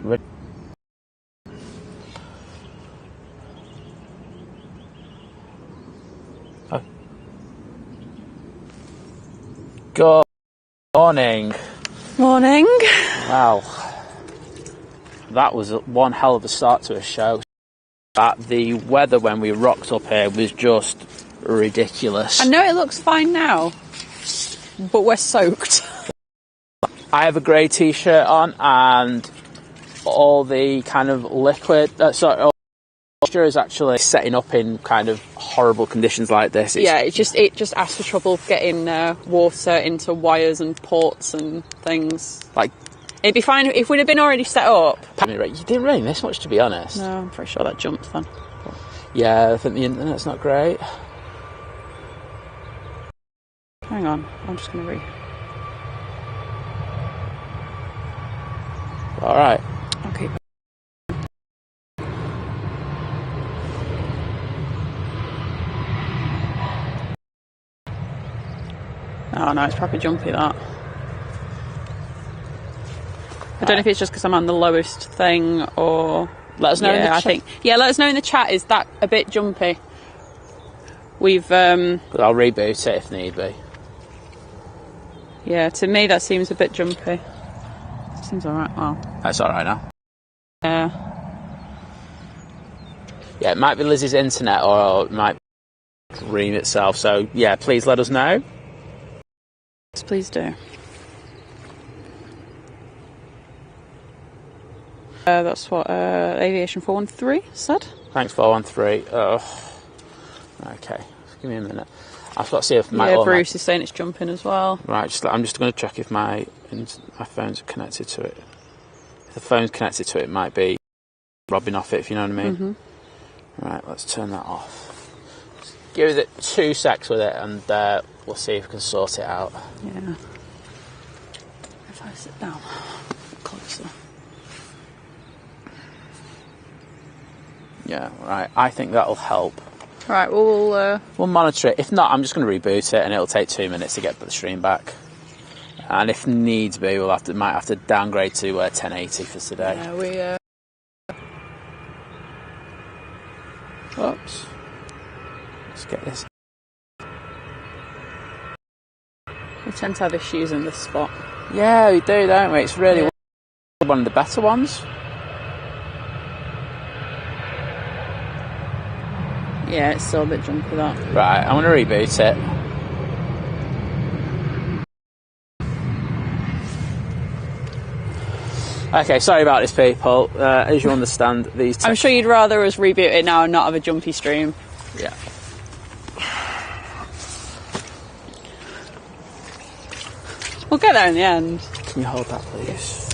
Good morning. Morning. Wow. That was one hell of a start to a show. The weather when we rocked up here was just ridiculous. I know it looks fine now, but we're soaked. I have a grey t-shirt on and all the kind of liquid, moisture is actually setting up in kind of horrible conditions like this. It just asks for trouble getting water into wires and ports and things. Like, it'd be fine if we'd have been already set up. You didn't rain this much, to be honest. No, I'm pretty sure that jumped then. Yeah, I think the internet's not great. Hang on, I'm just going to All right. Okay. Oh no, it's proper jumpy, that. I don't know if it's just because I'm on the lowest thing or... Let us know in the chat. Let us know in the chat, is that a bit jumpy? We've... But I'll reboot it if need be. Yeah, to me that seems a bit jumpy. Seems alright, well... That's alright now. Yeah. Yeah, it might be Lizz's internet or it might ream itself, so yeah, please let us know. Yes, please do. That's what Aviation 413 said. Thanks, 413. Oh. Okay, give me a minute. I've got to see if Bruce is saying it's jumping as well. Right, I'm just going to check if my phones are connected to it. If the phone's connected to it, it might be robbing off it, if you know what I mean. Mm-hmm. Right, let's turn that off. Just give it 2 secs with it and we'll see if we can sort it out. Yeah. If I sit down closer. Yeah, right. I think that'll help. Right, we'll monitor it. If not, I'm just going to reboot it and it'll take 2 minutes to get the stream back. And if needs be, might have to downgrade to 1080 for today. Yeah, Oops. Let's get this. We tend to have issues in this spot. Yeah, we do, don't we? It's really one of the better ones. Yeah, it's still a bit jumpy, that. Right, I'm going to reboot it. Okay, sorry about this, people. As you understand, these... I'm sure you'd rather us reboot it now and not have a jumpy stream. Yeah. We'll get there in the end. Can you hold that, please?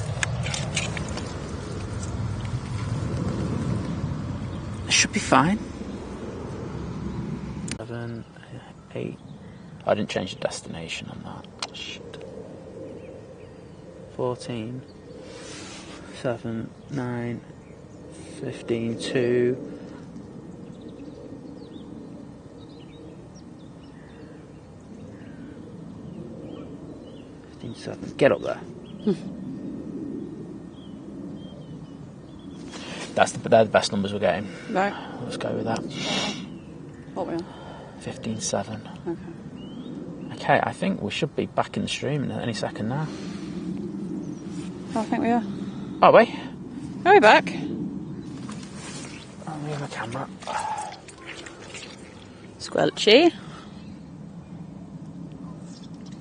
It should be fine. 7, 8... I didn't change the destination on that. Shit. 14... 7, 9, 15, 2. 15, 7. Get up there. They're the best numbers we're getting. Right. Let's go with that. What are we on? 15, 7. Okay. Okay, I think we should be back in the stream in any second now. I think we are. Are we? Are we back? I'll move my camera. Squelchy.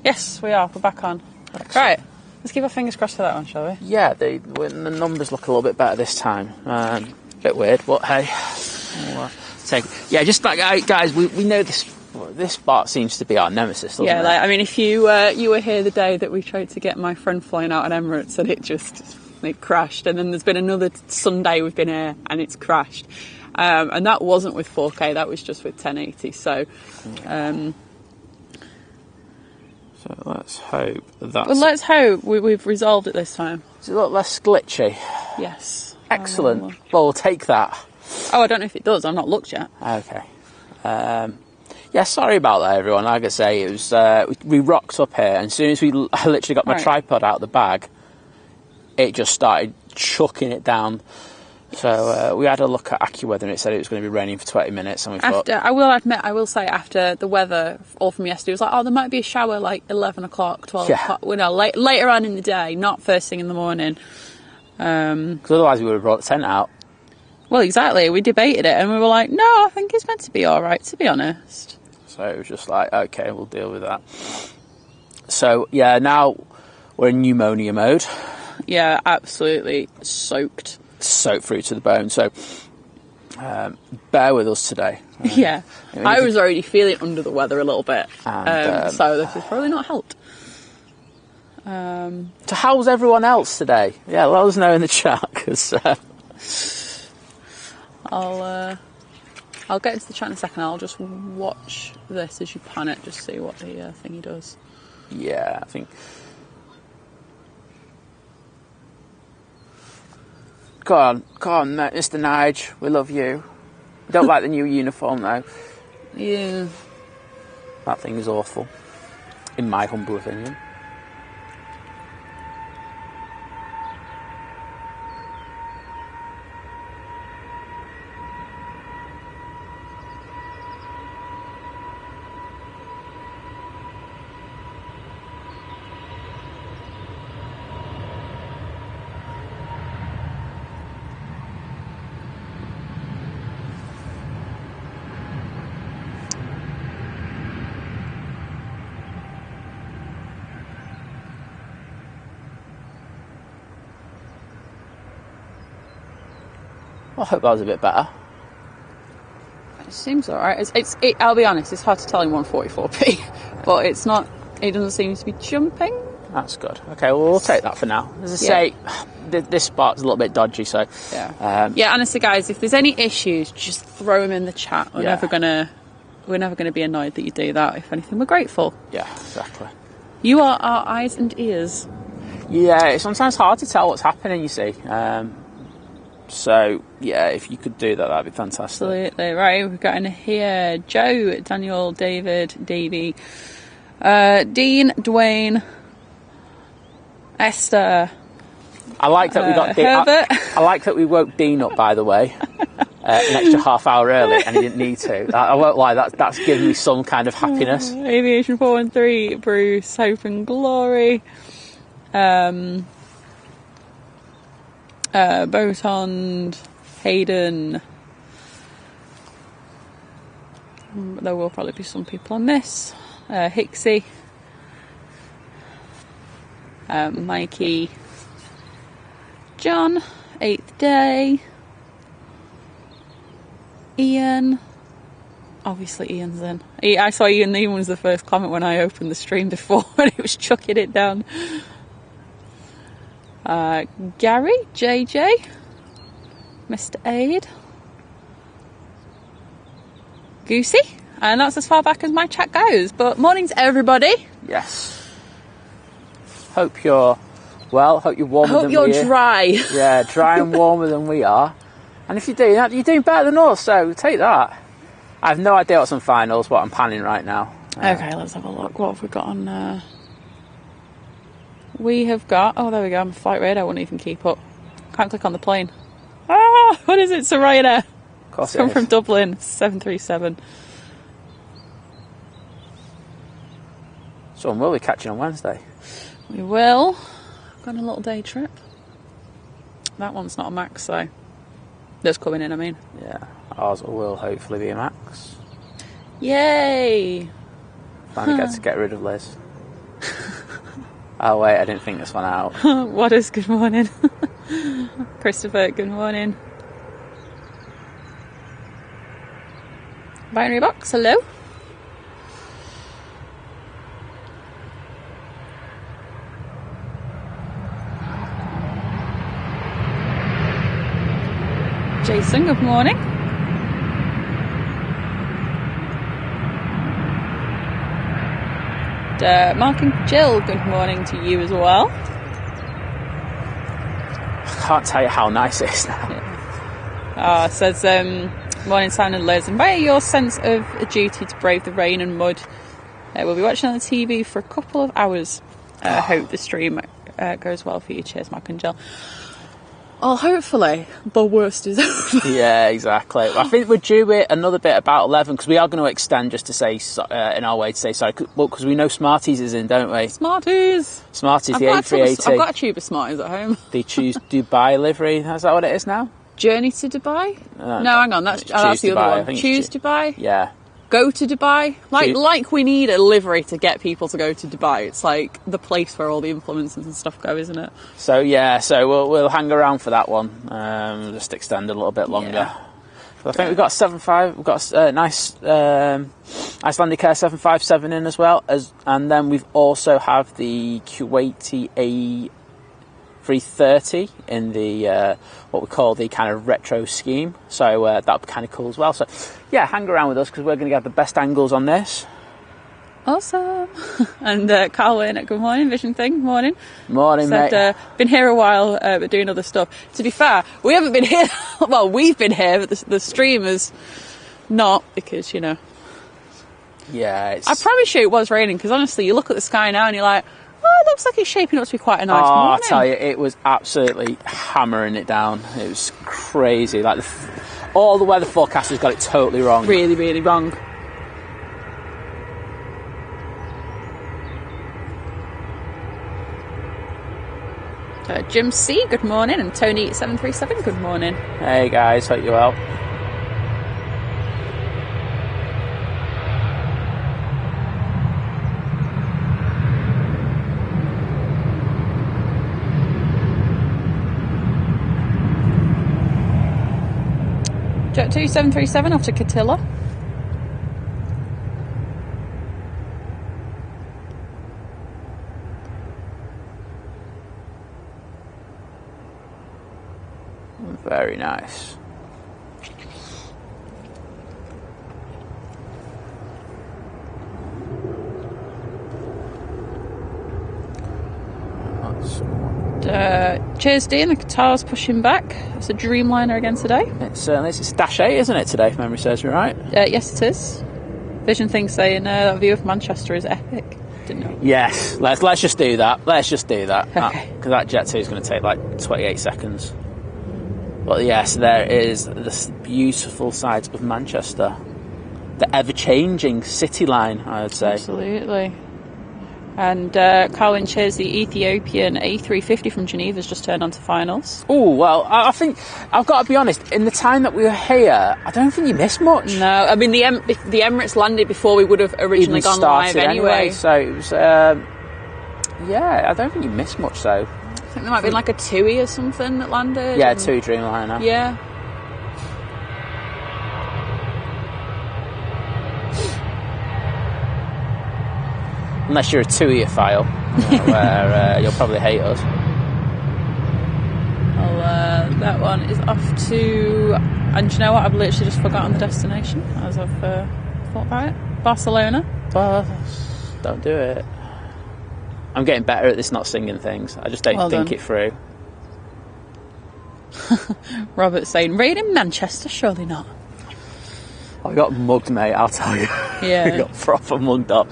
Yes, we are. We're back on. Excellent. Right. Let's keep our fingers crossed for that one, shall we? Yeah, the numbers look a little bit better this time. Bit weird, but hey. Yeah, just like, guys, we know this spot seems to be our nemesis, doesn't it? Like, I mean, if you were here the day that we tried to get my friend flying out at Emirates and it crashed, and then there's been another Sunday we've been here and it's crashed, and that wasn't with 4K, that was just with 1080. So let's hope that's... Well, let's hope we've resolved it this time. Does it look less glitchy? Yes. Excellent. Well, we'll take that. Oh, I don't know if it does. I've not looked yet. Okay. Yeah, sorry about that, everyone. Like I say, it was we rocked up here, and as soon as I literally got my tripod out of the bag, it just started chucking it down. So we had a look at AccuWeather and it said it was going to be raining for 20 minutes. And we thought, I will say after the weather, all from yesterday, was like, oh, there might be a shower like 11 o'clock, 12 o'clock, later on in the day, not first thing in the morning. Because otherwise we would have brought the tent out. Well, exactly. We debated it and we were like, no, I think it's meant to be all right, to be honest. So it was just like, okay, we'll deal with that. So, yeah, now we're in pneumonia mode. Yeah, absolutely soaked through to the bone. So bear with us today. Yeah, I was already feeling under the weather a little bit, and, so this has probably not helped. So how's everyone else today? Yeah, let us know in the chat, because I'll get into the chat in a second. I'll just watch this as you pan it, just see what the thingy does. Yeah, I think. Go on, Mr. Nige, we love you. Don't like the new uniform though. Yeah. That thing is awful, in my humble opinion. I hope that was a bit better. It seems alright. I'll be honest, it's hard to tell in 144p, but it's not. It doesn't seem to be jumping. That's good. Okay, well, we'll take that for now. As I say, this spot's a little bit dodgy, so yeah. Honestly, guys, if there's any issues, just throw them in the chat. We're never gonna be annoyed that you do that. If anything, we're grateful. Yeah, exactly. You are our eyes and ears. Yeah, it's sometimes hard to tell what's happening. You see. So, yeah, if you could do that, that'd be fantastic. Absolutely. Right, we've got in here Joe, Daniel, David, Davey, Dean, Dwayne, Esther. I like that we got Herbert. I like that we woke Dean up, by the way, an extra half hour early, and he didn't need to. I won't lie, that's given me some kind of happiness. Aviation 413, Bruce, Hope and Glory. Botond, Hayden. There will probably be some people on this. Hixie, Mikey, John, 8th Day, Ian. Obviously Ian's in. I saw Ian was the first comment when I opened the stream before and he was chucking it down. Gary, JJ, Mr. Aid, Goosey, and that's as far back as my chat goes. But mornings, everybody. Yes. Hope you're well. Hope you're warmer than we are. Hope you're dry. Yeah, dry and warmer than we are. And if you're doing that, you're doing better than us. So take that. I have no idea what's on finals, but I'm panning right now. Okay, let's have a look. What have we got on? We have got, oh, there we go, flight radar won't even keep up. Can't click on the plane. Ah, what is it? It's a Ryanair. Of course it's come from Dublin, 737. Someone will be catching on Wednesday. We will. Got a little day trip. That one's not a max, though. That's coming in, I mean. Yeah, ours will hopefully be a max. Yay! Finally get to get rid of Liz. Oh wait, I didn't think this one out. What is good morning? Christopher, good morning. Binary box, hello. Jason, good morning. Mark and Jill, good morning to you as well. I can't tell you how nice it is now. It says, morning Simon and Lizz, and by your sense of a duty to brave the rain and mud, we'll be watching on the TV for a couple of hours. Hope the stream goes well for you. Cheers, Mac and Jill. Well, hopefully the worst is over. Yeah, exactly. I think we're due it another bit about 11 because we are going to extend just to say in our way to say sorry. Well, because we know Smarties is in, don't we? Smarties, the A380. I've got a tube of Smarties at home. They choose Dubai livery. Is that what it is now? Journey to Dubai? No, hang on. That's the other one. Choose Dubai. Yeah. Go to Dubai. Like we need a livery to get people to go to Dubai. It's like the place where all the influencers and stuff go, isn't it? So yeah, we'll hang around for that one. Just extend a little bit longer. Yeah. I think we've got 7.5. We've got a nice Icelandic Air 757 in as well, and then we've also have the Kuwaiti A330 in the what we call the kind of retro scheme. So that'll be kind of cool as well. So yeah, hang around with us because we're going to get the best angles on this. Awesome. And Carl Wayne, good morning. Vision Thing, morning. Morning, mate. Been here a while, but doing other stuff. To be fair, we haven't been here. Well, we've been here, but the stream is not because, you know. Yeah, I promise you it was raining because honestly, you look at the sky now and you're like, oh, it looks like it's shaping up to be quite a nice morning. I'll tell you, it was absolutely hammering it down. It was crazy. Like all the weather forecasters got it totally wrong. Really, really wrong. Jim C, good morning, and Tony 737, good morning. Hey guys, hope you're well. Jet 2 737 off to Catilla. Very nice. Cheers, Dean. The Qatar's pushing back. It's a Dreamliner again today. It's Dash 8, isn't it, today, if memory serves me right? Yes, it is. Vision Thing saying that view of Manchester is epic. Didn't know. Yes, let's just do that. Let's just do that. Okay. Because that Jet 2 is going to take like 28 seconds. But yes, there is this beautiful sight of Manchester. The ever-changing city line, I would say. Absolutely. And Carwin shares the Ethiopian A350 from Geneva has just turned on to finals. Oh, well, I think, I've got to be honest, in the time that we were here, I don't think you missed much. No, I mean, the Emirates landed before we would have originally gone live anyway. So it was, yeah, I don't think you missed much, though. I think there might have been like a TUI or something that landed. Yeah, TUI Dreamliner. Yeah. Unless you're a TUI-ophile, where you'll probably hate us. Well, that one is off to... And do you know what? I've literally just forgotten the destination as I've thought about it. Barcelona. Don't do it. I'm getting better at this not singing things. I just don't think it through. Robert's saying, rain in Manchester? Surely not. I got mugged, mate, I'll tell you. Yeah. I got proper mugged up.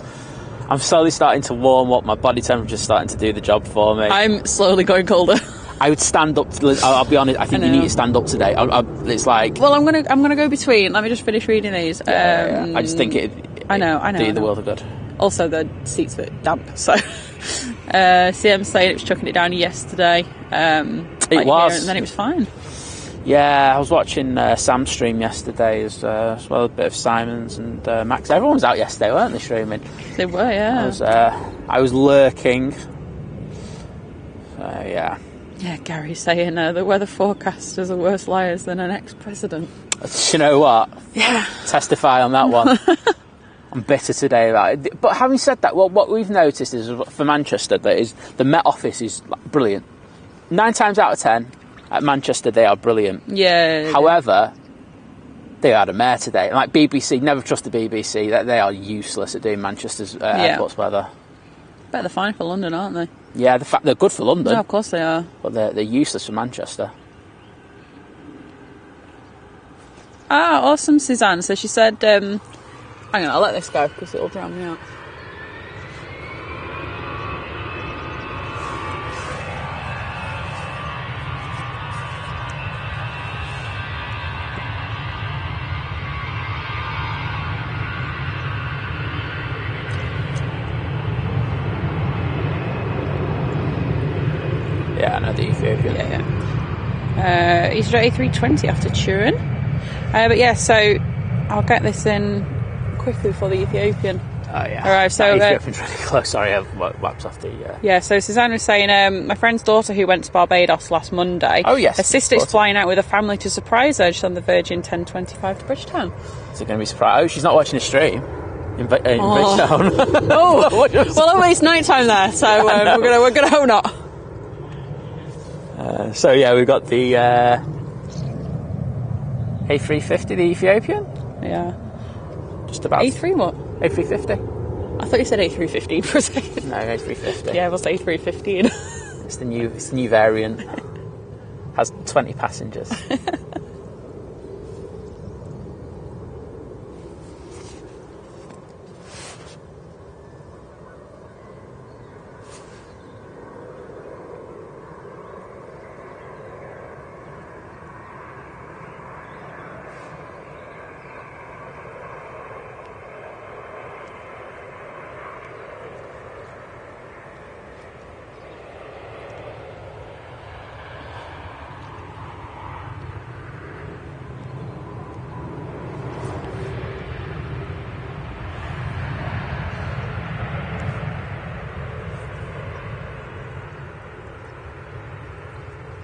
I'm slowly starting to warm up. My body temperature's starting to do the job for me. I'm slowly going colder. I would stand up. I'll be honest. I think you need to stand up today. It's like. Well, I'm gonna go between. Let me just finish reading these. Yeah. I just think it. I know. Do the world of good. Also, the seats were damp. So, CM saying it was chucking it down yesterday. It was, here, and then it was fine. Yeah, I was watching Sam's stream yesterday as well, a bit of Simon's and Max. Everyone was out yesterday, weren't they, streaming? They were, yeah. I was lurking. Yeah. Yeah, Gary saying the weather forecasters are worse liars than an ex-president. You know what? Yeah. Testify on that one. I'm bitter today about it. But having said that, what we've noticed is for Manchester, the Met Office is brilliant. 9 times out of 10, at Manchester, they are brilliant. Yeah. However, they had a mayor today. Like BBC, never trust the BBC. They are useless at doing Manchester's airports weather. Bet they're fine for London, aren't they? Yeah, they're good for London. No, of course they are. But they're useless for Manchester. Awesome, Suzanne. So she said, hang on, I'll let this go because it'll drown me out. Yeah. EasyJet A320 after Turin. But yeah, so I'll get this in quickly before the Ethiopian. Oh yeah. Alright, so Ethiopian's really close. Sorry, I've wiped off the. Yeah, so Suzanne was saying, my friend's daughter who went to Barbados last Monday. Oh yes. Her sister's flying out with her family to surprise her. She's on the Virgin 1025 to Bridgetown. Is it going to be surprised? Oh, she's not watching a stream in Bridgetown. Oh, well, it's night time there, so we're gonna hope not. So yeah, we've got the A350, the Ethiopian. Yeah. Just about. A3 what? A350. I thought you said A315 for a second. No, A350. Yeah, it was A315. It's the new variant. Has 20 passengers.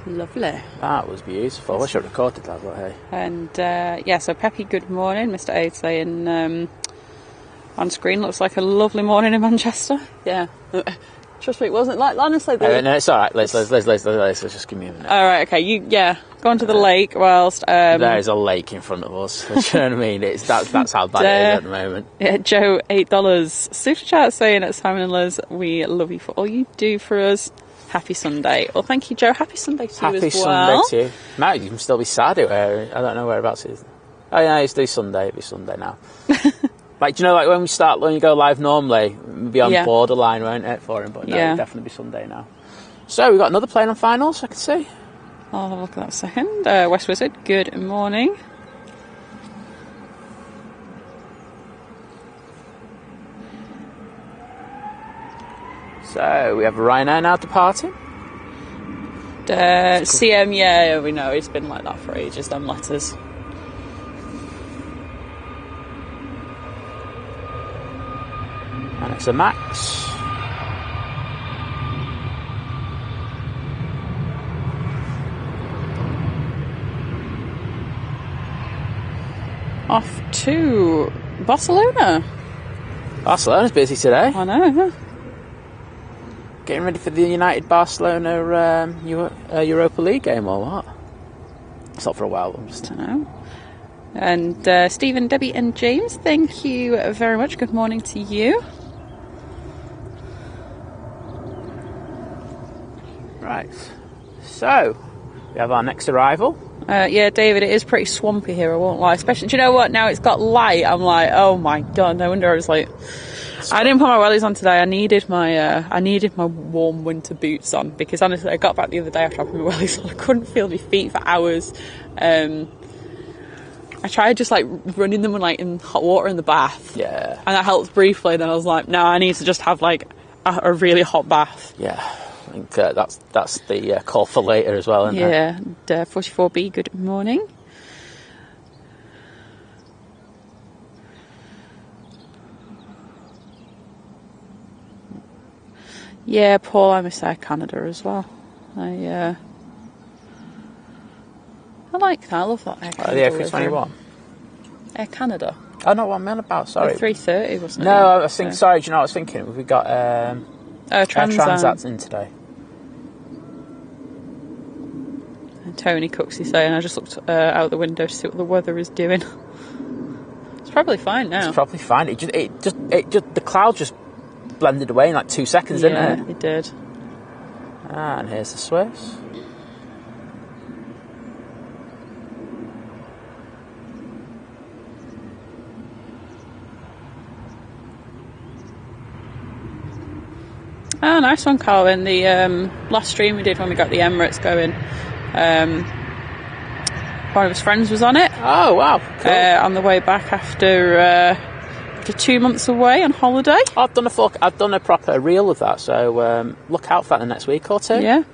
Lovely. That was beautiful. I wish I recorded that, but hey. And yeah, so Peppy, good morning. Mr. A saying on screen looks like a lovely morning in Manchester. Yeah. Trust me, it wasn't like, honestly. No, it's alright. Let's just give me a minute. Alright, okay. Go on to the lake whilst. There is a lake in front of us. Do you know what I mean? That's how bad it is at the moment. Yeah, Joe, $8. Super chat saying at Simon and Lizz, we love you for all you do for us. Happy Sunday. Well, thank you, Joe. Happy Sunday to you as well. Happy Sunday to you. Matt, you can still be sad. I don't know whereabouts it is. Oh, yeah, it's do Sunday. It'll be Sunday now. Like, do you know, like when you go live normally, we'll be on borderline, won't it, for him? But no, it'll definitely be Sunday now. So, we've got another plane on finals, I can see. I'll have a look at that a second. West Wizard, good morning. So, we have Ryanair now departing. CM, yeah, we know. It's been like that for ages, them letters. And it's a Max. Off to Barcelona. Barcelona's busy today. I know, yeah. Getting ready for the United Barcelona Europa League game or what? It's not for a while. I don't know. And Stephen, Debbie and James, thank you very much. Good morning to you. Right. So, we have our next arrival. Yeah, David, it is pretty swampy here, I won't lie. Especially, do you know what? Now it's got light, I'm like, oh my god, no wonder I was like... I didn't put my wellies on today. I needed my warm winter boots on because honestly, I got back the other day after having my wellies on. I couldn't feel my feet for hours. I tried just like running them in hot water in the bath. Yeah. And that helped briefly. Then I was like, no, I need to just have like a really hot bath. Yeah. I think that's the call for later as well, isn't it? Yeah. And, 44B, good morning. Yeah, Paul, I miss Air Canada as well. I like that. I love that Air Canada. The A321? Air Canada. Oh, not what I'm on about, sorry. The 330, wasn't it? No, I was thinking, sorry, do you know what I was thinking? We got Transats in today. And Tony Cooksey saying, I just looked out the window to see what the weather is doing. It's probably fine now. It's probably fine. It just the cloud just blended away in like 2 seconds, didn't it? Yeah, it did. And here's the Swiss. Oh, nice one, Colin. The last stream we did when we got the Emirates going, one of his friends was on it. Oh, wow. Cool. On the way back after 2 months away on holiday. I've done a proper reel of that, so look out for that in the next week or two. Yeah.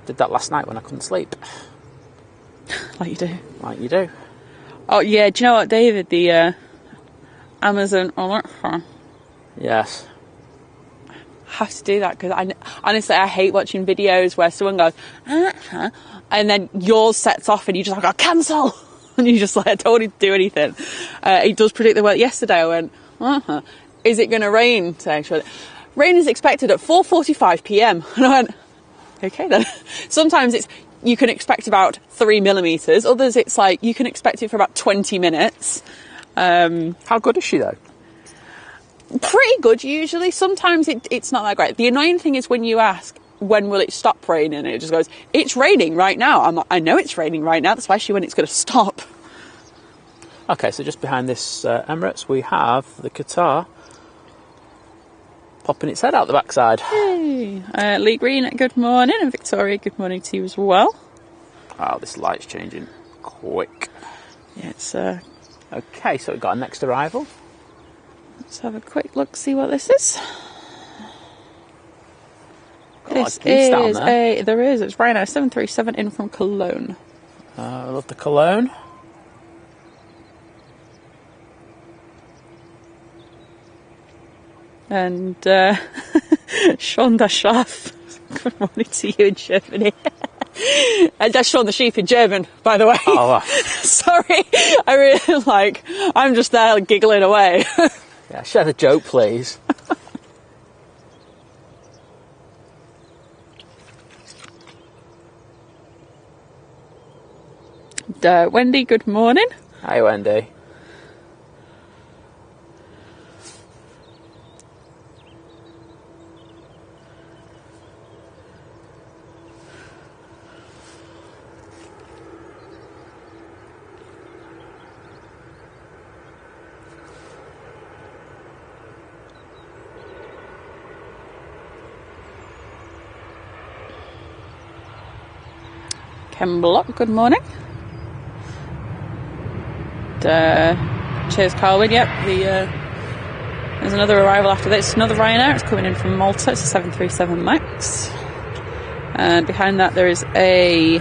Did that last night when I couldn't sleep. Like you do. Like you do. Oh, yeah, do you know what, David? The Amazon Alexa. Yes. Have to do that, because honestly, I hate watching videos where someone goes, and then yours sets off and you just like, oh, cancel! And you just like, I don't want to do anything. It does predict the weather. Yesterday I went, is it going to rain today? Rain is expected at 4:45 p.m. And I went, okay then. Sometimes you can expect about 3 millimetres. Others it's like, you can expect it for about 20 minutes. How good is she though? Pretty good usually. Sometimes it's not that great. The annoying thing is when you ask, when will it stop raining? And it just goes, it's raining right now. I'm like, I know it's raining right now, especially when it's going to stop. Okay, so just behind this Emirates, we have the Qatar popping its head out the backside. Hey. Lee Green, good morning. And Victoria, good morning to you as well. Oh, this light's changing quick. Yeah, it's... Okay, so we've got our next arrival. Let's have a quick look, see what this is. This is down there. There is. It's Ryanair 737 in from Cologne. I love the Cologne. And Sean the Chef, good morning to you in Germany. And that's Sean the Sheep in German, by the way. Oh, wow. Sorry, I'm just there giggling away. Yeah, share the joke, please. Wendy, good morning. Hi, Wendy. Ken Block, good morning. Cheers, Carwin. Yep, there's another arrival after this. Another Ryanair. It's coming in from Malta. It's a 737 MAX. And behind that there is a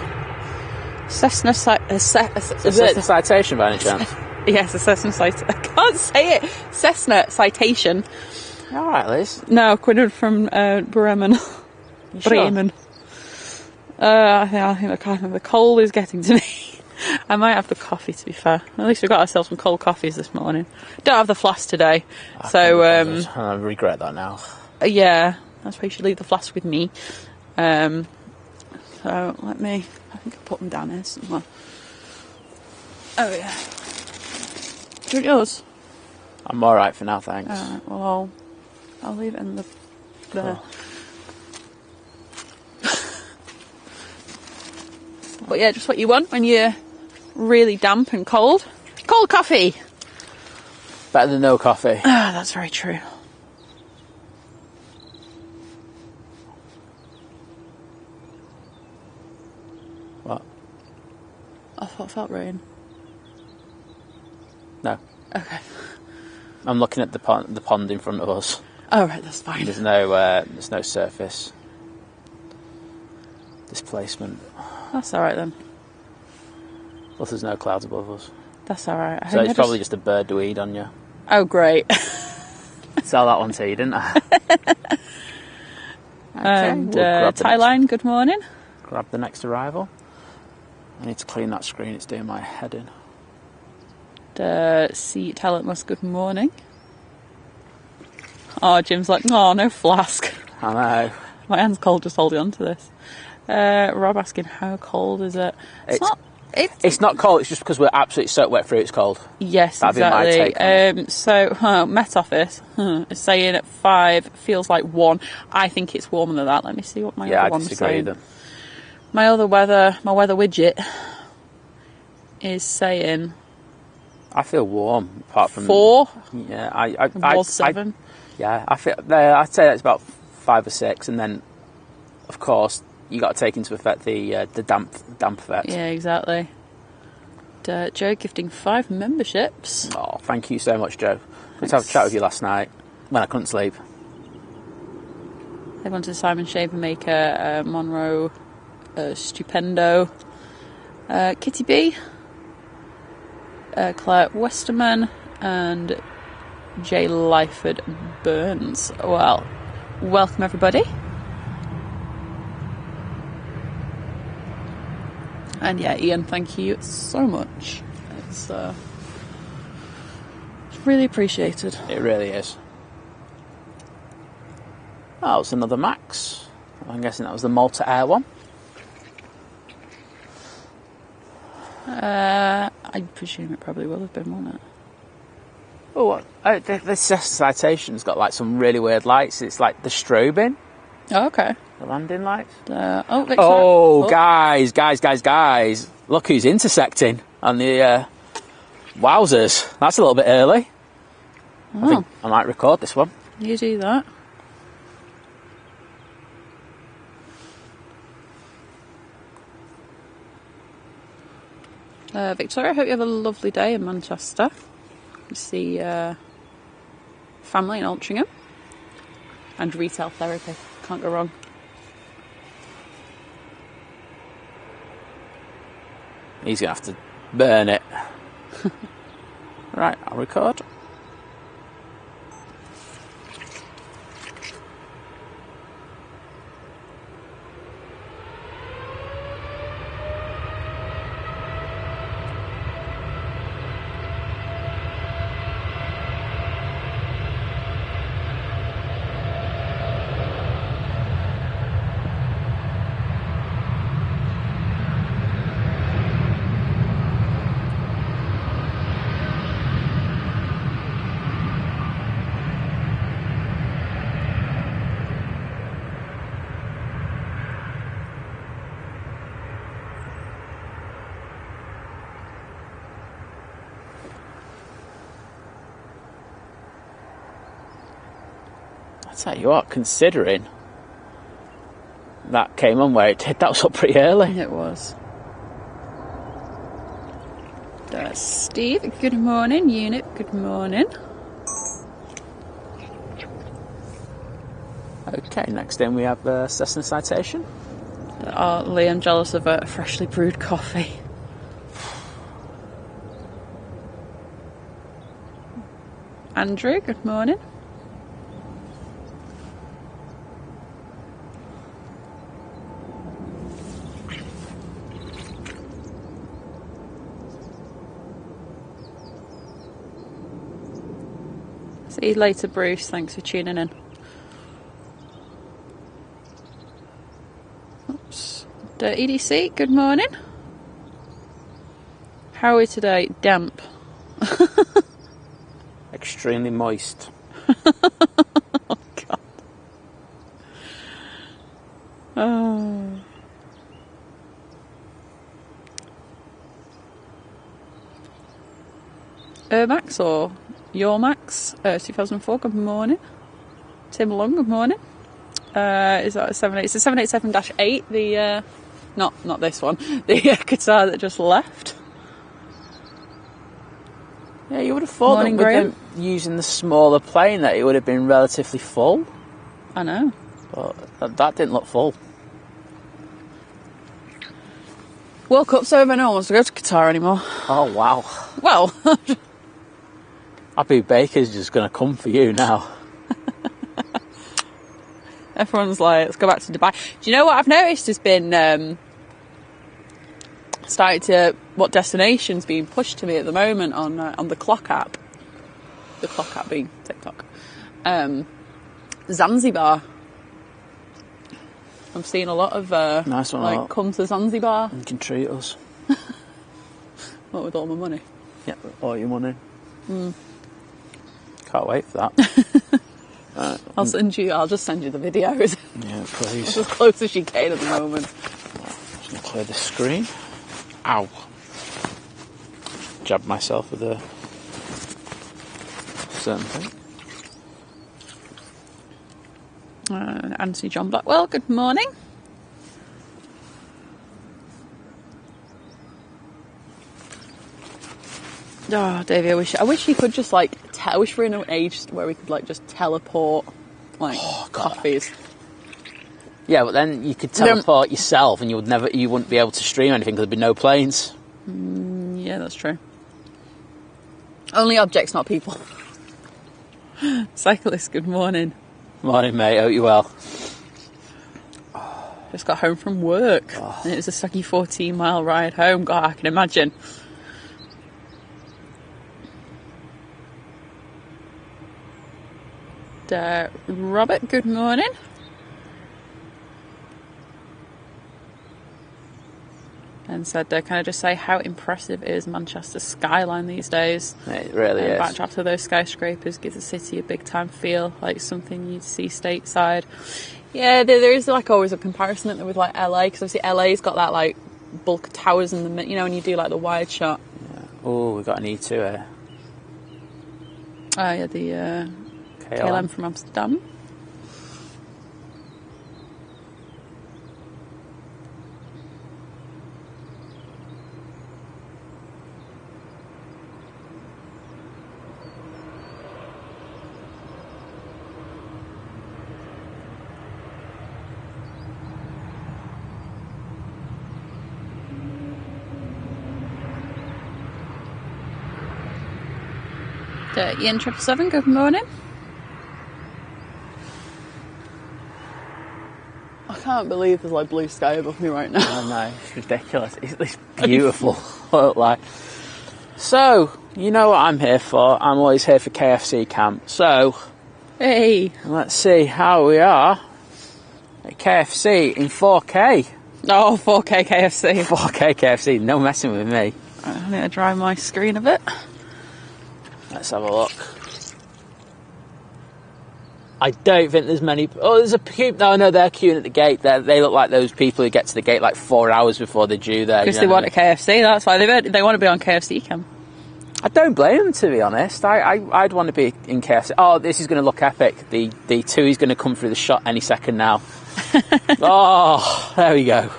Cessna Citation by any chance? Yes, a Cessna Citation. I can't say it. Cessna Citation. All right, Liz. No, coming from Bremen. Sure? Bremen. I think the cold is getting to me. I might have the coffee, to be fair. At least we got ourselves some cold coffees this morning. Don't have the flask today, so I regret that now. Yeah, that's why you should leave the flask with me. So let me. I think I'll put them down here somewhere. Oh yeah. Do you want yours? I'm all right for now, thanks. Alright, well I'll leave it in the there. Oh. But yeah, just what you want when you're really damp and cold. Cold coffee! Better than no coffee. Ah, that's very true. What? I thought I felt rain. No. Okay. I'm looking at the pond in front of us. Oh, right, that's fine. There's no surface displacement. That's alright then. Plus there's no clouds above us. That's alright. So it's probably just a bird weed on you. Oh, great. Sell that one to you, didn't I? And Thailand, good morning. Grab the next arrival. I need to clean that screen, it's doing my head in. See Talentless, good morning. Oh, Jim's like, oh, no flask. I know. My hand's cold just holding on to this. Rob asking, how cold is it? It's not cold, it's just because we're absolutely soaked wet through, it's cold. Yes, That'd exactly. be my take so, Met Office is saying at 5, feels like 1. I think it's warmer than that. Let me see what my other one's saying. My weather widget is saying... I feel warm, apart from... 4? Yeah, I was 7. I'd say that's about 5 or 6, and then, of course, you got to take into effect the damp effect. Yeah, exactly. Joe gifting 5 memberships. Oh, thank you so much, Joe. Good to have a chat with you last night when I couldn't sleep. They wanted Simon Shaver Maker, Monroe Stupendo, Kitty B, Claire Westerman, and J. Lyford Burns. Well, welcome everybody. And yeah, Ian, thank you so much. It's really appreciated. It really is. Oh, it's another Max. I'm guessing that was the Malta Air one. I presume it probably will have been, won't it? Oh, what? Oh, this citation's got like some really weird lights. It's like the strobing. Oh, okay. The landing lights. Guys. Look who's intersecting on the wowzers. That's a little bit early. I think I might record this one. You do that. Victoria, I hope you have a lovely day in Manchester. You see family in Altrincham. And retail therapy. Can't go wrong. He's going to have to burn it. Right, I'll record. I tell you what, considering that came on where it did, that was up pretty early. It was. Steve, good morning. Unit, good morning. Okay, next in we have Cessna citation. Liam, jealous of a freshly brewed coffee. Andrew, good morning. See you later, Bruce. Thanks for tuning in. Oops. EDC, good morning. How are we today? Damp. Extremely moist. Oh, God. Oh. Max or your Max, 2004, good morning. Tim Long, good morning. Is that a 78? It's a 787-8, the, not this one, the Qatar that just left. Yeah, you would have thought that with them using the smaller plane that it would have been relatively full. I know. But that didn't look full. World Cup's over, no one wants to go to Qatar anymore. Oh, wow. Well... Abu Baker's just going to come for you now. Everyone's like, let's go back to Dubai. Do you know what I've noticed has been what destination's being pushed to me at the moment on the Clock app? The Clock app being TikTok. Zanzibar. I'm seeing a lot of nice one, like, come to Zanzibar. You can treat us. What, with all my money? Yeah, all your money. Can't wait for that. I'll just send you the videos. Yeah, please. It's as close as you can at the moment. Just going to clear the screen. Ow. Jabbed myself with a certain thing. Anthony John Blackwell, good morning. Oh, Davey, I wish you could just like. I wish we're in an age where we could like just teleport, like coffees. Yeah, but then you could teleport yourself, and you wouldn't be able to stream anything because there'd be no planes. Yeah, that's true. Only objects, not people. Cyclist, good morning. Morning, mate. Hope you're well. Just got home from work, and it was a sucky 14-mile ride home. God, I can imagine. Robert, good morning. And said, can I just say how impressive is Manchester's skyline these days? It really is. Backdrop of those skyscrapers gives the city a big time feel, like something you'd see stateside. Yeah, there is like always a comparison isn't there, with like LA, because obviously LA's got that like bulk of towers in the, when you do like the wide shot. Yeah. Oh, we've got an E2 here. Oh yeah, the KLM from Amsterdam. Ian 777, good morning. I can't believe there's like blue sky above me right now. I know, it's ridiculous. It's beautiful. Like, so, you know what I'm here for. I'm always here for KFC camp. So, hey, let's see how we are at KFC in 4K. Oh, 4K KFC. 4K KFC, no messing with me. I need to dry my screen a bit. Let's have a look. I don't think there's many... Oh, there's a queue... No, they're queuing at the gate. They look like those people who get to the gate like 4 hours before they're due there. Because they want a KFC, that's why they want to be on KFC cam. I don't blame them, to be honest. I'd want to be in KFC. Oh, this is going to look epic. The two is going to come through the shot any second now. Oh, there we go.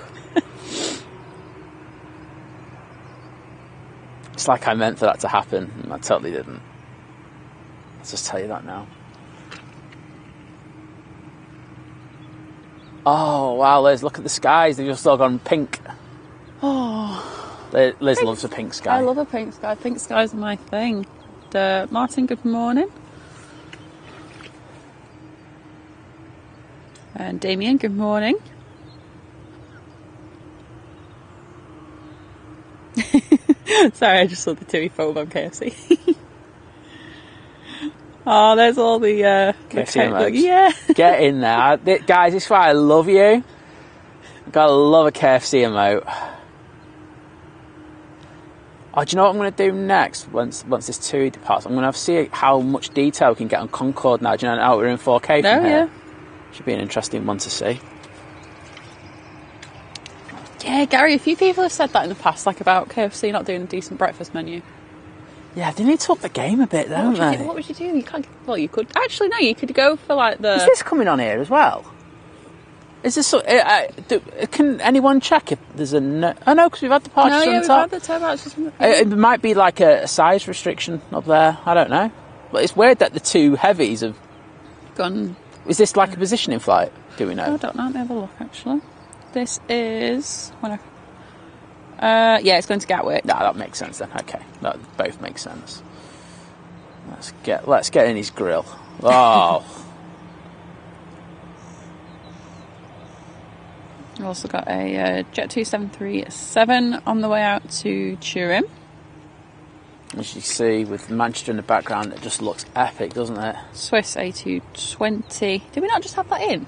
It's like I meant for that to happen. I totally didn't. Let's just tell you that now. Oh, wow, Liz, look at the skies. They've just all gone pink. Oh. Liz loves a pink sky. I love a pink sky. Pink skies are my thing. Martin, good morning. And Damien, good morning. Sorry, I just saw the Tui photo on KFC. Oh, there's all the KFC emotes. Yeah. Get in there. Guys, this is why I love you. I've got to love a KFC emote. Oh, do you know what I'm going to do next? Once this Tui departs, I'm going to have to see how much detail we can get on Concorde now. Do you know how we're in 4K from here? Yeah. Should be an interesting one to see. Yeah, Gary, a few people have said that in the past, like about KFC not doing a decent breakfast menu. Yeah, they need to up the game a bit, don't they? What would you do? You can't. Well, you could actually no. You could go for like the. Is this coming on here as well? Is this? Can anyone check if there's a? No, oh no, because we've had the parts on top. We've had the toe pouches on the top. It might be like a size restriction up there. I don't know. But it's weird that the two heavies have gone. Is this like a positioning flight? Do we know? I don't know. Let me have a look. Actually, this is yeah, it's going to Gatwick. No, that makes sense then. Okay, that both make sense. Let's get in his grill. Oh. We've also got a Jet 2737 on the way out to Turin. As you see, with Manchester in the background, it just looks epic, doesn't it? Swiss A220. Did we not just have that in?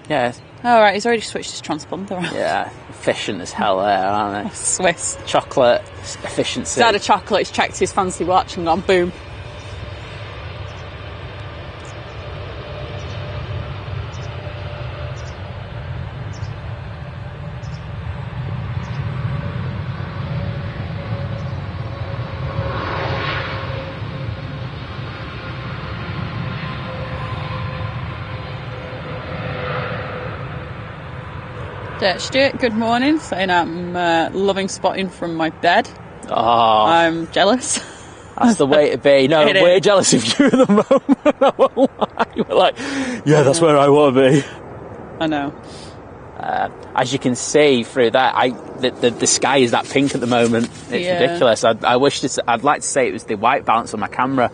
Yeah. Oh, right, he's already switched his transponder around. Yeah, efficient as hell there, aren't they? Swiss. Chocolate efficiency. He's had a chocolate, he's checked his fancy watch and gone boom. Stuart, good morning, saying I'm loving spotting from my bed. Oh, I'm jealous. That's the way to be. No, we're jealous of you at the moment. I won't lie. We're like, yeah, that's where I want to be. I know. As you can see through that, the sky is that pink at the moment. It's ridiculous. I'd like to say it was the white balance on my camera.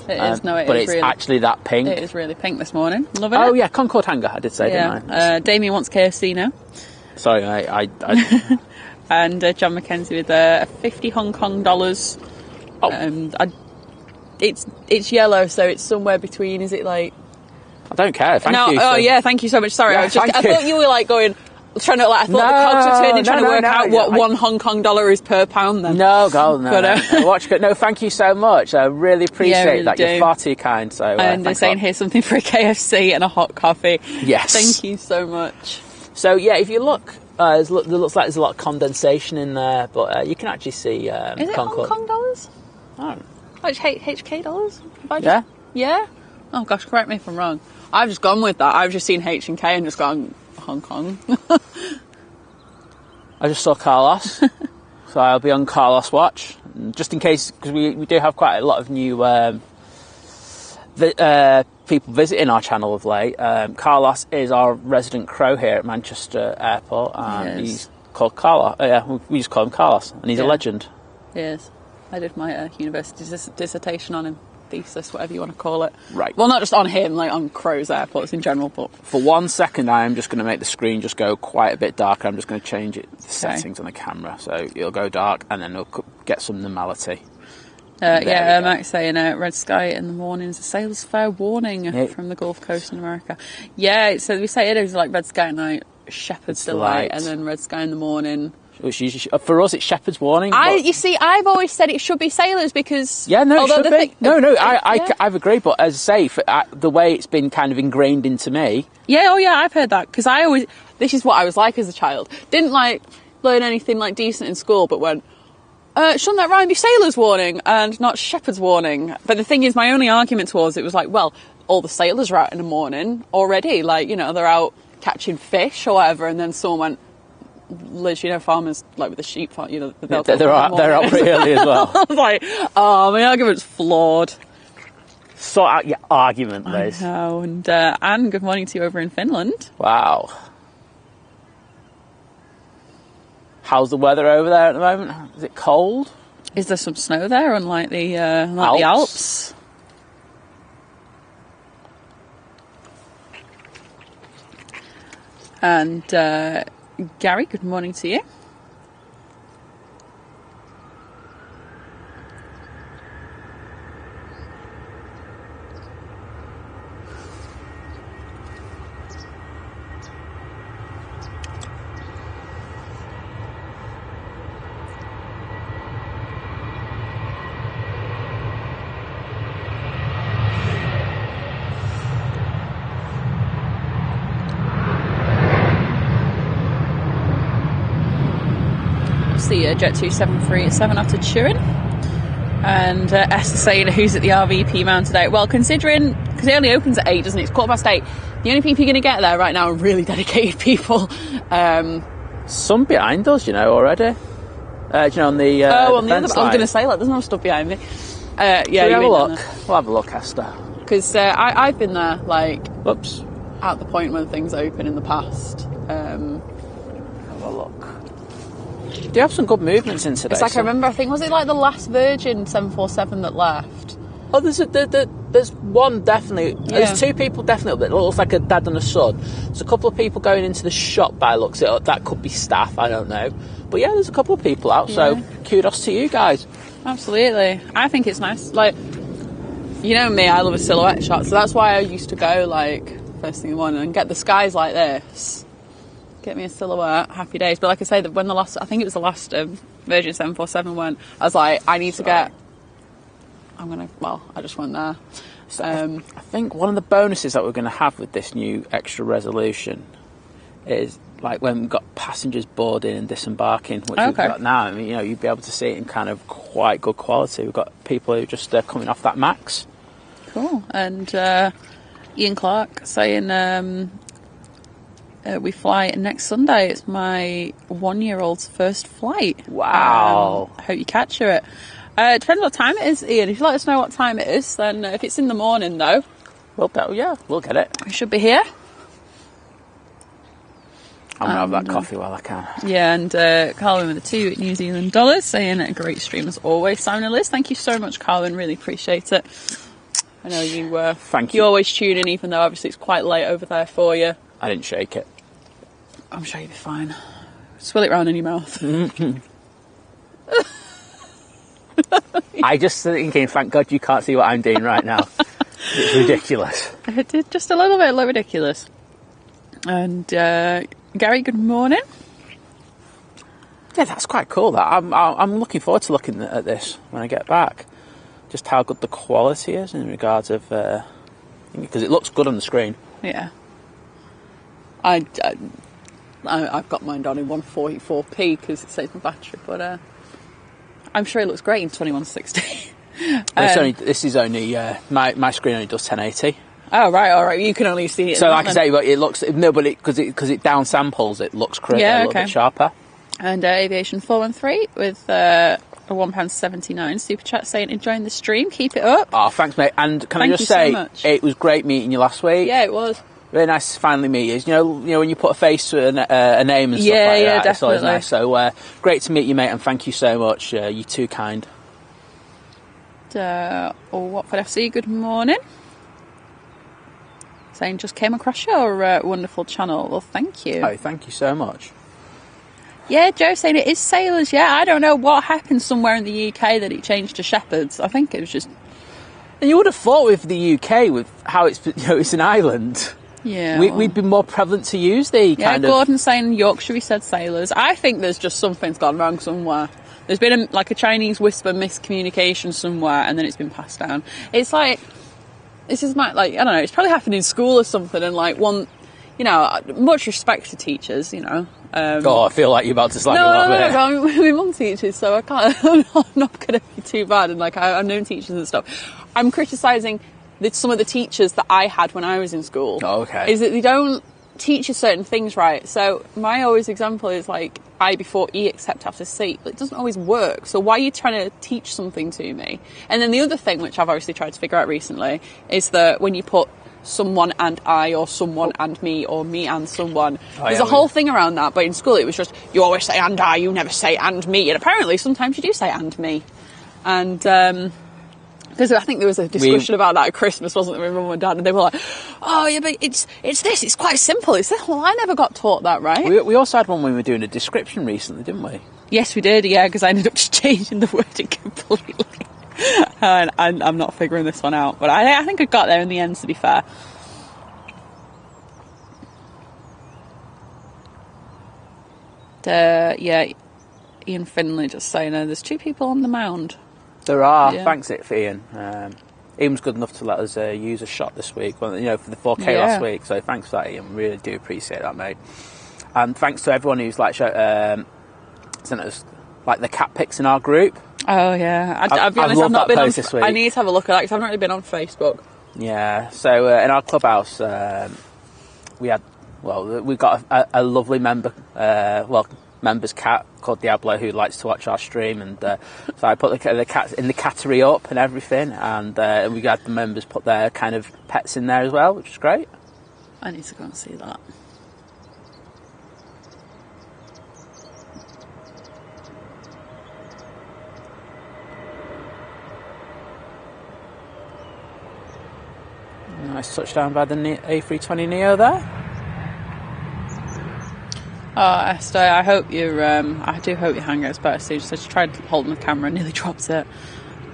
It is. No, it but is it's really, actually that pink. It is really pink this morning. Loving it. Oh yeah, Concord Hangar. I did say, didn't I? Damien wants KFC now. Sorry, I and John McKenzie with 50 Hong Kong dollars. Oh. It's yellow, so it's somewhere between. Is it like? I don't care. Thank you. Oh yeah, thank you so much. Sorry, Yeah, I thought you were like going. Trying to I thought the cogs were turning, trying to work out what $1 Hong Kong dollar is per pound. Then no, thank you so much. I really appreciate that. You're far too kind. So and they're saying here's something for a KFC and a hot coffee. Yes, thank you so much. So yeah, if you look, there looks like there's a lot of condensation in there, but you can actually see. Is it Hong Kong dollars? Oh, like HK dollars? Yeah. Oh gosh, correct me if I'm wrong. I've just gone with that. I've just seen H&K and just gone Hong Kong. I just saw Carlos, so I'll be on Carlos watch, just in case, because we do have quite a lot of new people visiting our channel of late. Carlos is our resident crow here at Manchester Airport, and he's called Carlos. We just call him Carlos, and he's a legend. Yes, I did my university dissertation on him. Thesis, whatever you want to call it. Right. Well, not just on him, like on crows airports in general, but... For 1 second, I am just going to make the screen just go quite a bit darker. I'm just going to change the settings on the camera. So it'll go dark, and then it'll get some normality. Max saying red sky in the morning is a sailor's fair warning from the Gulf Coast in America. Yeah, so we say it is like red sky at night, shepherd's delight, and then red sky in the morning... Which usually, for us, it's shepherd's warning. You see, I've always said it should be sailors because... Yeah, no, it should be. I've agreed, but as I say, the way it's been kind of ingrained into me... Yeah, I've heard that, because this is what I was like as a child. Didn't, learn anything, decent in school, but went, shouldn't that rhyme be sailor's warning and not shepherd's warning? But the thing is, my only argument towards it was all the sailors are out in the morning already. They're out catching fish or whatever, and then someone went... Liz, farmers with the sheep, they're out pretty early as well. I was like, my argument's flawed. Sort out your argument, Liz. I know, and Anne, good morning to you over in Finland. Wow. How's the weather over there at the moment? Is it cold? Is there some snow there, unlike the Alps? And Gary, good morning to you. The Jet 2737 after Turin, and Esther saying who's at the RVP man today. Well, considering because it only opens at 8, doesn't it? It's 8:15. The only people you're going to get there right now are really dedicated people. Some behind us, already. On the on the other side. I was going to say there's no stuff behind me. We'll have a look. We'll have a look, Esther. Because I've been there whoops, at the point when things open in the past. Have a look. Do you have some good movements in today? It's I remember, I think, was it the last Virgin 747 that left? Oh, there's one definitely. Yeah. There's 2 people definitely up there. It looks like a dad and a son. There's a couple of people going into the shop by looks of it. That could be staff, I don't know. But yeah, there's a couple of people out, so kudos to you guys. Absolutely. I think it's nice. Me, I love a silhouette shot, so that's why I used to go first thing in the morning and get the skies like this. Get me a silhouette, happy days. But like I say, when I think it was the last Virgin 747 went, I was like, I need to get... I just went there. I think one of the bonuses that we're going to have with this new extra resolution is when we've got passengers boarding and disembarking, which we've got now. You'd be able to see it in kind of quite good quality. We've got people who are just coming off that max. Cool. And Ian Clark saying... we fly next Sunday. It's my 1-year-old's first flight. Wow. I hope you capture it. Depends what time it is, Ian. If you let us know what time it is, then if it's in the morning, though... we'll get it. We should be here. I'm going to have that coffee while I can. Yeah, and Carwin with the $2 New Zealand dollars saying a great stream as always. Simon and Lizz, thank you so much, Carwin. Really appreciate it. I know you. Thank you. You always tune in, even though obviously it's quite late over there for you. I didn't shake it. I'm sure you'll be fine. Swill it round in your mouth. I just thinking, thank God you can't see what I'm doing right now. It's ridiculous. It's just a little bit ridiculous. And Gary, good morning. Yeah, that's quite cool. That I'm looking forward to looking at this when I get back. Just how good the quality is in regards of because it looks good on the screen. Yeah. I've got mine on in 144p because it saves my battery, but I'm sure it looks great in 2160. This is only my screen only does 1080. Oh right, all right. You can only see it. So like I say, but it looks because it down samples, it looks a little bit sharper. And Aviation 413 with a £1.79 super chat saying enjoying the stream, keep it up. Oh, thanks, mate. And can I just say, it was great meeting you last week. Yeah, it was. Really nice to finally meet you. You know when you put a face to a name and stuff like that. Yeah, definitely. It's always nice. So great to meet you, mate, and thank you so much. You're too kind. Watford FC, good morning. Saying just came across your wonderful channel. Well, thank you. Oh, thank you so much. Yeah, Joe saying it is Sailors. Yeah, I don't know what happened somewhere in the UK that it changed to Shepherds. I think it was just. And you would have thought with the UK, with how it's it's an island. Yeah, we'd be more prevalent to use the kind of. Gordon saying Yorkshire. He said Sailors. I think there's just something's gone wrong somewhere. There's been a Chinese whisper miscommunication somewhere, and then it's been passed down. It's like. This is I don't know, it's probably happened in school or something, and much respect to teachers, I feel like you're about to slag them up. No, my mum teaches, so I can't, I'm not going to be too bad, and I've known teachers and stuff. I'm criticising some of the teachers that I had when I was in school. Oh, okay. Is that they don't teach you certain things right. So my always example is I before E except after C, but it doesn't always work. So why are you trying to teach something to me? And then the other thing, which I've obviously tried to figure out recently, is that when you put someone and I, or someone and me, or me and someone, there's a whole thing around that. But in school it was just, you always say and I, you never say and me. And apparently sometimes you do say and me. And because I think there was a discussion about that at Christmas, wasn't there, with Mum and Dad, and they were like, oh yeah, but it's this, it's quite simple. It's this. Well, I never got taught that, right? We also had one when we were doing a description recently, didn't we? Yes, we did, yeah, because I ended up just changing the wording completely. And I'm not figuring this one out, but I think I got there in the end, to be fair. Ian Finley just saying, there's 2 people on the mound. There are. Yeah. Thanks for Ian. Ian was good enough to let us use a shot this week, for the 4K last week. So thanks for that, Ian. Really do appreciate that, mate. And thanks to everyone who's sent us the cat pics in our group. Oh yeah, I'll be honest, I've not been on. This week. I need to have a look at that because I've not really been on Facebook. Yeah. So in our clubhouse, we got a lovely member's cat called Diablo who likes to watch our stream, and so I put the cats in the cattery up and everything, and we had the members put their kind of pets in there as well, which is great. I need to go and see that. Nice touchdown by the A320 Neo there. Oh, Esther, I hope I do hope your hangout's better soon. So she tried holding the camera and nearly dropped it.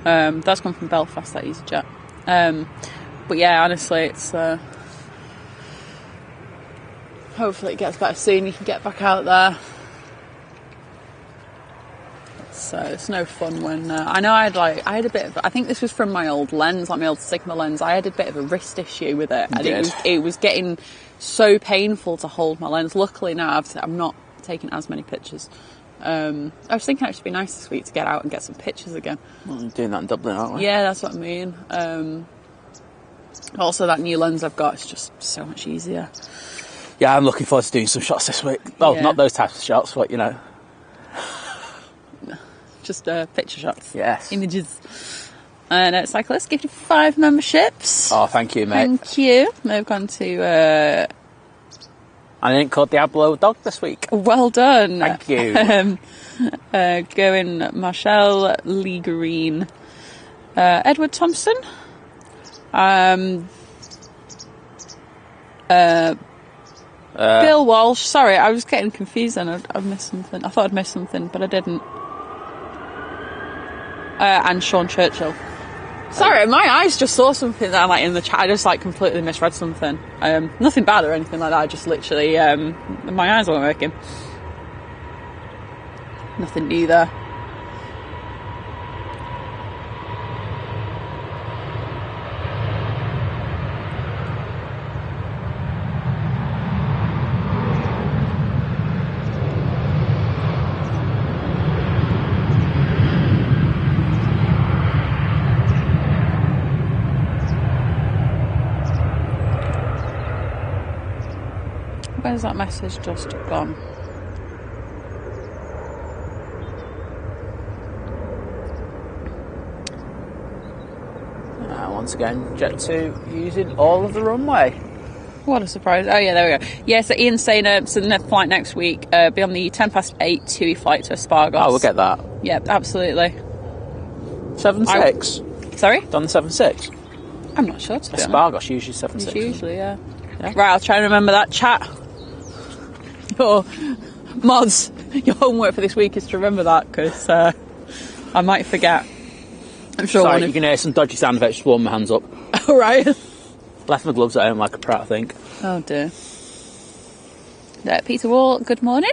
That's come from Belfast, that EasyJet. But yeah, honestly, it's hopefully it gets better soon. You can get back out there. So it's no fun when I know I had a bit of, I think this was from my old lens, my old Sigma lens. I had a bit of a wrist issue with it, and it was getting so painful to hold my lens. Luckily now I'm not taking as many pictures. I was thinking it would be nice this week to get out and get some pictures again. Well, you're doing that in Dublin, aren't we? Yeah, that's what I mean. Also, that new lens I've got is just so much easier. Yeah, I'm looking forward to doing some shots this week. Well, not those types of shots, but just picture shots. Yes. Images. And Cyclist gifted 5 memberships. Oh, thank you, mate. Thank you. They've gone to I didn't call Diablo dog this week. Well done. Thank you. Going Marshall, Lee Green, Edward Thompson, Bill Walsh. Sorry, I was getting confused then. I've missed something. I thought I'd missed something, but I didn't. And Sean Churchill. Sorry, my eyes just saw something that I'm like in the chat. I just like completely misread something. Nothing bad or anything like that. I just literally my eyes weren't working. Nothing new there. Where's that message just gone? Once again, Jet 2 using all of the runway. What a surprise. Oh yeah, there we go. Yeah, so Ian's saying so the flight next week be on the 8:10 TUI flight to Espargos. Oh, we'll get that. Yeah, absolutely. 7.6. Sorry? Done 7.6. I'm not sure, to be honest. Espargos usually 7.6. Usually, yeah. Right, I'll try and remember that, chat. Your mods, your homework for this week is to remember that, because I might forget. I'm sure. Sorry, you can hear some dodgy sound effects. Just warm my hands up. All right. Left my gloves at home like a prat, I think. Oh dear. Peter Wall, good morning.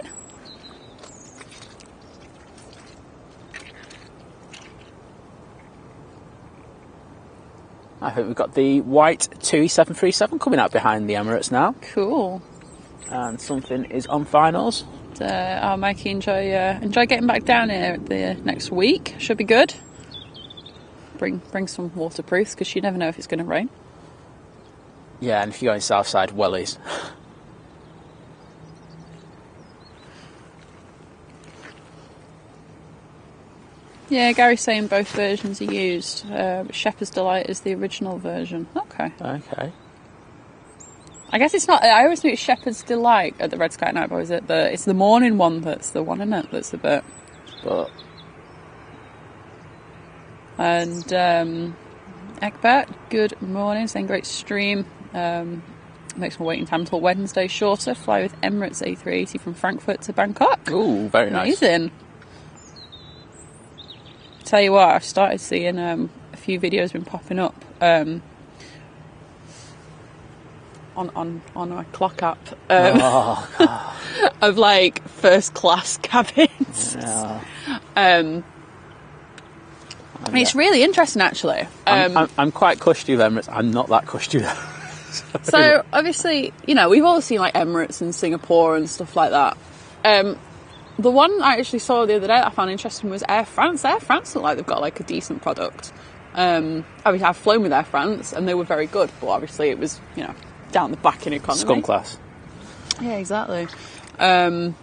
I think we've got the white TUI 737 coming out behind the Emirates now. Cool. And something is on finals. I'll make you enjoy getting back down here the next week. Should be good. Bring some waterproofs, because you never know if it's going to rain. Yeah, and if you're going south side, wellies. Yeah, Gary's saying both versions are used. Shepherd's Delight is the original version. Okay. Okay. I guess it's not. I always knew it's Shepherd's Delight at the Red Sky Night, but it's the morning one that's the one, isn't it? That's a bit. But. And Egbert, good morning. Saying great stream. Makes my waiting time until Wednesday shorter. Fly with Emirates A380 from Frankfurt to Bangkok. Ooh, very nice. Amazing. Tell you what, I've started seeing a few videos been popping up on my clock app of like first class cabins. Yeah. I mean, it's really interesting, actually. I'm quite cushy with Emirates. I'm not that cushy. So, obviously, we've all seen like Emirates and Singapore and stuff like that. The one I actually saw the other day that I found interesting was Air France. Air France look like they've got like a decent product. Obviously, I've flown with Air France and they were very good, but obviously it was, down the back in economy. Scum class. Yeah, exactly. But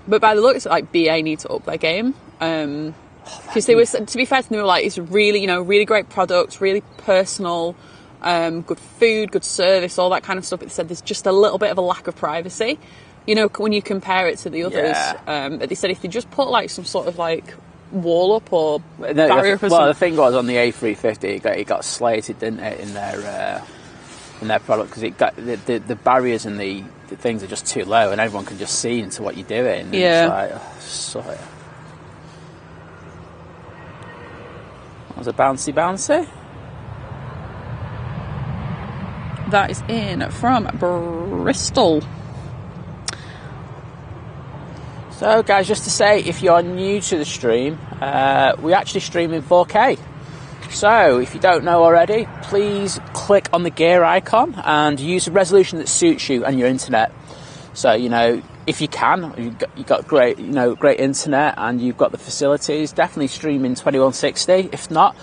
by the looks, like BA need to up their game. Because they were, to be fair to them, they were like, it's really, really great products, really personal, good food, good service, all that kind of stuff. But they said there's just a little bit of a lack of privacy. When you compare it to the others. Yeah. They said if you just put like some sort of like wall up or barrier up or the thing was on the A350, it got slated, didn't it, in their product, because it got the barriers and the things are just too low, and everyone can just see into what you're doing. And yeah. It's like, that was a bouncy. That is in from Bristol. So, guys, just to say, if you're new to the stream, we actually stream in 4K. So, if you don't know already, please click on the gear icon and use a resolution that suits you and your internet. So, if you can, you've got great internet and you've got the facilities, definitely stream in 2160. If not,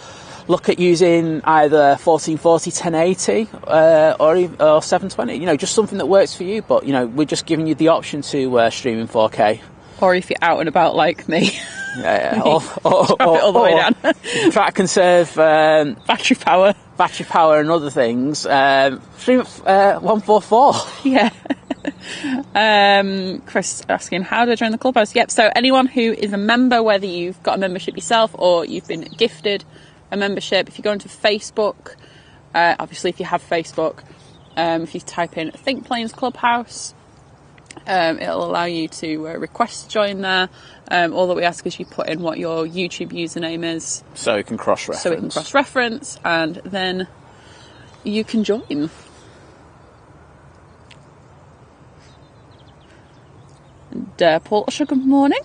look at using either 1440, 1080 or 720. Just something that works for you. But we're just giving you the option to stream in 4K. Or if you're out and about like me. Yeah. all the way down. Try to conserve Battery power. and other things. 144. Yeah. Chris asking, how do I join the clubhouse? Yep, so anyone who is a member, whether you've got a membership yourself or you've been gifted a membership, if you go into Facebook, obviously if you have Facebook, if you type in Think Planes Clubhouse, it'll allow you to request to join there. All that we ask is you put in what your YouTube username is. So it can cross-reference. And then you can join. And Portia, good morning.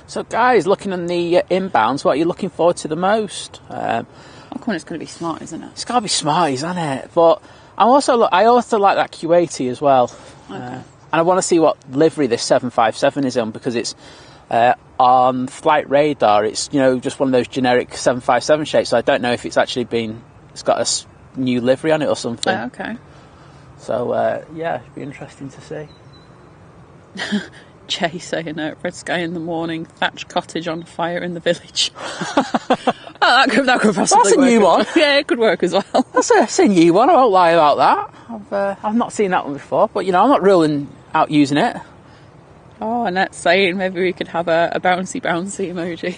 So guys, looking on the inbounds, what are you looking forward to the most? Come on, it's going to be smart, isn't it? It's got to be smart, isn't it? But I also like that Q80 as well. Okay. And I want to see what livery this 757 is on, because it's on flight radar. It's, just one of those generic 757 shapes. So I don't know if it's actually it's got a new livery on it or something. Oh, okay. So it'd be interesting to see. Jay saying, red sky in the morning, thatched cottage on fire in the village. that could possibly That's a work. new one. Yeah, it could work as well. That's a new one. I won't lie about that. I've not seen that one before, but I'm not ruling out using it. Oh, Annette's saying maybe we could have a bouncy emoji.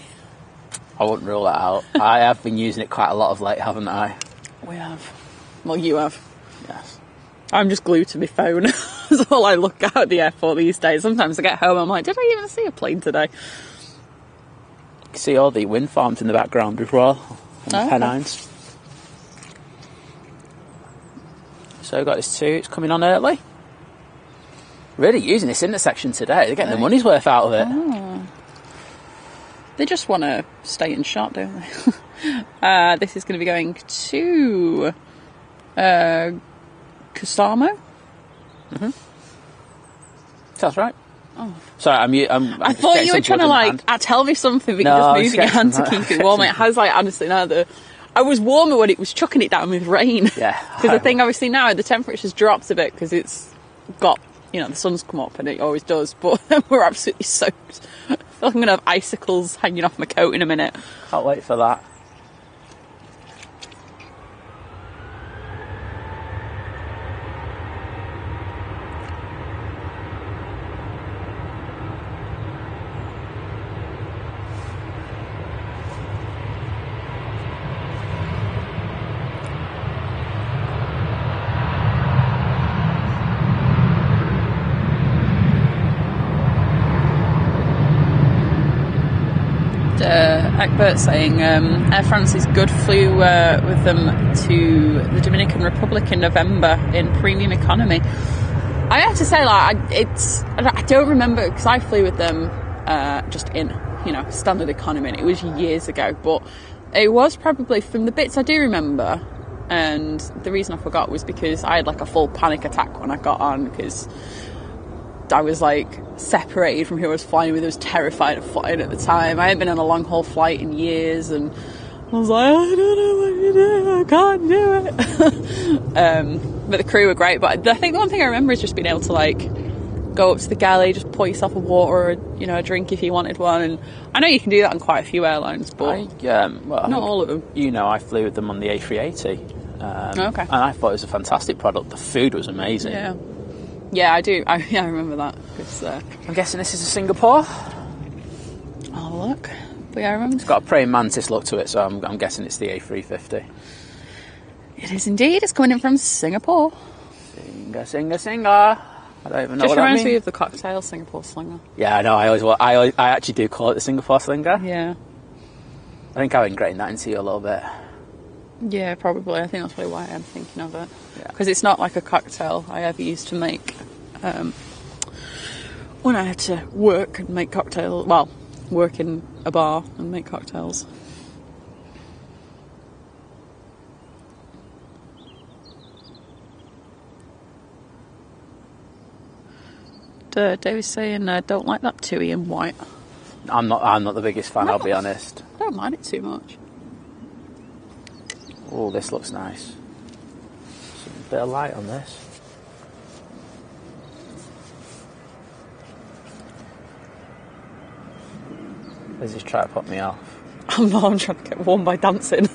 I wouldn't rule that out. I have been using it quite a lot of late, haven't I? We have. Well, you have. Yes. I'm just glued to my phone. That's all I look at the airport these days. Sometimes I get home, I'm like, did I even see a plane today? You can see all the wind farms in the background as well, on the Pennines. So we've got this too, it's coming on early. Really using this intersection today, they're getting the money's worth out of it. Oh. They just want to stay in shot, don't they? This is going to be going to Kusamo. Sounds right. Oh. Sorry, I thought you were trying to tell me something, but you're just moving your hand to keep it warm. It has honestly now I was warmer when it was chucking it down with rain. Yeah. Because I think obviously now the temperature's dropped a bit because it's got, the sun's come up and it always does, but we're absolutely soaked. I feel like I'm going to have icicles hanging off my coat in a minute. Can't wait for that. Egbert saying Air France is good, flew with them to the Dominican Republic in November in premium economy. I have to say, I don't remember, because I flew with them just in standard economy, and it was years ago, but it was probably, from the bits I do remember, and the reason I forgot was because I had a full panic attack when I got on, because I was separated from who I was flying with. I was terrified of flying at the time. I hadn't been on a long haul flight in years, and I was like, I don't know what to do, I can't do it. But the crew were great. But I think the one thing I remember is just being able to go up to the galley, just pour yourself a water or a drink if you wanted one. And I know you can do that on quite a few airlines, but not all of them. I flew with them on the A380. Okay. And I thought it was a fantastic product. The food was amazing. Yeah. Yeah, I do. I remember that. I'm guessing this is a Singapore. Oh, look. But yeah, I remember. It's got a praying mantis look to it, so I'm guessing it's the A350. It is indeed. It's coming in from Singapore. Singer. I don't even know Just what that means. reminds me of the cocktail Singapore Slinger. Yeah, I know. I actually do call it the Singapore Slinger. Yeah. I think I've ingrained that into you a little bit. Yeah, probably. I think that's probably why I'm thinking of it. Because it's not like a cocktail I ever used to make when I had to work and make cocktails. Well, work in a bar and make cocktails. David's saying, don't like that TUI in white. I'm not the biggest fan, I'll be honest. I don't mind it too much. Oh, this looks nice. bit of light on this. Liz is trying to put me off. I'm trying to get warm by dancing.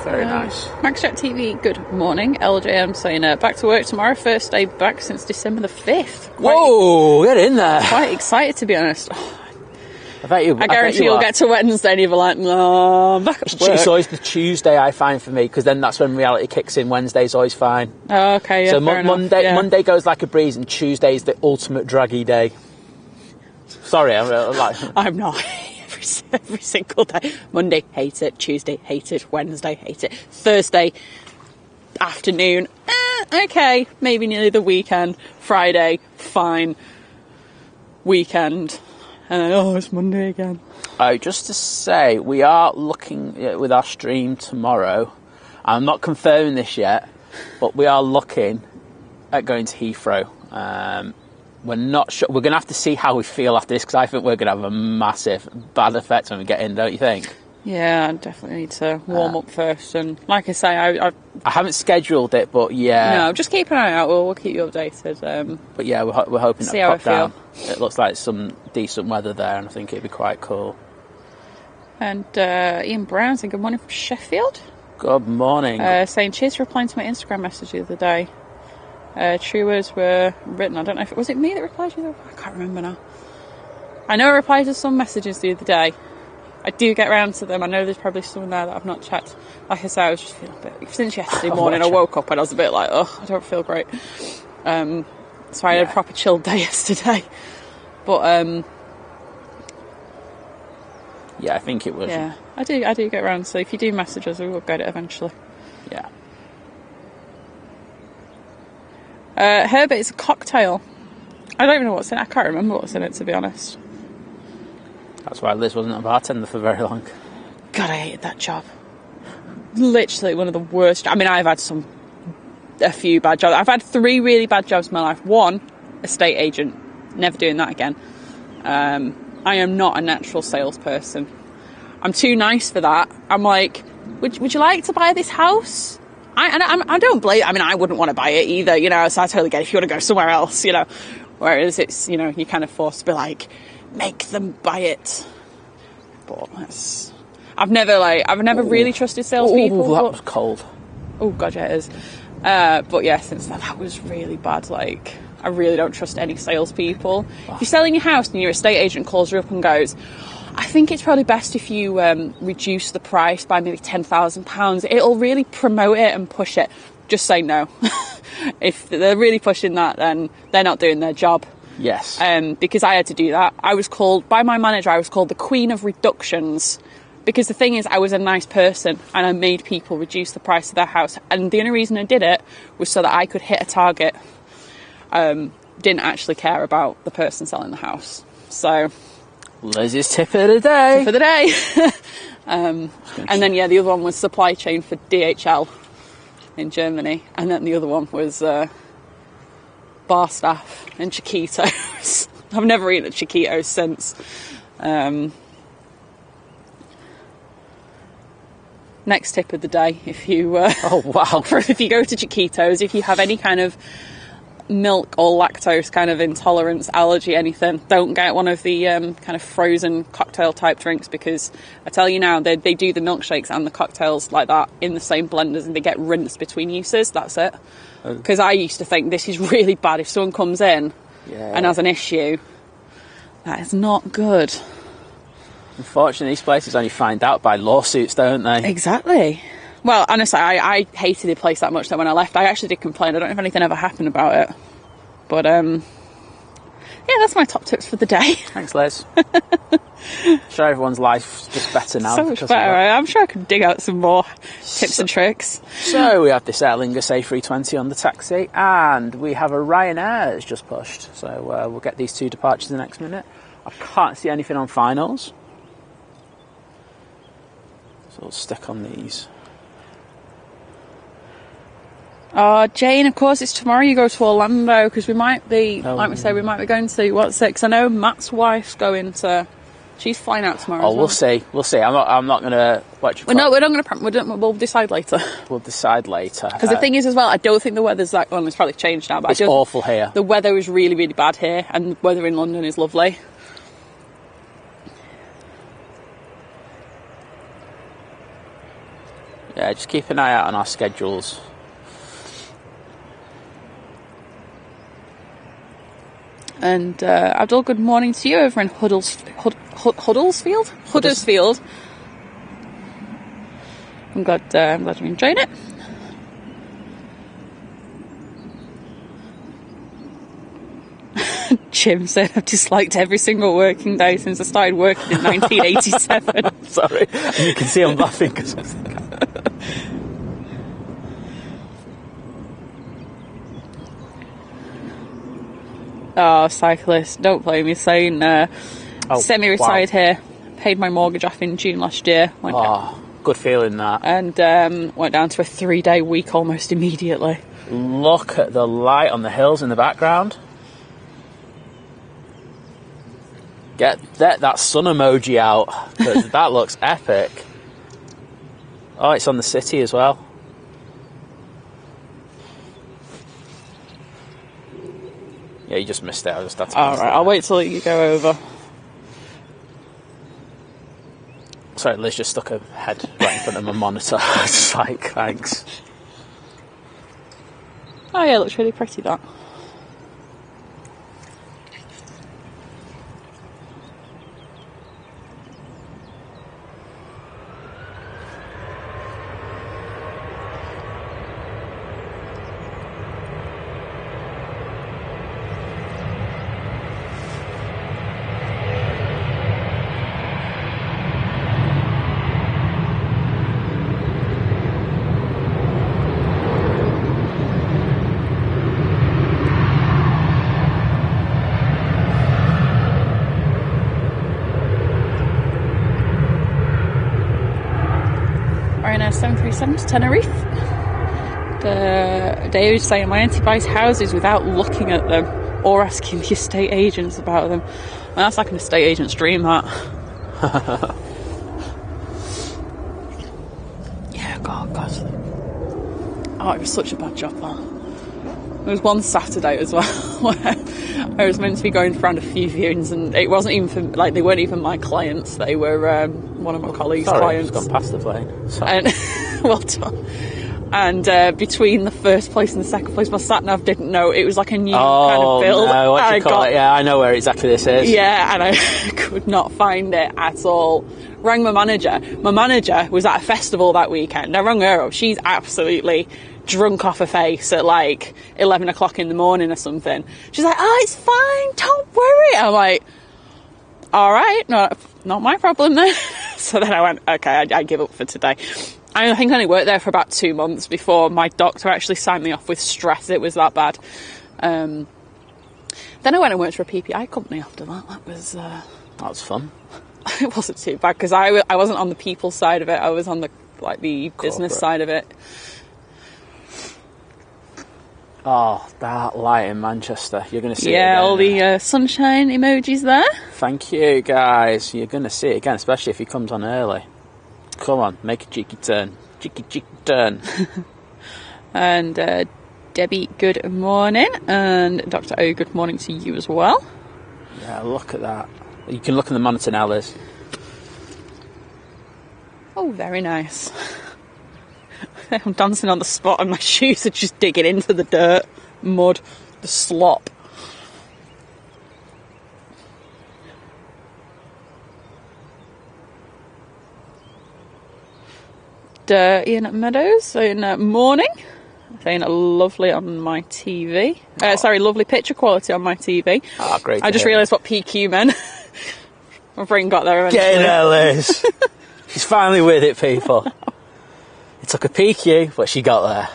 Very nice. Maxchat TV, good morning. LJM saying back to work tomorrow, first day back since December the 5th. Whoa, get in there. Quite excited, to be honest. I guarantee you'll get to Wednesday and you'll be like, no, I'm back at work. It's always the Tuesday I find for me, because then that's when reality kicks in. Wednesday's always fine. Oh, okay, yeah, so fair Monday, enough, yeah. Monday goes like a breeze, and Tuesday's the ultimate draggy day. Sorry, I'm not. Every single day. Monday, hate it. Tuesday, hate it. Wednesday, hate it. Thursday afternoon, okay, maybe nearly the weekend. Friday, fine. Weekend, and then, it's Monday again. Just to say, we are looking with our stream tomorrow. I'm not confirming this yet, but we are looking at going to Heathrow. We're not sure. We're going to have to see how we feel after this, because I think we're going to have a massive bad effect when we get in, don't you think? Yeah, I definitely need to warm up first. And like I say, I haven't scheduled it, but yeah. No, just keep an eye out. We'll keep you updated. But yeah, we're hoping see to how pop I down. feel. It looks like some decent weather there, and I think it'd be quite cool. And Ian Brown saying good morning from Sheffield. Good morning. Saying cheers for replying to my Instagram message the other day. True words were written. I don't know if was it me that replied to you. I can't remember now. I know I replied to some messages the other day. I do get around to them. I know there's probably some there that I've not checked. Like I said, I was just feeling a bit... Since yesterday morning, I woke up and I was a bit like, I don't feel great. So I had a proper chilled day yesterday. But, yeah, I think it was. Yeah, I do get around. So if you do message us, we will get it eventually. Yeah. Herbert is a cocktail. I don't even know what's in it. I can't remember what's in it, to be honest. That's why Liz wasn't a bartender for very long. God, I hated that job. Literally one of the worst. I mean, I've had a few bad jobs. I've had 3 really bad jobs in my life. 1, estate agent. Never doing that again. I am not a natural salesperson. I'm too nice for that. I'm like, would you like to buy this house? I don't blame. I mean, I wouldn't want to buy it either, so I totally get it if you want to go somewhere else, Whereas it's, you're kind of forced to be like, make them buy it. But I've never really trusted salespeople. That was cold. Oh, God, yeah, it is. But yeah, since then, that was really bad. Like, I really don't trust any salespeople. If you're selling your house and your estate agent calls you up and goes, I think it's probably best if you reduce the price by maybe £10,000. It'll really promote it and push it. Just say no. If they're really pushing that, then they're not doing their job. Yes. Because I had to do that. I was called, by my manager, I was called the Queen of Reductions. Because the thing is, I was a nice person and I made people reduce the price of their house. And the only reason I did it was so that I could hit a target. Didn't actually care about the person selling the house. So... Liz's tip of the day. Tip of the day. And then, the other one was supply chain for DHL in Germany. And then the other one was bar staff in Chiquitos. I've never eaten at Chiquitos since. Next tip of the day, if you... oh, wow. If you go to Chiquitos, if you have any kind of milk or lactose kind of intolerance, allergy, anything, don't get one of the kind of frozen cocktail type drinks, because I tell you now, they do the milkshakes and the cocktails like that in the same blenders and they get rinsed between uses. That's it. Because I used to think this is really bad. If someone comes in and has an issue, that is not good. Unfortunately, these places only find out by lawsuits, don't they? Exactly. Well, honestly, I hated the place that much that when I left, I actually did complain. I don't know if anything ever happened about it. But yeah, that's my top tips for the day. Thanks, Liz. I'm sure everyone's life's just better now. So much better. I'm sure I could dig out some more tips and tricks. So we have this Aer Lingus A320 on the taxi, and we have a Ryanair that's just pushed. So we'll get these 2 departures in the next minute. I can't see anything on finals, so we'll stick on these. Jane, of course, it's tomorrow you go to Orlando, because we might be, like we say, we might be going to, what's it? Because I know Matt's wife's going to, she's flying out tomorrow. Oh, we'll see. We'll see. I'm not going to watch. We're not going to. We'll decide later. We'll decide later. Because the thing is, as well, I don't think the weather's that. Well, it's probably changed now, but it's awful here. The weather is really, really bad here, and the weather in London is lovely. Yeah, just keep an eye out on our schedules. And Abdul, good morning to you over in Huddersfield. I'm glad you're enjoying it. Jim said, I've disliked every single working day since I started working in 1987. Sorry, you can see I'm laughing because oh, cyclist, don't blame me, saying semi-retired here, paid my mortgage off in June last year. Good feeling that. And went down to a 3-day week almost immediately. Look at the light on the hills in the background. Get that sun emoji out, because that looks epic. Oh, it's on the city as well. Yeah, you just missed it. I just had to. Alright, I'll wait till you go over. Sorry, Liz just stuck her head right in front of my monitor. It's like, thanks. Oh yeah, it looks really pretty, that. Ryanair 737 to Tenerife. They were saying my auntie buys houses without looking at them or asking the estate agents about them. And that's like an estate agent's dream, that. Yeah, God. Oh, it was such a bad job, that. There was one Saturday as well where I was meant to be going around a few viewings, and it wasn't even for, like, they weren't even my clients. They were one of my colleagues' clients. It's gone past the plane. Sorry. And well done. And between the first place and the second place, my sat nav didn't know. It was like a new kind of build. No, what do you call it? Yeah, I know where exactly this is. Yeah, and I could not find it at all. Rang my manager. My manager was at a festival that weekend. I rang her up. She's absolutely drunk off her face at like 11 o'clock in the morning or something. She's like, oh, it's fine, don't worry. I'm like, all right, not my problem then. So then I went, okay, I give up for today. I think I only worked there for about 2 months before my doctor actually signed me off with stress. It was that bad. Then I went and worked for a PPI company after that. That was fun. It wasn't too bad because I wasn't on the people side of it. I was on the business side of it. Oh, that light in Manchester. You're going to see it again. Yeah, all the sunshine emojis there. Thank you, guys. You're going to see it again, especially if he comes on early. Come on, make a cheeky turn. Cheeky turn. And Debbie, good morning. And Dr. O, good morning to you as well. Yeah, look at that. You can look at the monitor now, Liz. Oh, very nice. I'm dancing on the spot and my shoes are just digging into the dirt, mud, the slop. Ian Meadows in morning. saying lovely on my TV. Sorry, lovely picture quality on my TV. Oh, great. I just realised what PQ meant. My brain got there eventually. Get in there, Liz. She's finally with it, people. It took a PQ, but she got there.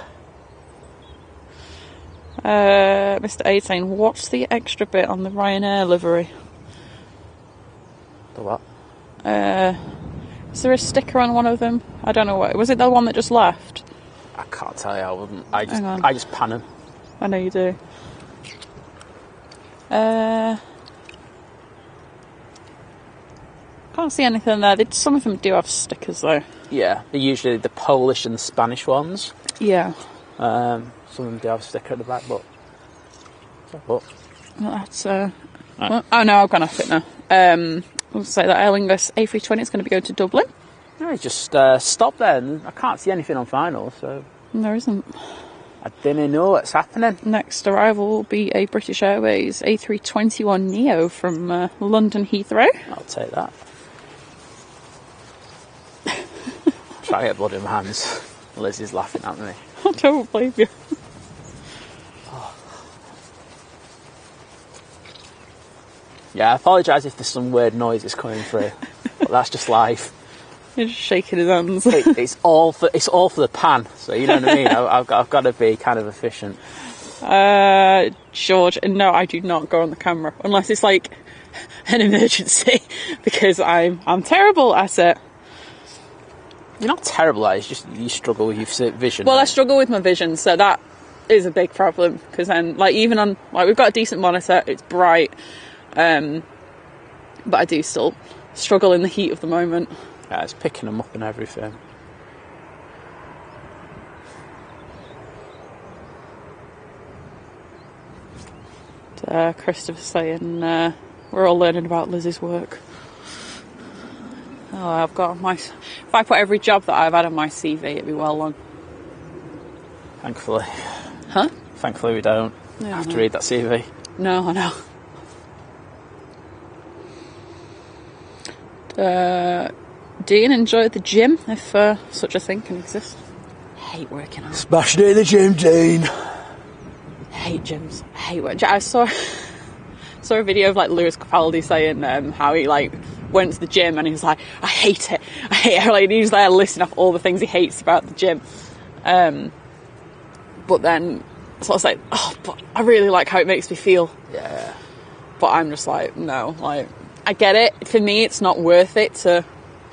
Mr. A saying, what's the extra bit on the Ryanair livery? The what? Is there a sticker on one of them? I don't know what. Was it the one that just left? I can't tell you. I wouldn't. I just pan them. I know you do. Can't see anything there. Some of them do have stickers though. Yeah, they're usually the Polish and the Spanish ones. Yeah. Some of them do have a sticker at the back, but well, that's right. Well, oh no, I've gone off it now. We'll say that Aer Lingus A320 is going to be going to Dublin. No, just stop there, and I can't see anything on final, so there isn't. I didn't know what's happening. Next arrival will be a British Airways A321neo from London Heathrow. I'll take that. Try to get blood in my hands. Liz is laughing at me. I don't blame you. Yeah, I apologise if there's some weird noises coming through, but that's just life. He's just shaking his hands. It's all for the pan, so you know what I mean. I've got to be kind of efficient. George, no, I do not go on the camera unless it's like an emergency, because I'm terrible at it. You're not terrible at it, it's just you struggle with your vision. Well, I struggle with my vision, so that is a big problem, because then, like, even on, like, we've got a decent monitor, it's bright, but I do still struggle in the heat of the moment. Yeah, it's picking them up and everything. Christopher saying, we're all learning about Lizz's work. Oh, I've got if I put every job that I've had on my CV, it'd be well long. Thankfully. Huh? Thankfully we don't have to read that CV. No, I know. Dean enjoyed the gym, if such a thing can exist. I hate working out. Smashed it in the gym, Dean. I hate gyms. I hate working. I saw a video of like Lewis Capaldi saying how he like went to the gym and he was like, I hate it. Like, he was there listing off all the things he hates about the gym. But then so I was like, oh, but I really like how it makes me feel. Yeah. But I'm just like, no, like, I get it. For me, it's not worth it to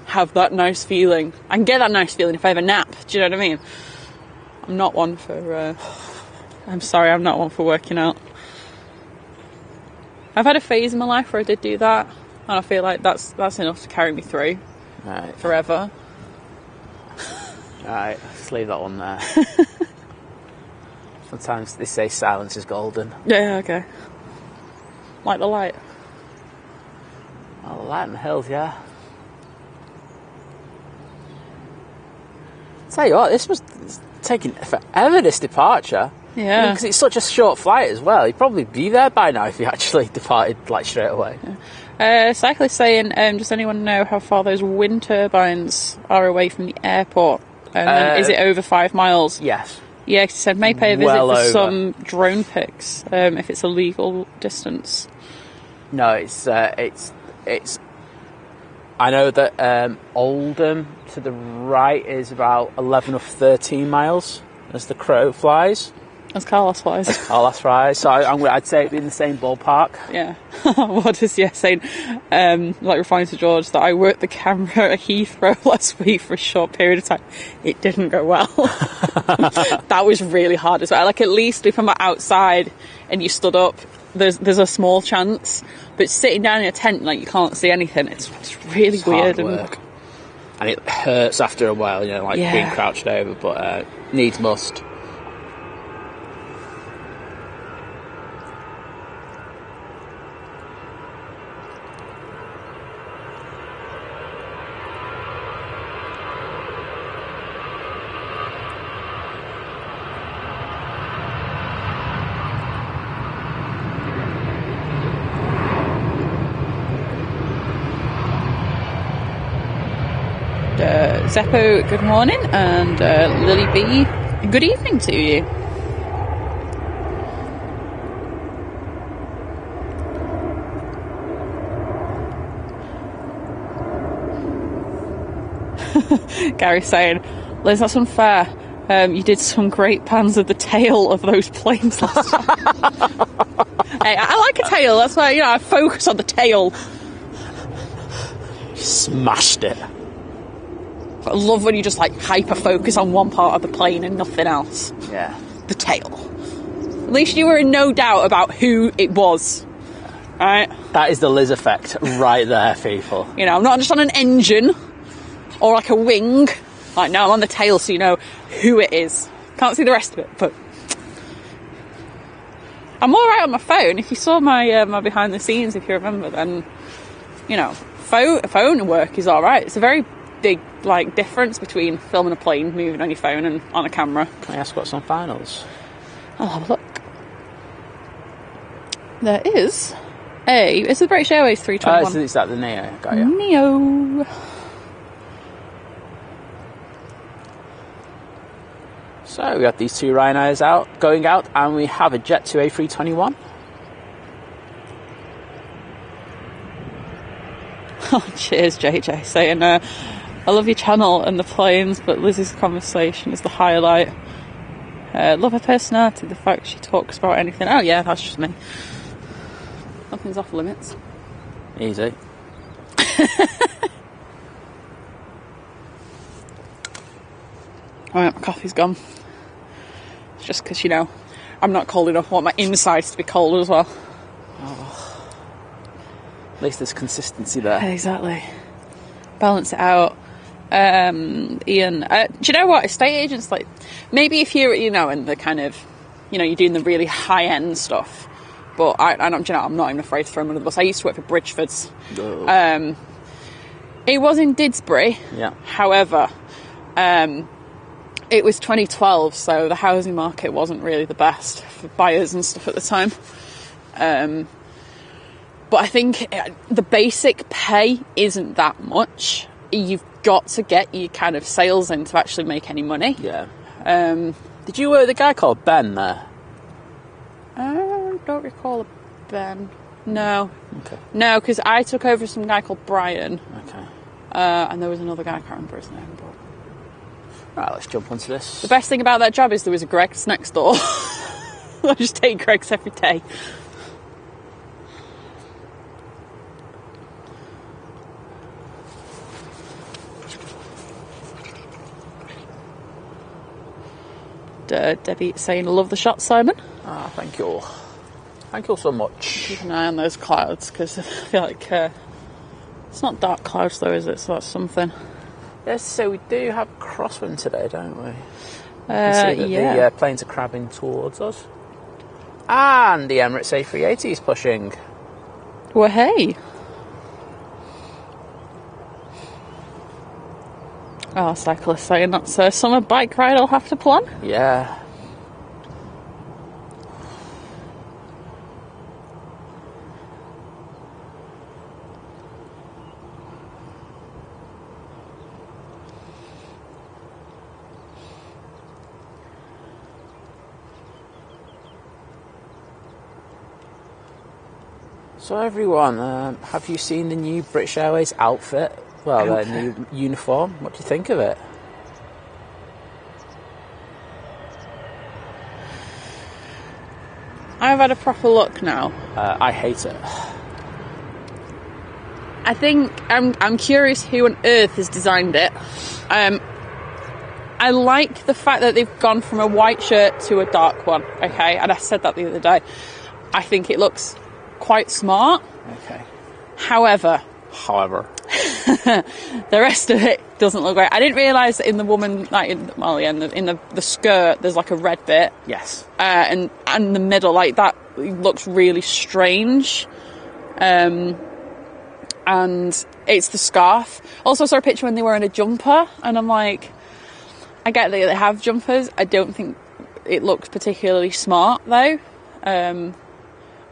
have that nice feeling. I can get that nice feeling if I have a nap. Do you know what I mean? I'm not one for... I'm sorry, I'm not one for working out. I've had a phase in my life where I did do that, and I feel like that's enough to carry me through forever. Alright, let's leave that one there. Sometimes they say silence is golden. Yeah, okay. Like the light. Oh, the light in the hills, yeah. Tell you what, this was taking forever, this departure. Yeah. Because it's such a short flight as well. You'd probably be there by now if you actually departed like straight away. Yeah. Cyclist saying, does anyone know how far those wind turbines are away from the airport? Is it over 5 miles? Yes. Yeah, he said may pay a visit for some drone pics if it's a legal distance. No, it's. I know that Oldham to the right is about 11 or 13 miles as the crow flies. As Carlos flies. Carlos flies. So I'd say it'd be in the same ballpark. Yeah. What is saying? Like referring to George, that I worked the camera at Heathrow last week for a short period of time. It didn't go well. That was really hard as well. Like, at least if I'm outside and you stood up, there's a small chance. But sitting down in a tent, like, you can't see anything. It's really weird. Hard work. And it hurts after a while, you know, like being crouched over, but needs must. Zeppo, good morning, and Lily B, Good evening to you. Gary's saying, Liz, that's unfair. You did some great pans of the tail of those planes last time. Hey, I like a tail. That's why, I focus on the tail. Smashed it. I love when you just hyper focus on one part of the plane and nothing else. Yeah. The tail. At least you were in no doubt about who it was. Right? That is the Liz effect right there, people. I'm not just on an engine or a wing. No, I'm on the tail, so you know who it is. Can't see the rest of it, but I'm all right on my phone. If you saw my my behind the scenes, if you remember, then phone work is all right. It's a very big difference between filming a plane moving on your phone and on a camera. Can I ask what's on finals? I'll have a look. There is it's the British Airways 321. Is that the Neo? Got you. Neo. So we have these two Ryanairs going out, and we have a Jet 2 A321. Oh, cheers, JJ, saying, I love your channel and the planes, but Lizzie's conversation is the highlight. Love her personality, the fact she talks about anything. Oh yeah, that's just me. Nothing's off limits. Easy. Alright, my coffee's gone. It's just because, I'm not cold enough. I want my insides to be cold as well. Oh. At least there's consistency there. Exactly. Balance it out. Ian, do you know what? Estate agents, maybe if you're, in the kind of, you're doing the really high-end stuff. But I'm not even afraid to throw them under the bus. I used to work for Bridgeford's. Oh. It was in Didsbury. Yeah. However, it was 2012, so the housing market wasn't really the best for buyers and stuff at the time. But I think the basic pay isn't that much. You've got to get your kind of sales in to actually make any money. Yeah. Did you work with a guy called Ben there? I don't recall a Ben. No. Okay. No, because I took over some guy called Brian. Okay. And there was another guy, I can't remember his name. But Right, let's jump onto this. the best thing about that job is there was a Greg's next door. I just take Greg's every day. Debbie saying, I love the shot, Simon. Ah, thank you. Thank you so much. Keep an eye on those clouds, because I feel like it's not dark clouds though, is it? So that's something. Yes, so we do have crosswind today, don't we? Yeah. The planes are crabbing towards us. And the Emirates A380 is pushing. Well, hey. Oh, cyclist saying that's a summer bike ride I'll have to plan. Yeah. So everyone, have you seen the new British Airways outfit? Well, their new uniform. What do you think of it? I've had a proper look now. I hate it. I think I'm curious who on earth has designed it. I like the fact that they've gone from a white shirt to a dark one. Okay, and I said that the other day. I think it looks quite smart. Okay. However, the rest of it doesn't look great. I didn't realise that in the woman, in the skirt, there's like a red bit. Yes. And the middle, that looks really strange. And it's the scarf. Also, I saw a picture when they were in a jumper, and I'm like, I get that they have jumpers. I don't think it looks particularly smart though.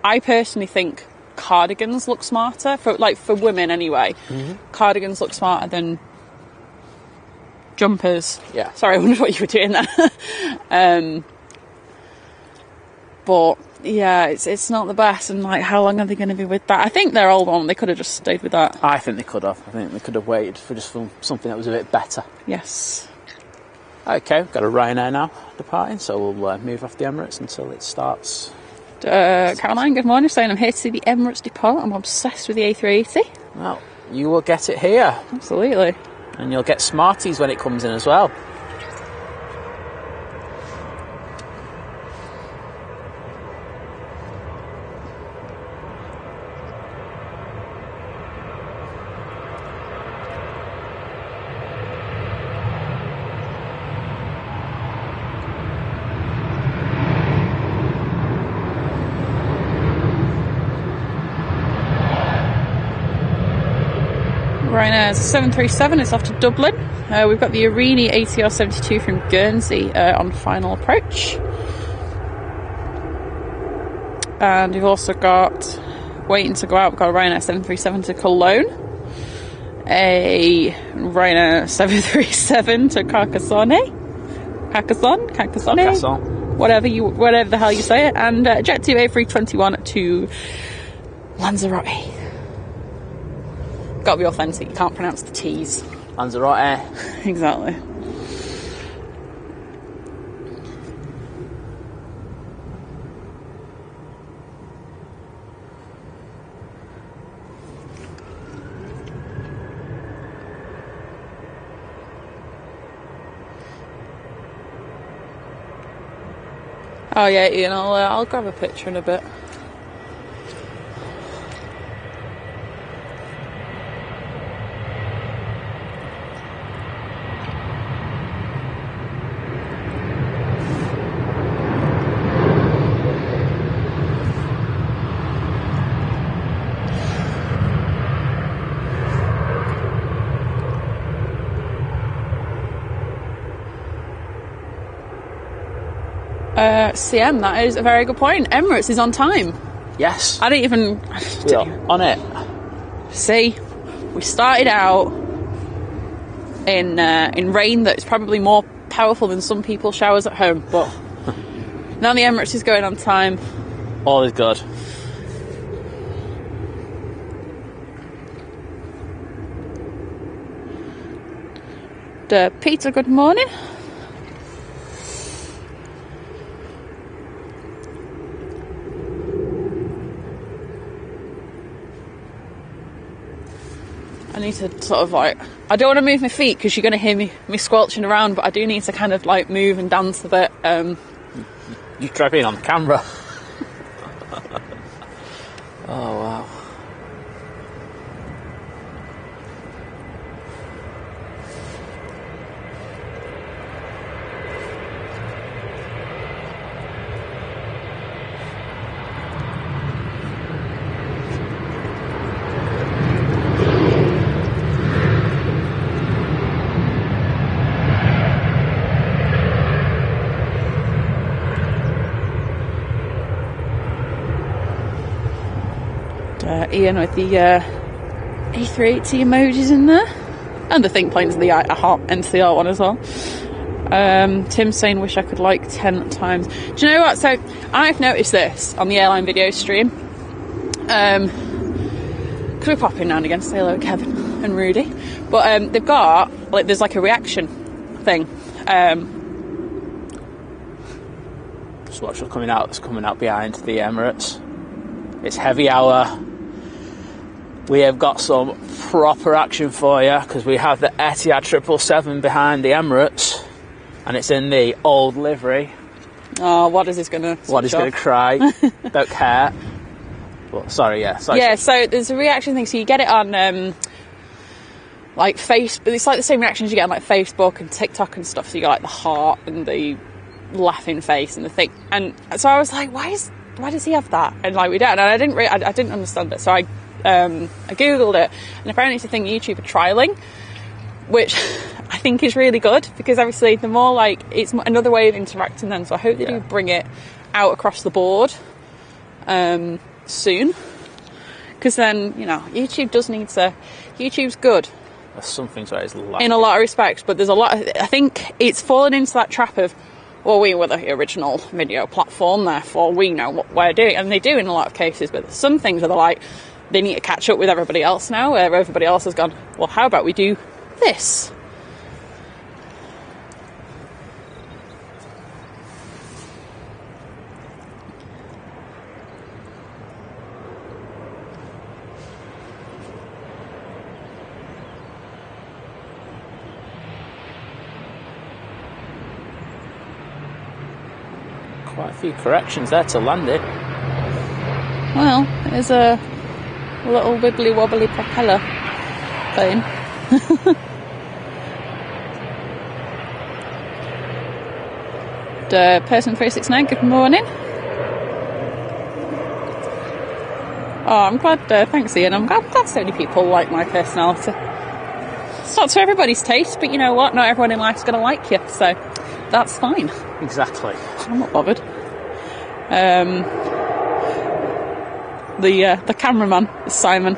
I personally think cardigans look smarter for women anyway. Mm-hmm. Cardigans look smarter than jumpers. Yeah. Sorry, I wondered what you were doing there. But yeah, it's not the best. And like, how long are they going to be with that? I think they're old on. They could have just stayed with that. I think they could have. I think they could have waited for something that was a bit better. Yes. Okay, we've got a Ryanair now departing, so we'll move off the Emirates until it starts. Caroline, good morning. Saying I'm here to see the Emirates depart. I'm obsessed with the A380. Well, you will get it here. Absolutely. And you'll get Smarties when it comes in as well. Ryanair's 737, it's off to Dublin. We've got the Arini ATR 72 from Guernsey on final approach. And we've also got, waiting to go out, we've got a Ryanair 737 to Cologne. A Ryanair 737 to Carcassonne. Whatever the hell you say it. And Jet2 A321 to Lanzarote. Got to be authentic, you can't pronounce the T's. Lanzarote. Exactly. Oh yeah, Ian, I'll grab a picture in a bit. CM, that is a very good point. Emirates is on time. Yes. I don't even... We are on it. See, we started out in rain that is probably more powerful than some people's showers at home, but now the Emirates is going on time. All is good. Peter, good morning. I need to sort of like, I don't want to move my feet because you're going to hear me squelching around, but I do need to kind of like move and dance a bit. You try being on camera. Oh wow. Ian with the A380 emojis in there, and the think planes, the NCR one as well. Tim saying, wish I could like 10 times. Do you know what? So I've noticed this on the airline video stream. Because we pop in now and again to say hello, Kevin and Rudy. But they've got like, there's like a reaction thing. Just watch what's coming out. It's coming out behind the Emirates. It's heavy hour. We have got some proper action for you because we have the Etihad 777 behind the Emirates, and it's in the old livery. Oh, what is this going to? What is going to cry? Don't care. But sorry, yeah. Sorry. Yeah. So there's a reaction thing. So you get it on like Facebook. It's like the same reactions you get on like Facebook and TikTok and stuff. So you got like the heart and the laughing face and the thing. And so I was like, why does he have that? And like we don't. And I didn't understand it. So I googled it, and apparently it's a thing YouTube are trialing, which I think is really good because obviously the more like it's another way of interacting then. So I hope they do bring it out across the board soon, because then, you know, YouTube does need to. YouTube's good. There's some things where it's lacking. In a lot of respects, but there's a lot I think it's fallen into that trap of, well, we were the original video platform, therefore we know what we're doing, and they do in a lot of cases, but there's some things that are like, they need to catch up with everybody else now, where everybody else has gone, well, how about we do this? Quite a few corrections there to land it. Well, there's a little wibbly wobbly propeller thing. Person 369, good morning. Oh, I'm glad, thanks Ian, I'm glad so many people like my personality. It's not to everybody's taste, but you know what, not everyone in life's going to like you, so that's fine. Exactly. I'm not bothered. The cameraman is Simon.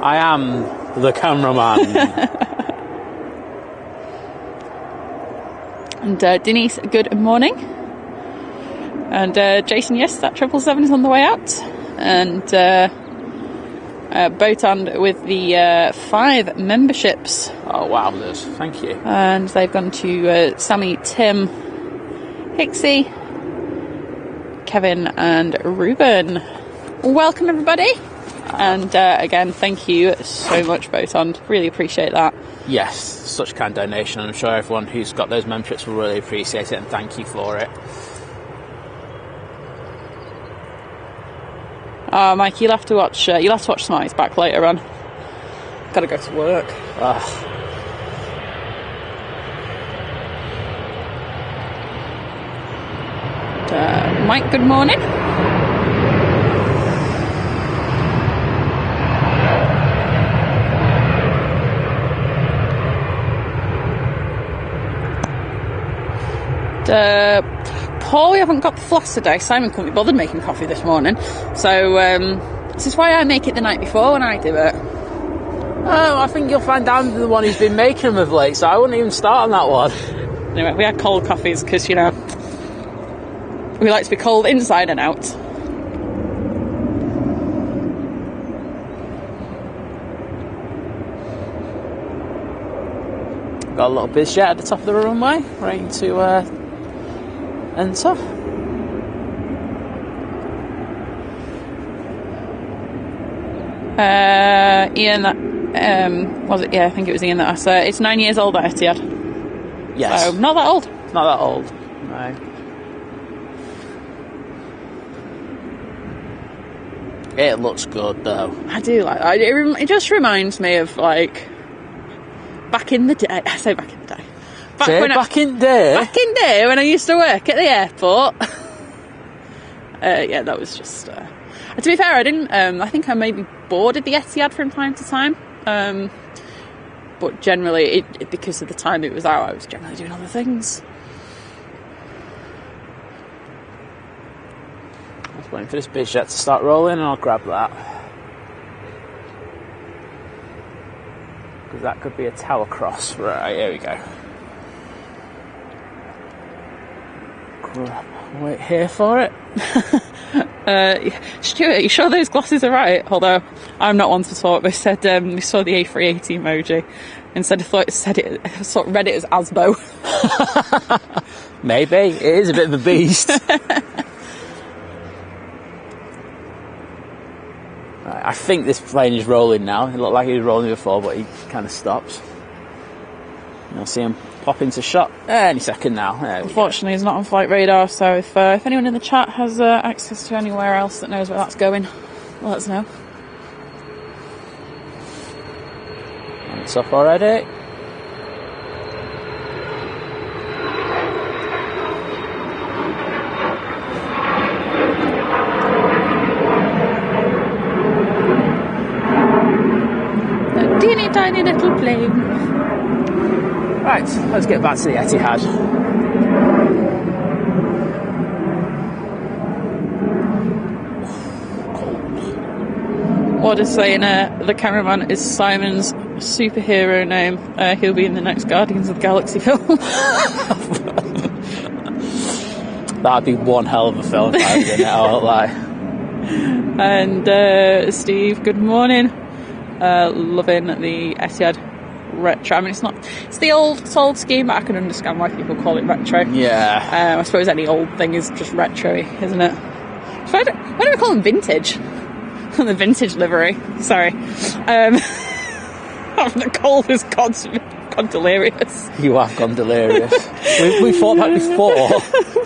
I am the cameraman. And Denise, good morning. And Jason, yes, that 777 is on the way out. And Botan with the 5 memberships. Oh wow, Liz, thank you. And they've gone to Sammy, Tim, Hixie, Kevin and Ruben. Welcome everybody. And again, thank you so much, Botan. Really appreciate that. Yes, such kind donation. I'm sure everyone who's got those memberships will really appreciate it, and thank you for it. Mike, you'll have to watch Smarty's back later on. Gotta go to work. Mike, good morning. Paul, we haven't got the floss today. Simon couldn't be bothered making coffee this morning, so this is why I make it the night before when I do it. Oh, I think you'll find I'm the one who's been making them of late, so I wouldn't even start on that one. Anyway, we had cold coffees because, you know, we like to be cold inside and out. Got a little biz jet at the top of the runway, ready to enter. Ian, that was it? Yeah, I think it was Ian that asked. It's 9 years old at Etihad. Yes. So not that old. It's not that old. No. It looks good though. I do like that. It just reminds me of like back in the day. I say back in the day. Back in the day when I used to work at the airport. Yeah, that was just. To be fair, I didn't. I think I maybe boarded the Etihad from time to time. But generally, because of the time it was out, I was generally doing other things. I was waiting for this biz jet to start rolling, and I'll grab that. Because that could be a tower cross. Right, here we go. Wait here for it. Stuart, you sure those glasses are right? Although I'm not one to talk. They said we saw the A380 emoji instead of thought it said it. I sort of read it as Asbo. Maybe it is a bit of a beast. Right, I think this plane is rolling now. It looked like he was rolling before, but he kind of stops. You'll see him pop into shot any second now. Unfortunately, he's not on flight radar, so if anyone in the chat has access to anywhere else that knows where that's going, let us know. It's up already. A teeny tiny little plane. Right, let's get back to the Etihad. What is saying? The cameraman is Simon's superhero name. He'll be in the next Guardians of the Galaxy film. That'd be one hell of a film if I was in it, I won't lie. And Steve, good morning. Loving the Etihad retro. I mean, it's the old scheme, but I can understand why people call it retro. Yeah. I suppose any old thing is just retro-y, isn't it? So why do we call them vintage? The vintage livery. Sorry. The cold has gone delirious. You have gone delirious. we thought that before,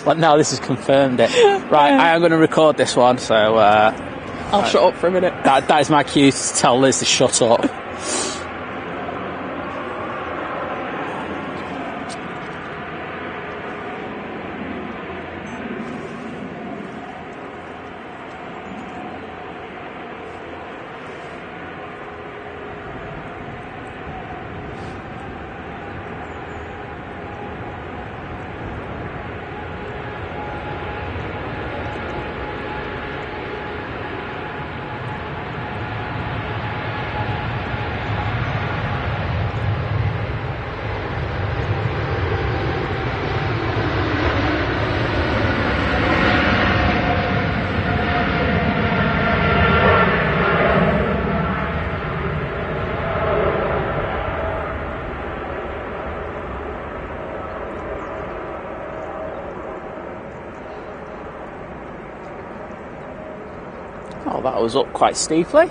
but now this has confirmed it. Right, I am going to record this one, so... I'll shut up for a minute. That is my cue to tell Liz to shut up. Oh, that was up quite steeply.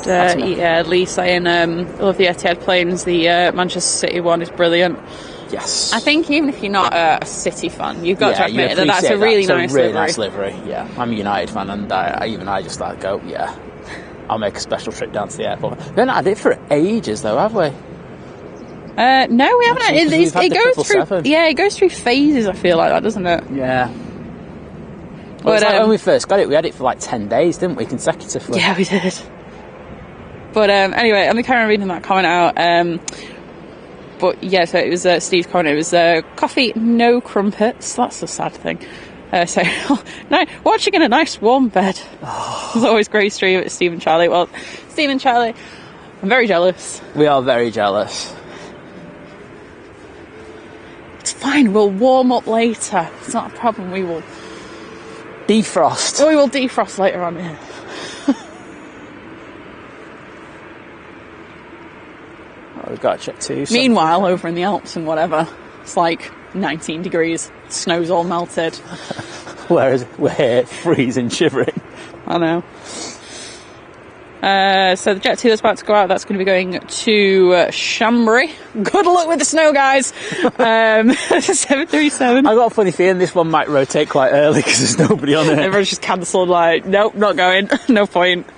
Yeah, Lee saying, I love the Etihad planes. The Manchester City one is brilliant. Yes. I think even if you're not a City fan, you've got to admit that that's a really nice livery. Yeah, I'm a United fan, and I just like go, yeah, I'll make a special trip down to the airport. We haven't had it for ages, though, have we? No, we haven't. It goes through phases. I feel like that, doesn't it? Yeah. Well, it's like when we first got it, we had it for like 10 days, didn't we, consecutively? Yeah, we did. But anyway, I'm carrying on reading that comment out. But yeah, so it was Steve's comment. It was coffee, no crumpets. That's a sad thing. So, no, watching in a nice warm bed. Oh. It's always great stream at Steve and Charlie. Well, Steve and Charlie, I'm very jealous. We are very jealous. It's fine, we'll warm up later. It's not a problem, we will... Defrost. We will defrost later on, yeah. We've got to check too. Meanwhile, over in the Alps and whatever, it's like 19 degrees, snow's all melted. Whereas we're here freezing, shivering. I know. So the Jet 2 that's about to go out, that's going to be going to Chambéry. Good luck with the snow, guys. 737. I've got a funny feeling this one might rotate quite early because there's nobody on it. Everyone's just cancelled, like, nope, not going. No point.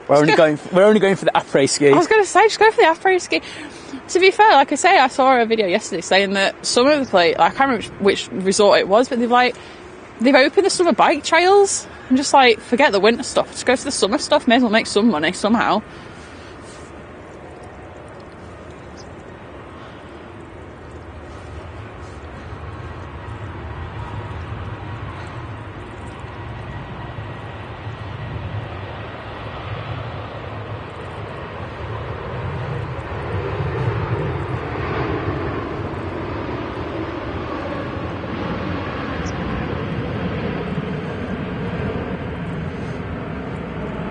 We're only going for the après ski. I was going to say, just go for the après ski. To be fair, like I say, I saw a video yesterday saying that some of the place, I can't remember which resort it was, but they've opened the summer bike trails. I'm just like, forget the winter stuff. Just go for the summer stuff. May as well make some money somehow.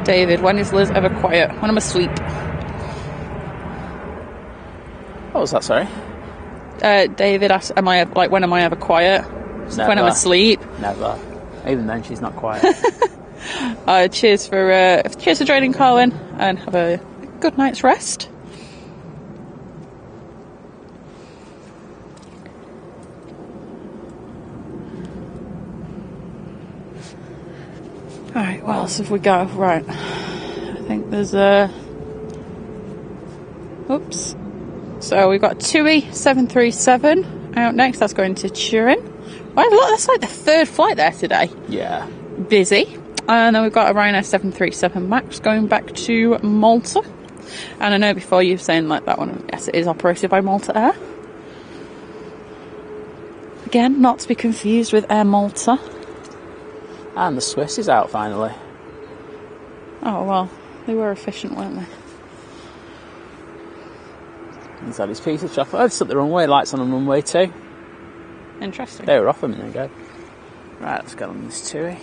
David, when is Liz ever quiet? When I'm asleep. What was that, sorry? David asked, when am I ever quiet? Never. When I'm asleep. Never. Even then, she's not quiet. Cheers for joining, Colin, and have a good night's rest. Alright, what else have we got? Right. I think there's oops. So we've got TUI 737 out next. That's going to Turin. Wow, look, that's like the third flight there today. Yeah. Busy. And then we've got a Ryanair 737 MAX going back to Malta. And I know before you were saying like that one, yes, it is operated by Malta Air. Again, not to be confused with Air Malta. And the Swiss is out finally. Oh, well, they were efficient, weren't they? He's had his piece of chocolate. I've stuck the runway lights on the runway too. Interesting. They were off a minute ago. Right, let's get on this TUI.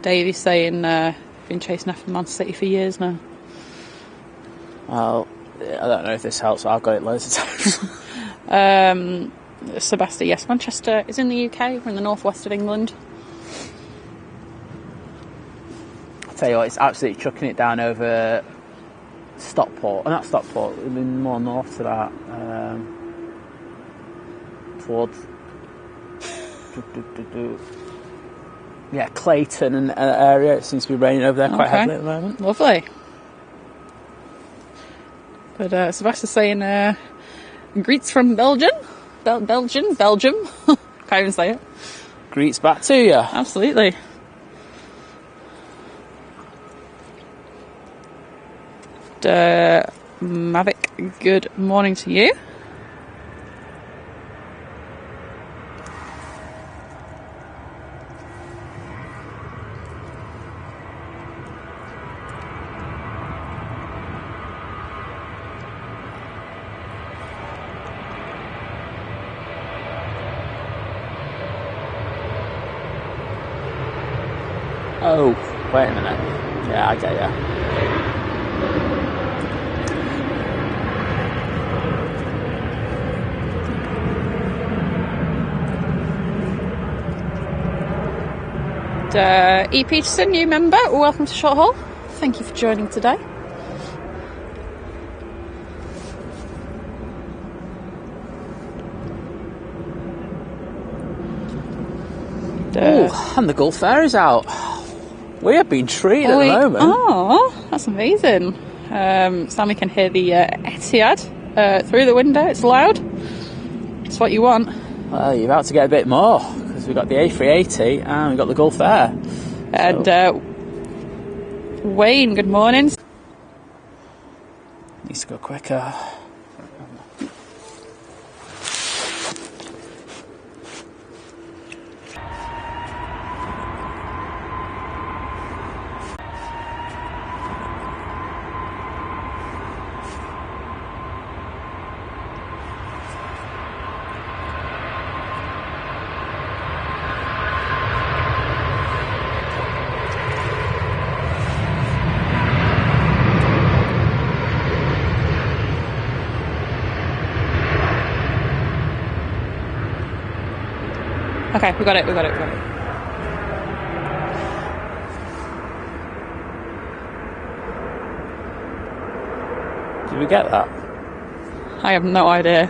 Davey's saying been chasing after Man City for years now. Well, I don't know if this helps, but I've got it loads of times. Sebastian, yes, Manchester is in the UK. We're in the northwest of England. I'll tell you what, it's absolutely chucking it down over Stockport. Not Stockport, I mean more north to that. Towards... Yeah, Clayton and area. It seems to be raining over there quite heavily at the moment. Lovely. But Sebastian's saying greets from Belgium. Belgium. Can't even say it. Greets back to you. Absolutely. Mavic, good morning to you. Oh, wait a minute. Yeah, I get ya. E. Peterson, new member, welcome to Short Haul. Thank you for joining today. Oh, and the Gulf Air is out. We have been treated at the moment. Oh, that's amazing. Stanley can hear the Etihad through the window. It's loud. It's what you want. Well, you're about to get a bit more, because we've got the A380 and we've got the Gulf Air. And Wayne, good morning. Needs to go quicker. Okay, we got it. Did we get that? I have no idea.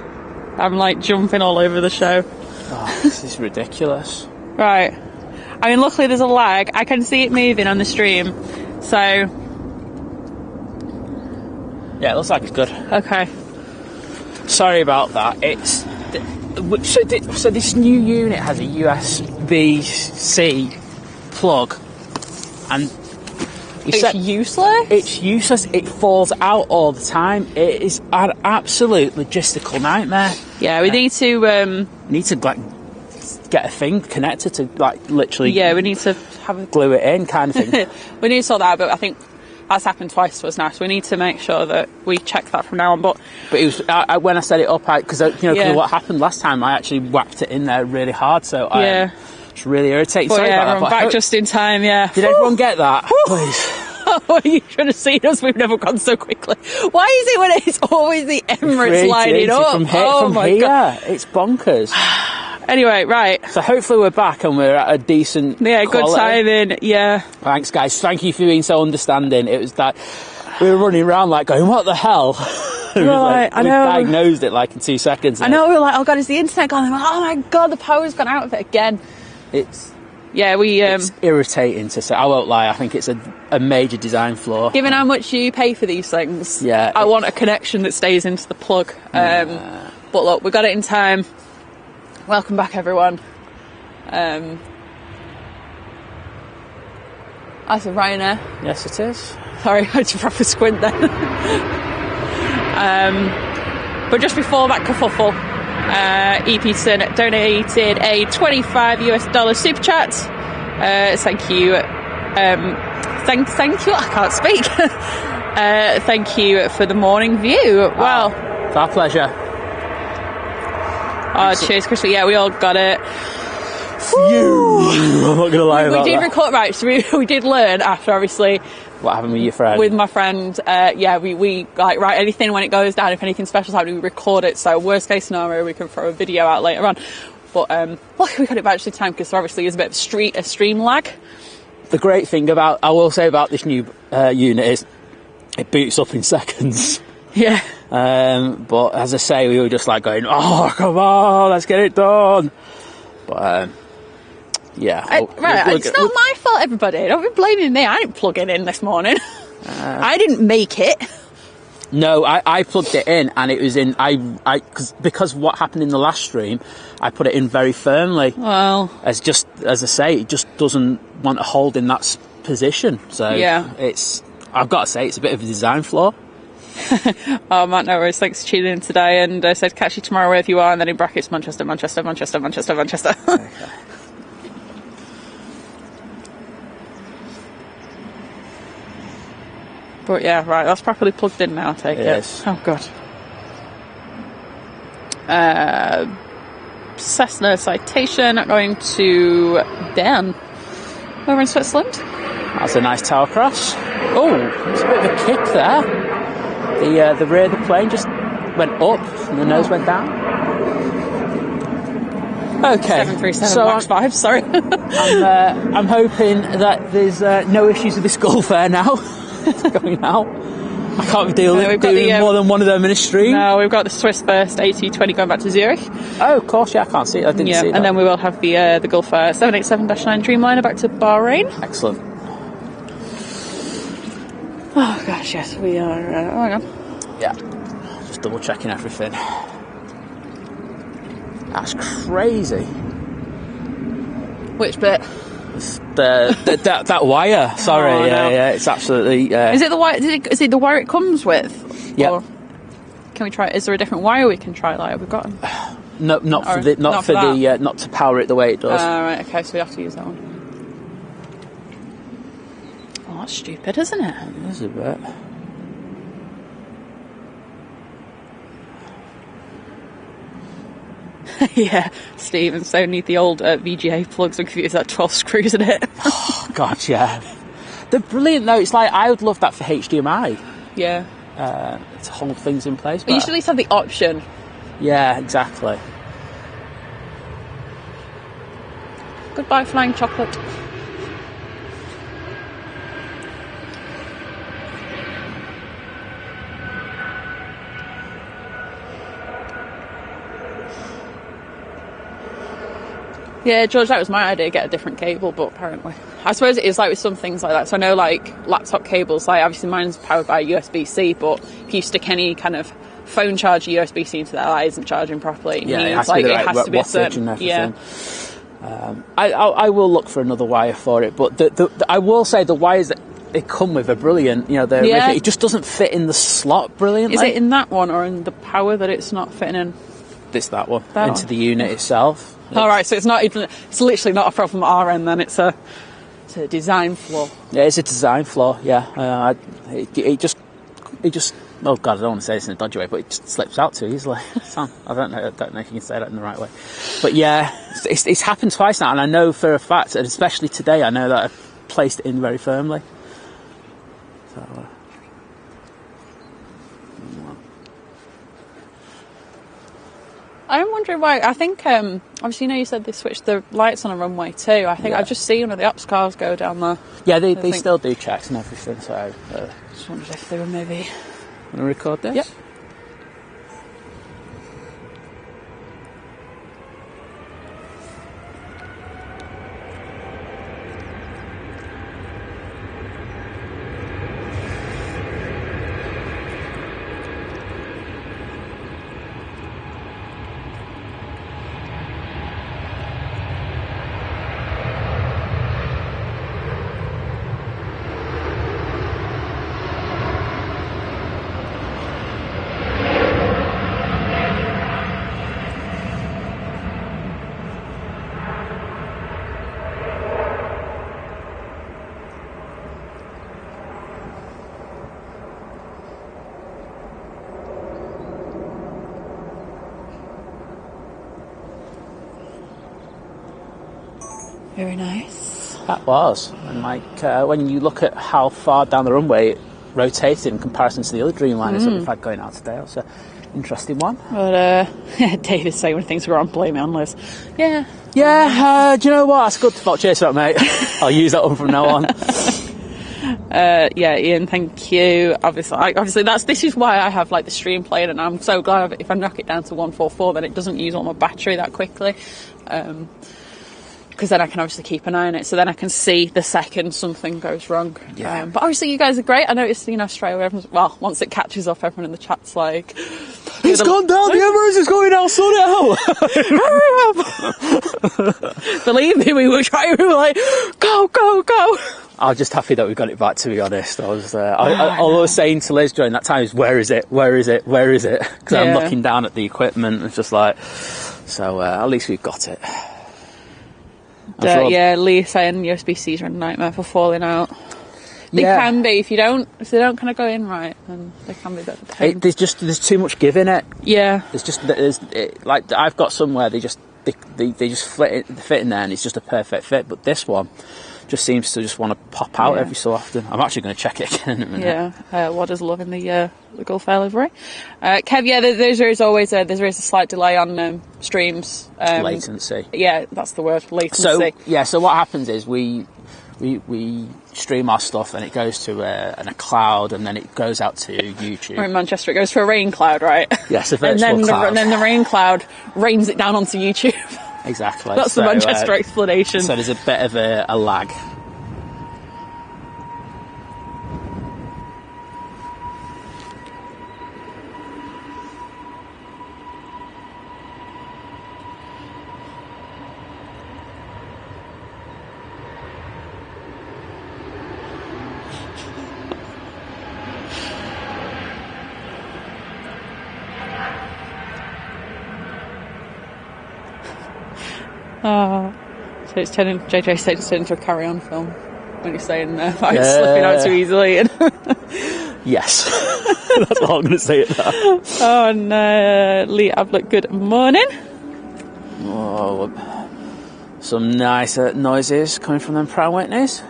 I'm like jumping all over the show. Oh, this is ridiculous. Right. I mean, luckily there's a lag. I can see it moving on the stream. So... Yeah, it looks like it's good. Okay. Sorry about that. It's... So this new unit has a USB-C plug, and it's useless? It's useless. It falls out all the time. It is an absolute logistical nightmare. Yeah, we need to... like get a thing connected to like literally... Yeah, we need to have a... glue it in kind of thing. We need to sort that out, but I think that's happened twice to us now, so we need to make sure that we check that from now on. But it was when I set it up, because of what happened last time, I actually whacked it in there really hard, so it's really irritating. But sorry about I'm that. back just in time. Yeah. Did everyone get that? Please. You should have seen us. We've never gone so quickly. Why is it when it's always the Emirates lining up? From here, God. It's bonkers. Anyway, right. So hopefully we're back and we're at a decent quality. Good timing. Yeah. Thanks, guys. Thank you for being so understanding. It was that we were running around like going, what the hell? I know. We diagnosed it like in 2 seconds. I know. We were like, oh God, is the internet gone? Oh my God, the power's gone out of it again. It's irritating to say. I won't lie. I think it's a major design flaw. Given how much you pay for these things, I want a connection that stays into the plug. But look, we got it in time. Welcome back, everyone. That's a Ryanair. Yes, it is. Sorry, I had to proper squint then. But just before that kerfuffle, Peterson donated a $25 super chat. Thank you. Thank you. I can't speak. Thank you for the morning view. Well, it's our pleasure. Oh, cheers, Chris. Yeah, we all got it. I'm not gonna lie about we did that. record, right? So we did learn after, obviously. What happened with your friend? With my friend, yeah, we like write anything when it goes down. If anything special's happening, we record it. So worst case scenario, we can throw a video out later on. But luckily we got it back to the time because obviously there's a bit of a stream lag. The great thing I will say about this new unit is it boots up in seconds. Yeah. But as I say, we were just like going, oh, come on, let's get it done. But yeah. It's not my fault, everybody. Don't be blaming me. I didn't plug it in this morning. I didn't make it. No, I plugged it in, and it was in. Because what happened in the last stream, I put it in very firmly. Well, as I say, it just doesn't want to hold in that position. So yeah, I've got to say, it's a bit of a design flaw. Oh, Matt, no worries. Thanks for tuning in today, and said catch you tomorrow wherever you are, and then in brackets Manchester. Okay. But yeah, right, that's properly plugged in now, I take it. Yes. Oh, God. Cessna citation going to Dan over in Switzerland. That's a nice tower crash. Oh, there's a bit of a kick there. The rear of the plane just went up and the nose went down. Okay. 737 so Max 5, sorry. I'm hoping that there's no issues with this Gulf Air now. Going out. I can't be doing more than one of them in a stream. No, we've got the Swiss Burst A220 going back to Zurich. Oh, of course, yeah, I can't see it. I didn't see that. And then we will have the Gulf Air 787-9 Dreamliner back to Bahrain. Excellent. Oh, gosh, yes, we are. Hang on. Yeah, just double checking everything. That's crazy. Which bit? That wire. Sorry, oh, no. yeah, it's absolutely. Is it the wire? Is it the wire it comes with? Yeah. Can we try? Is there a different wire we can try? Like, have we got? No, not to power it the way it does. Right. Okay. So we have to use that one. Oh, that's stupid, isn't it? It is a bit. Yeah, Steve, and so need the old VGA plugs and use that 12 screws in it. Oh, God, yeah. They're brilliant, though. It's like, I would love that for HDMI. Yeah. To hold things in place. But you should at least have the option. Yeah, exactly. Goodbye, flying chocolate. Yeah, George, that was my idea, get a different cable, but apparently. I suppose it is like with some things like that. So I know like laptop cables, like obviously mine's powered by USB-C, but if you stick any kind of phone charger USB-C into that isn't charging properly. Yeah, it has to be a certain... Yeah. I will look for another wire for it, but I will say the wires that they come with are brilliant. You know, it just doesn't fit in the slot brilliantly. Is it in that one or in the power that it's not fitting in? It's that one. Into the unit itself. All right, so it's literally not a problem at our end then, it's a design flaw. Yeah, it's a design flaw, yeah. It just oh God, I don't want to say this in a dodgy way, but it just slips out too easily. I don't know if you can say that in the right way. But yeah, it's happened twice now, and I know for a fact, and especially today, I know that I've placed it in very firmly. So, I'm wondering why. I think, obviously, you know, you said they switched the lights on a runway too. I think I've just seen one of the ops cars go down there. Yeah, they still do checks and everything, so... just wondered if they were maybe... Want to record this? Yep. Very nice. That was. And like when you look at how far down the runway it rotated in comparison to the other Dreamliners that we've had going out today, it's an interesting one. But David's saying when things are on, blame it on Liz. Yeah. Yeah, do you know what? That's good to cheers for that, mate. I'll use that one from now on. Yeah, Ian, thank you. Obviously, this is why I have like the stream playing, and I'm so glad if I knock it down to 144, then it doesn't use all my battery that quickly. Because then I can obviously keep an eye on it, so then I can see the second something goes wrong. Yeah. But obviously, you guys are great. I noticed, straight away, once it catches up, everyone in the chat's like, it's gone down, the Emirates is going down, sort it out. Believe me, we were like, go, go, go. I'm just happy that we got it back, to be honest. All I was saying to Liz during that time is, where is it? Where is it? Where is it? Because I'm looking down at the equipment, it's just like, so at least we've got it. Yeah, Lee saying USB-Cs are a nightmare for falling out. They can be if they don't kind of go in right, then they can be a bit of a pain. There's too much give in it. Yeah. Like I've got some where they just fit in there and it's just a perfect fit, but this one just seems to just want to pop out every so often. I'm actually going to check it again in a minute. Yeah, Wadder's loving the Gulf Air livery. Kev, there is always a slight delay on streams. Latency. Yeah, that's the word, latency. So what happens is we stream our stuff and it goes to a cloud and then it goes out to YouTube. Or in Manchester it goes to a rain cloud, right? Yes, a virtual cloud. And then the rain cloud rains it down onto YouTube. Exactly. That's the Manchester explanation. So there's a bit of a lag. So it's JJ said it's turned into a carry-on film when you're saying I'm slipping out too easily. Yes, that's all I'm going to say at that. Oh, and Lee Ablett, good morning. Oh, some nice noises coming from them Prime Witness.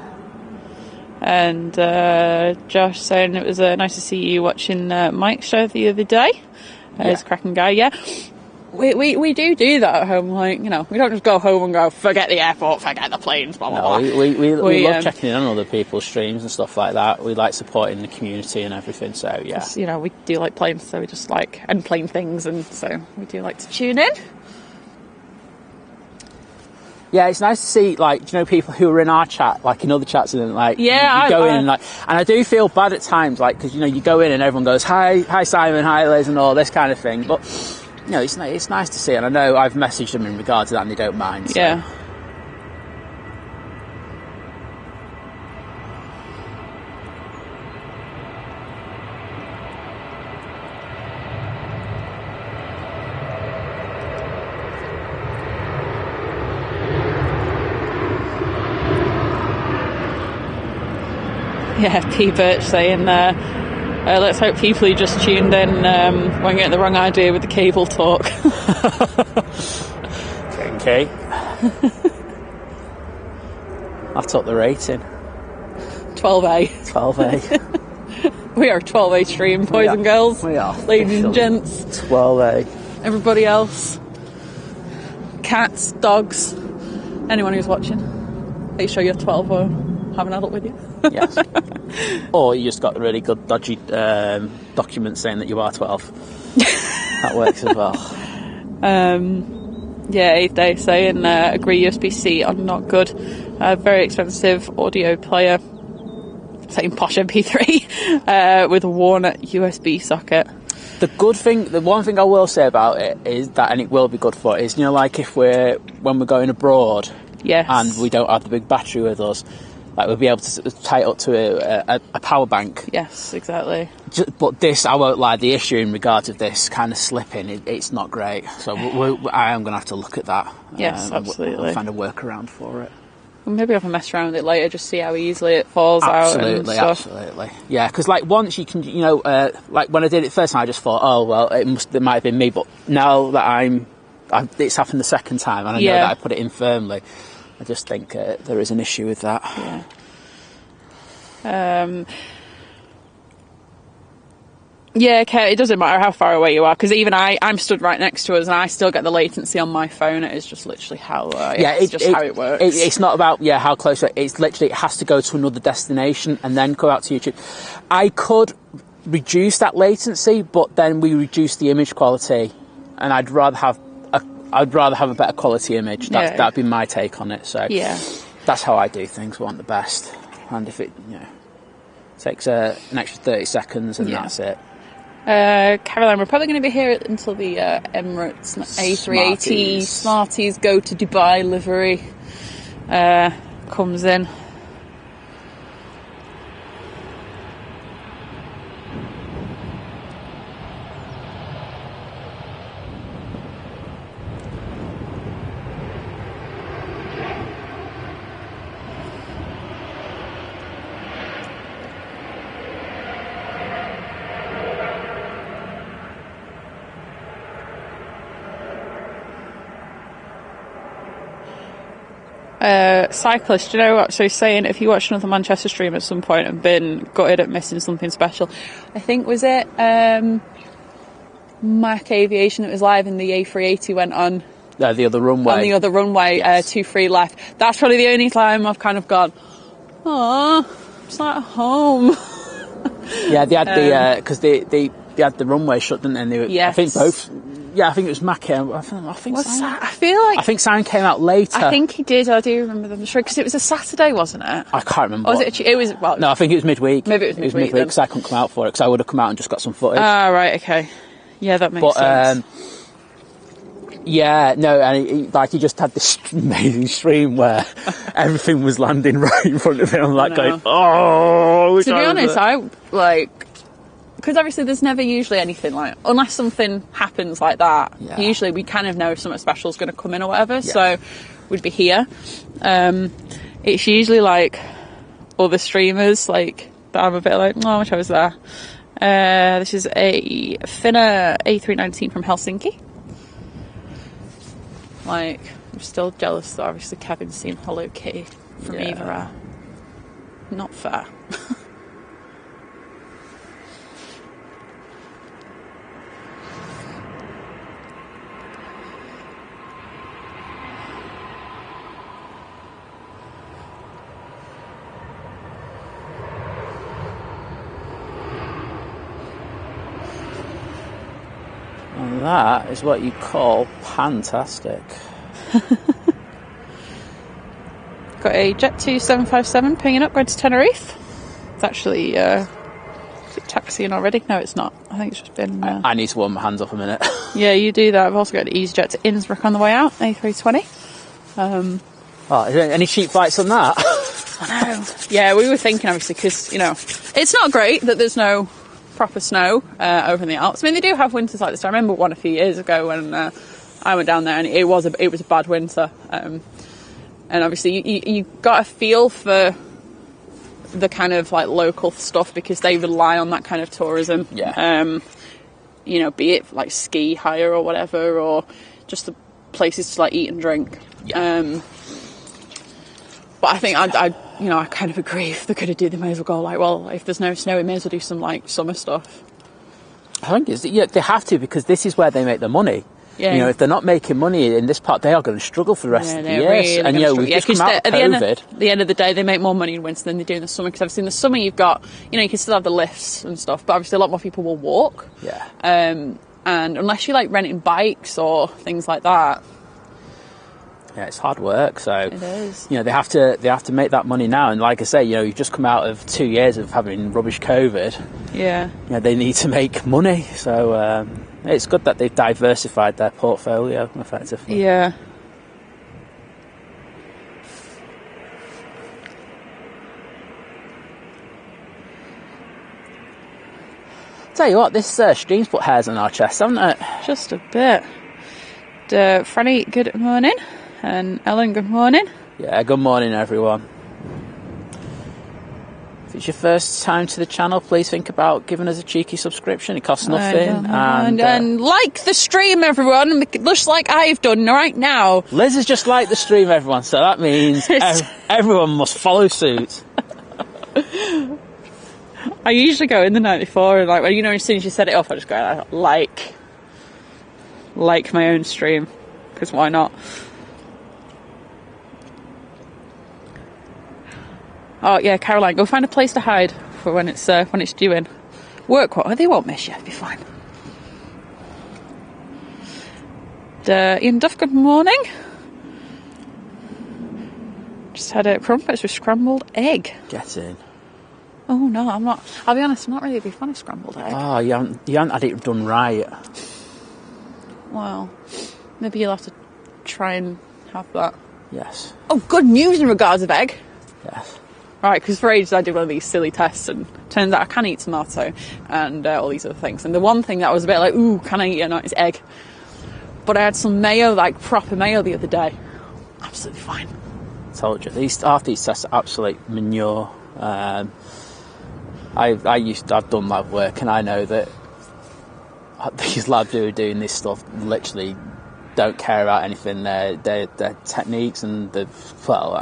And Josh saying it was nice to see you watching Mike's show the other day. He's a cracking guy, yeah. We do that at home, like, we don't just go home and go, forget the airport, forget the planes, blah, blah, blah. We love checking in on other people's streams and stuff like that. We like supporting the community and everything, so, yeah. We do like planes, so we just like, and plane things, and so we do like to tune in. Yeah, it's nice to see, like, people who are in our chat, like in other chats, and like, you go in and like, and I do feel bad at times, like, because, you go in and everyone goes, hi Simon, hi Liz, and all this kind of thing, but, it's nice to see, and I know I've messaged them in regard to that and they don't mind. So. Yeah. Yeah, P. Birch saying, let's hope people who just tuned in won't get the wrong idea with the cable talk. Okay. I took the rating. 12A. 12A. We are 12A stream, boys and girls. We are. Ladies and gents. 12A. Everybody else. Cats, dogs, anyone who's watching. Make sure you're 12 or have an adult with you. Yes. Or you just got a really good dodgy document saying that you are 12. That works as well. Yeah, 8th Day saying agree USB-C are not good. Very expensive audio player. Saying posh MP3 with a worn USB socket. The one thing I will say about it is that, and it will be good for it, is, like when we're going abroad, yes, and we don't have the big battery with us, like we'll be able to tie it up to a power bank. Yes, exactly. But this, I won't lie, the issue in regards of this kind of slipping, it's not great. So I am going to have to look at that. Yes, absolutely. And find a workaround for it. Well, maybe have a mess around with it later, just see how easily it falls out. Absolutely. Yeah, because like once you can, like when I did it first time, I just thought, oh well, it might have been me. But now that it's happened the second time, and I know that I put it in firmly, I just think there is an issue with that. Yeah. Yeah, okay, it doesn't matter how far away you are, because even I'm stood right next to us and I still get the latency on my phone. It is just literally how how it works. It's not about how close. It's literally, it has to go to another destination and then go out to YouTube. I could reduce that latency, but then we reduce the image quality, and I'd rather have a better quality image. That'd be my take on it. So that's how I do things. We want the best, and if it takes an extra 30 seconds, and that's it. Caroline, we're probably going to be here until the Emirates A380 Smarties go to Dubai livery comes in. Cyclist, do you know what? So he's saying if you watched another Manchester stream at some point and been gutted at missing something special, I think was it Mac Aviation that was live and the A380 went on the other runway. On the other runway, 2-3 left. That's probably the only time I've kind of gone, oh, it's like home. Yeah, they had because they had the runway shut, didn't they? And they were, I think both. Yeah, I think it was Mac. I think I think Simon came out later. I think he did. I do remember them because it was a Saturday, wasn't it? I can't remember. Or was it? It was. Well, no, I think it was midweek. Maybe it was midweek because I couldn't come out for it because I would have come out and just got some footage. Ah, right. Okay. Yeah, that makes sense. Yeah, no, and he just had this amazing stream where everything was landing right in front of him. I'm like going, oh. To be honest, because obviously there's never usually anything like, unless something happens like that, usually we kind of know if something special is going to come in or whatever, so we'd be here. It's usually like other streamers, like, that I'm a bit like, oh, I wish I was there. This is a Finna A319 from Helsinki. Like, I'm still jealous that obviously Kevin's seen Hello Kitty from Eva. Not fair. And that is what you call fantastic. Got a Jet 2 757 pinging up, going to Tenerife. It's actually taxiing already. No, it's not. I think it's just been... I need to warm my hands up a minute. Yeah, you do that. I've also got an EasyJet to Innsbruck on the way out, A320. Is there any cheap flights on that? I know. Yeah, we were thinking, obviously, because, it's not great that there's no proper snow over in the Alps. I mean, they do have winters like this. I remember one a few years ago when I went down there, and it was a bad winter. And obviously, you got a feel for the kind of like local stuff because they rely on that kind of tourism. Yeah. Be it like ski hire or whatever, or just the places to like eat and drink. Yeah. But I think I kind of agree. If they're going to do, they may as well go like, well, if there's no snow, we may as well do some like summer stuff. I think they have to, because this is where they make their money. Yeah. If they're not making money in this part, they are going to struggle for the rest of the year. Really, and we've just come out of COVID. At the end of the day, they make more money in winter than they do in the summer. Because obviously in the summer you've got, you can still have the lifts and stuff, but obviously a lot more people will walk. Yeah. And unless you're like renting bikes or things like that. Yeah, it's hard work. So it is. They have to make that money now. And like I say, you've just come out of 2 years of having rubbish COVID. Yeah. They need to make money. So it's good that they've diversified their portfolio effectively. Yeah. Tell you what, this stream's put hairs on our chest, haven't it? Just a bit. Franny, good morning. And Ellen, good morning. Yeah, good morning, everyone. If it's your first time to the channel, please think about giving us a cheeky subscription. It costs nothing. And like the stream, everyone, just like I've done right now. Liz has just liked the stream, everyone, so that means everyone must follow suit. I usually go in the night before and, like, you know, as soon as you set it up, I just go like my own stream, because why not? Oh yeah, Caroline, go find a place to hide for when it's due in. Work, what? They won't miss you. It'll be fine. Ian Duff, good morning. Just had a crumpets with scrambled egg. Get in. Oh no, I'm not. I'll be honest, I'm not really a big fan of scrambled egg. Oh, you haven't had it done right. Well, maybe you'll have to try and have that. Yes. Oh, good news in regards of egg. Yes. Right, because for ages I did one of these silly tests, and turns out I can eat tomato and all these other things. And the one thing that was a bit like, ooh, can I eat it or not, is egg. But I had some mayo, like proper mayo, the other day. Absolutely fine. I told you, these tests are absolute manure. I've done lab work, and I know that these labs who are doing this stuff literally don't care about anything. Their techniques and and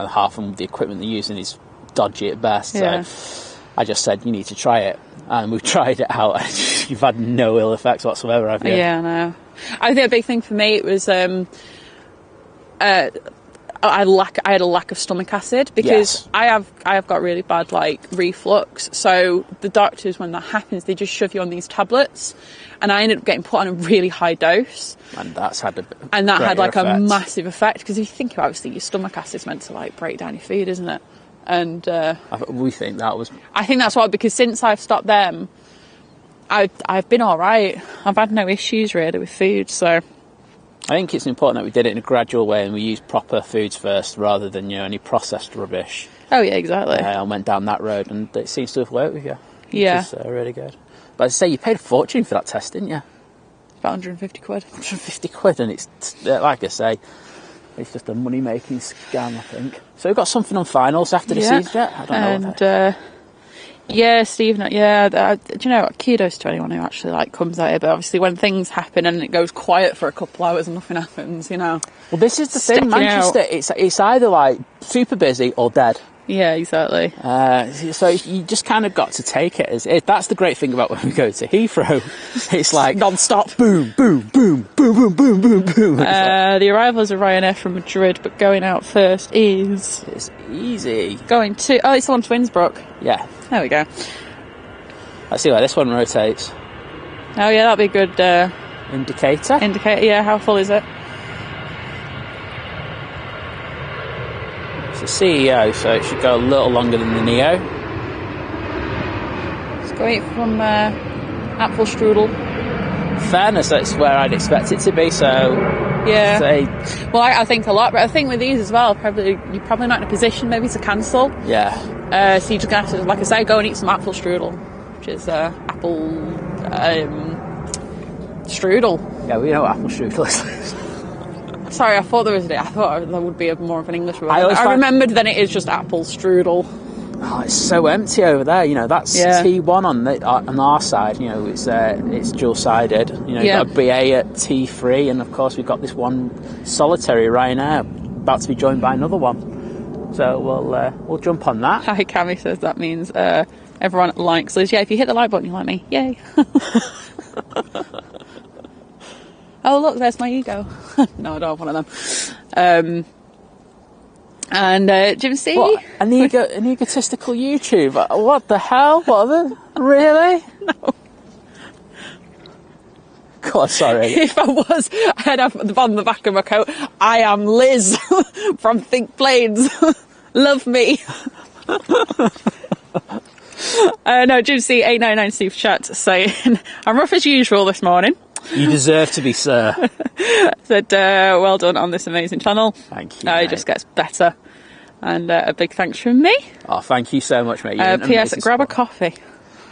half of them, the equipment they're using is dodgy at best. Yeah. So I just said, you need to try it, and we've tried it out. You've had no ill effects whatsoever, have you? Yeah, I know. I think a big thing for me it was I had a lack of stomach acid, because I have got really bad like reflux. So the doctors, when that happens, they just shove you on these tablets, and I ended up getting put on a really high dose, and that had like effect. a massive effect, because if you think about it, obviously your stomach acid's meant to like break down your food, isn't it? And we think that was. I think that's why, because since I've stopped them, I've been all right. I've had no issues really with food, so. I think it's important that we did it in a gradual way, and we used proper foods first rather than any processed rubbish. Oh yeah, exactly. I went down that road, and it seems to have worked with you. Yeah, which is really good. But as I say, you paid a fortune for that test, didn't you? About 150 quid. 150 quid, and it's like I say, it's just a money making scam, I think. So we've got something on finals after the season yet. I don't know. What yeah, Stephen. Yeah, do you know what? Kudos to anyone who actually like comes out here. But obviously, when things happen and it goes quiet for a couple hours and nothing happens, Well, this is the thing, Manchester. It's either like super busy or dead. Yeah, exactly. So you just kind of got to take it as it. That's the great thing about when we go to Heathrow. It's like non-stop. Boom, boom, boom, boom, boom, boom, boom, boom. The arrivals of Ryanair from Madrid, but going out first is... It's easy. Going to... Oh, it's on to Innsbruck. Yeah. There we go. Let's see where this one rotates. Oh yeah, that'd be a good... Indicator? Indicator, yeah. How full is it? It's a CEO, so it should go a little longer than the Neo. It's going from Apfelstrudel. Fairness, that's where I'd expect it to be, so... Yeah. Say, well, I think a lot, but I think with these as well, you're probably not in a position maybe to cancel. Yeah. So you're just going to have to, like I say, go and eat some Apfelstrudel, which is apple strudel. Yeah, we know what Apfelstrudel is. Sorry, I thought there would be more of an English word. I remembered then it is just apple strudel. Oh, it's so empty over there. That's T1 on our side. It's dual-sided. You've got a BA at T3, and of course we've got this one solitary Ryanair about to be joined by another one. So we'll jump on that. Hi, Cammy says that means everyone likes Liz. Yeah, if you hit the like button, you like me. Yay. Oh look, there's my ego. No, I don't have one of them. And Jim C. What? An egotistical YouTuber? What the hell? What are they? Really? No. God, sorry. If I was, I'd have on the back of my coat, I am Liz from Think Planes. Love me. No, Jim C. 899 Steve Chat saying, I'm rough as usual this morning. You deserve to be, sir. Said, well done on this amazing channel. Thank you. It just gets better. And a big thanks from me. Oh, thank you so much, mate. P.S. Grab a coffee.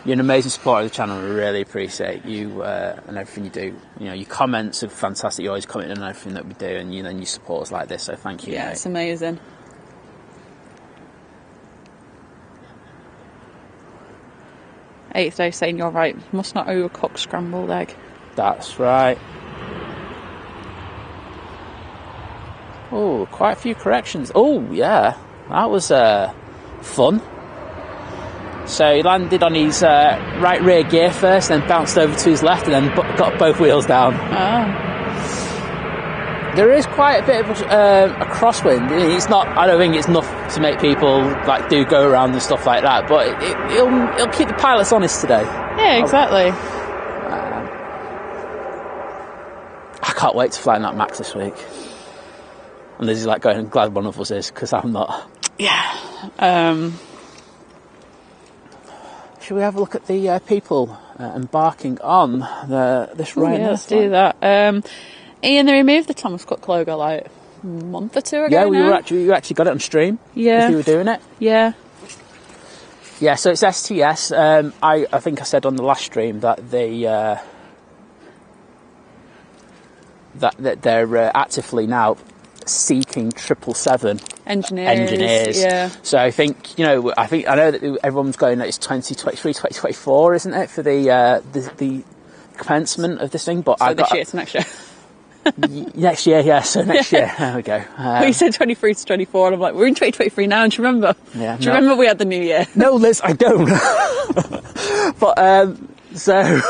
You're an amazing supporter of the channel. We really appreciate you and everything you do. Your comments are fantastic. You always comment on everything that we do, and you support us like this. So thank you. Yeah, mate. it's amazing. 8th day saying you're right. Must not overcook scrambled egg. That's right. Oh, quite a few corrections. Oh, yeah. That was fun. So he landed on his right rear gear first, then bounced over to his left, and then got both wheels down. Oh. There is quite a bit of a crosswind. It's not. I don't think it's enough to make people like do go around and stuff like that. But it'll keep the pilots honest today. Yeah, exactly. I can't wait to fly in that Max this week. And Liz is like going, I'm glad one of us is, because I'm not. Yeah. Should we have a look at the people embarking on this ride? Yeah, let's do that. Ian, they removed the Thomas Cook logo like a month or two ago. Yeah, you actually got it on stream. Yeah. If you were doing it. Yeah. Yeah, so it's STS. I think I said on the last stream that that they're actively now seeking 777 engineers. Yeah. So I think, I know that everyone's going that it's 2023, 2024, isn't it, for the commencement of this thing? But so this year to next year. Next year, yeah. So next year, there we go. Well, you said 23 to 24, and I'm like, we're in 2023 now. Do you remember? Yeah. Do you remember we had the new year? No, Liz, I don't. But so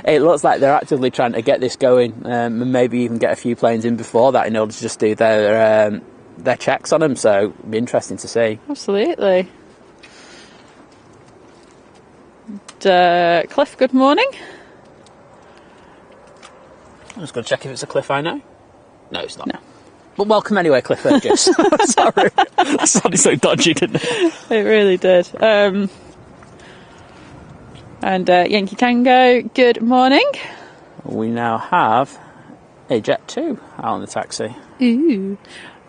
it looks like they're actively trying to get this going, and maybe even get a few planes in before that in order to just do their checks on them. So it'll be interesting to see. Absolutely. Cliff, good morning. I'm just going to check if it's a Cliff I know. No, it's not. No. But welcome anyway, Cliff Burgess. Sorry. That sounded so dodgy, didn't it? It really did. And Yankee Tango, good morning. We now have a Jet 2 out on the taxi. Ooh.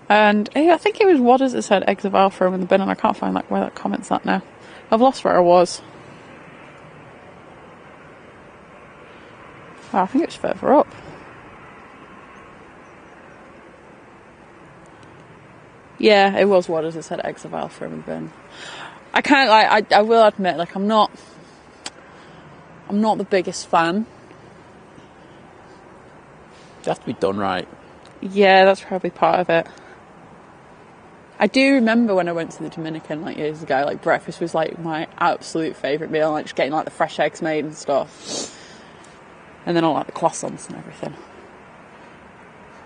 And I think it was Wadders that said eggs of alpha in the bin, and I can't find where that comment's at now. I've lost where I was. Oh, I think it's further up. Yeah, it was Wadders that said eggs of alpha in the bin. I can't I will admit, like, I'm not the biggest fan. They have to be done right. Yeah, that's probably part of it. I do remember when I went to the Dominican like years ago, like breakfast was like my absolute favourite meal, like just getting like the fresh eggs made and stuff. And then all like the croissants and everything.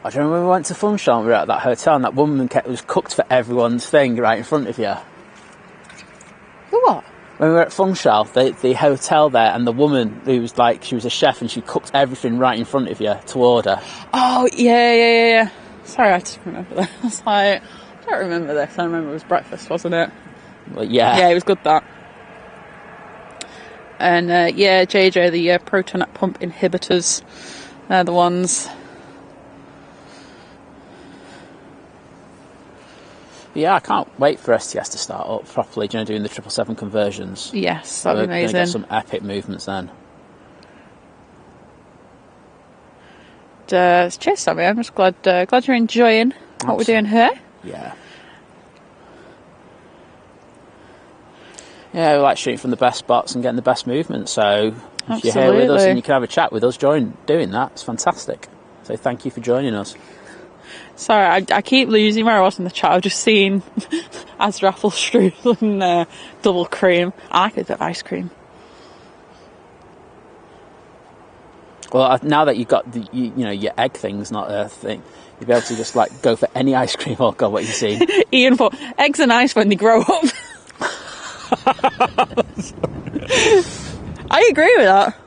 I do remember when we went to Funchal and we were at that hotel and that woman was cooked for everyone's thing right in front of you. For what? When we were at Funchal, the hotel there, and the woman who was like, she was a chef and she cooked everything right in front of you to order. Oh, yeah. Sorry, I just remember that. I was like, I don't remember this. I remember it was breakfast, wasn't it? Well, yeah. Yeah, it was good, that. And, yeah, JJ, the proton pump inhibitors, they're the ones. Yeah, I can't wait for STS to start up properly, doing the 777 conversions. Yes, that'd be amazing. We're going to get some epic movements then. Cheers, Sammy. I'm just glad you're enjoying what we're doing here. Yeah. Yeah, we like shooting from the best spots and getting the best movement. So if you're here with us and you can have a chat with us, join doing that. It's fantastic. So thank you for joining us. Sorry, I keep losing where I was in the chat. I've just seen Azraffle strudel and double cream. I like a bit of ice cream. Well, now that you've got your egg thing's not a thing, you'll be able to just like go for any ice cream. Oh God, what you see? Ian thought eggs are nice when they grow up. I agree with that.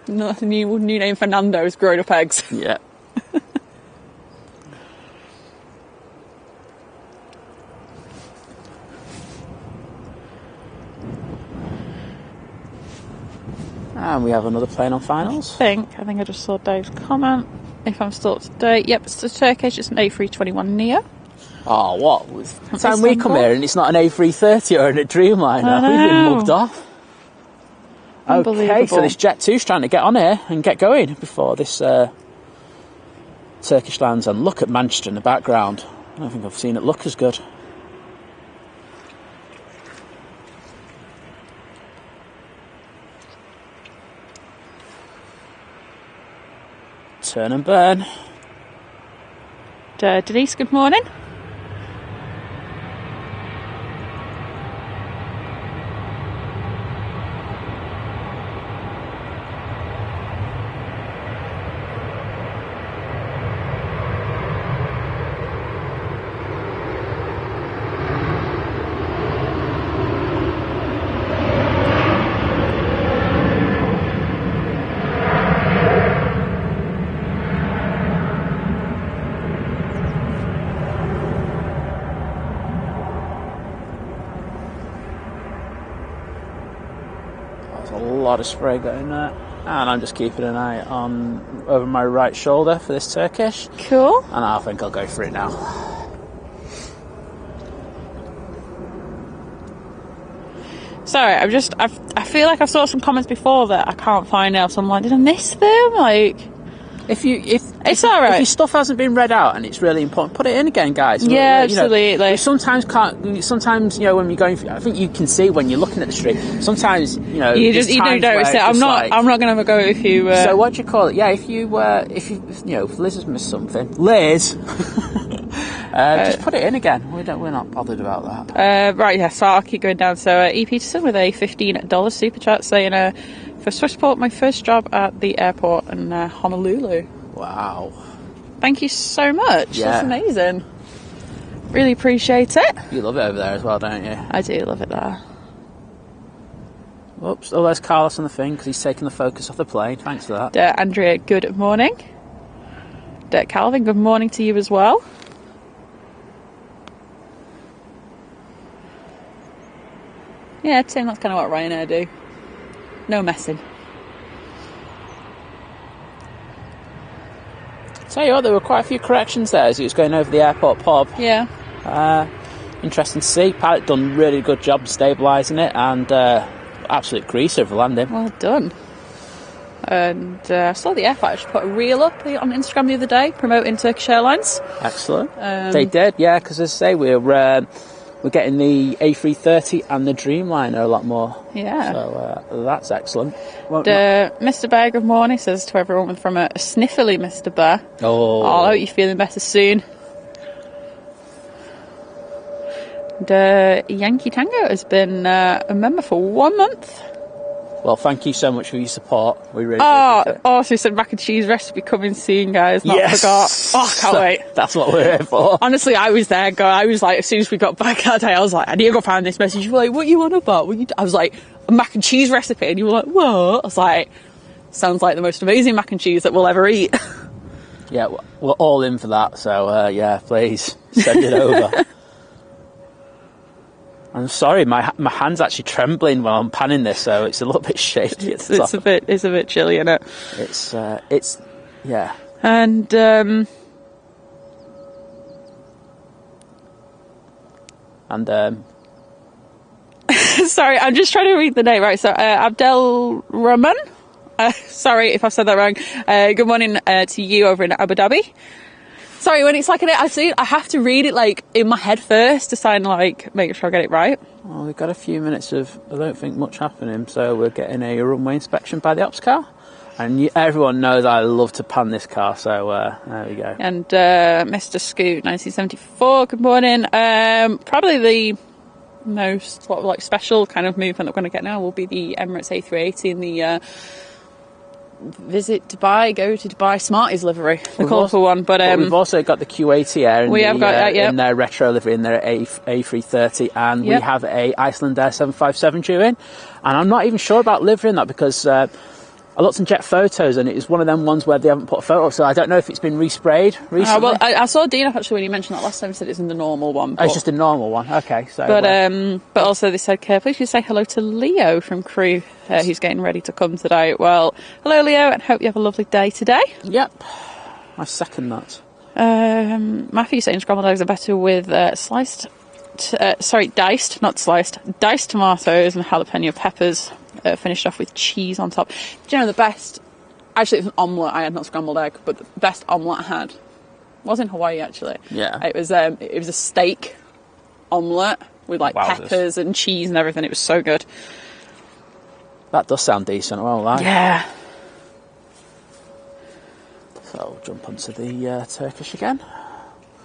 No, the new name for Nando's, grown up eggs. Yeah. And we have another plane on finals. I think I just saw Dave's comment. If I'm still up to date. Yep, it's the Turkish, it's an A321 Neo. Oh, what? By the time we come here and it's not an A330 or a Dreamliner, we've been mugged off. Okay, so this Jet 2's trying to get on here and get going before this Turkish lands. And look at Manchester in the background. I don't think I've seen it look as good. Turn and burn. Denise, good morning. A lot of spray going there, and I'm just keeping an eye on over my right shoulder for this Turkish. Cool. And I think I'll go for it now. Sorry, I feel like I saw some comments before that I can't find now, so I'm like, did I miss them? Like, If it's all right. If your stuff hasn't been read out and it's really important, put it in again, guys. Yeah, you know, absolutely. Sometimes when you're going through, I think you can see when you're looking at the street. Sometimes you don't notice it. I'm not going to have a go if you. So what do you call it? Yeah, if Liz has missed something, Liz, just put it in again. We're not bothered about that. Right, yeah. So I'll keep going down. So EP Peterson with a $15 super chat saying, for Swissport, my first job at the airport in Honolulu. Wow. Thank you so much. Yeah. That's amazing. Really appreciate it. You love it over there as well, don't you? I do love it there. Oops. Oh, there's Carlos on the thing because he's taking the focus off the plane. Thanks for that. Andrea, good morning. Calvin, good morning to you as well. Yeah, Tim, that's kind of what Ryanair do. No messing. Tell you what, there were quite a few corrections there as he was going over the airport pub. Yeah. Interesting to see. Pilot done really good job stabilising it, and absolute grease over landing. Well done. And I saw the airfighter actually put a reel up on Instagram the other day promoting Turkish Airlines. Excellent. They did, yeah, because as I say, we're getting the A330 and the Dreamliner a lot more. Yeah. So that's excellent. Mr. Bear, good morning, says to everyone from a sniffly Mr. Bear. Oh. I hope you're feeling better soon. And Yankee Tango has been a member for 1 month. Well, thank you so much for your support. We really appreciate it. Also said mac and cheese recipe coming soon, guys. Not forgot. Oh, I can't wait. That's what we're here for. Honestly, I was there. I was like, as soon as we got back that day, I was like, I need to go find this message. You were like, what you on about? I was like, a mac and cheese recipe. And you were like, what? I was like, sounds like the most amazing mac and cheese that we'll ever eat. Yeah, we're all in for that. So, yeah, please send it over. I'm sorry, my hand's actually trembling while I'm panning this, so it's a little bit shaky. It's a bit chilly, isn't it? It's yeah. And sorry, I'm just trying to read the name right. So Abdel Rahman. Sorry if I've said that wrong. Good morning to you over in Abu Dhabi. Sorry, when it's like I have to read it like in my head first to sign make sure I get it right. Well, we've got a few minutes of I don't think much happening, so we're getting a runway inspection by the ops car, and everyone knows I love to pan this car. So there we go. And Mr. Scoot 1974. Good morning. Probably the most special kind of movement that we're going to get now will be the Emirates A380 and the. Visit Dubai, go to Dubai Smarties livery, the colourful one. But we've also got the Q80 Air in their retro livery in their A330, and we have a Icelandair 757 due in. And I'm not even sure about livery in that because I looked in Jet Photos and it was one of them ones where they haven't put a photo, so I don't know if it's been resprayed recently. Well, I saw Dean actually when he mentioned that last time. He said it's in the normal one. It's just a normal one. Okay, so. But also they said, please say hello to Leo from Crew, who's getting ready to come today. Well, hello Leo, and hope you have a lovely day today. Yep, I second that. Matthew saying scrambled eggs are better with diced tomatoes and jalapeno peppers. Finished off with cheese on top. Do you know the best? Actually, it was an omelette. I had not scrambled egg, but the best omelette I had was in Hawaii. Actually, yeah. It was a steak omelette with peppers and cheese and everything. It was so good. That does sound decent. Well, yeah. So jump onto the Turkish again.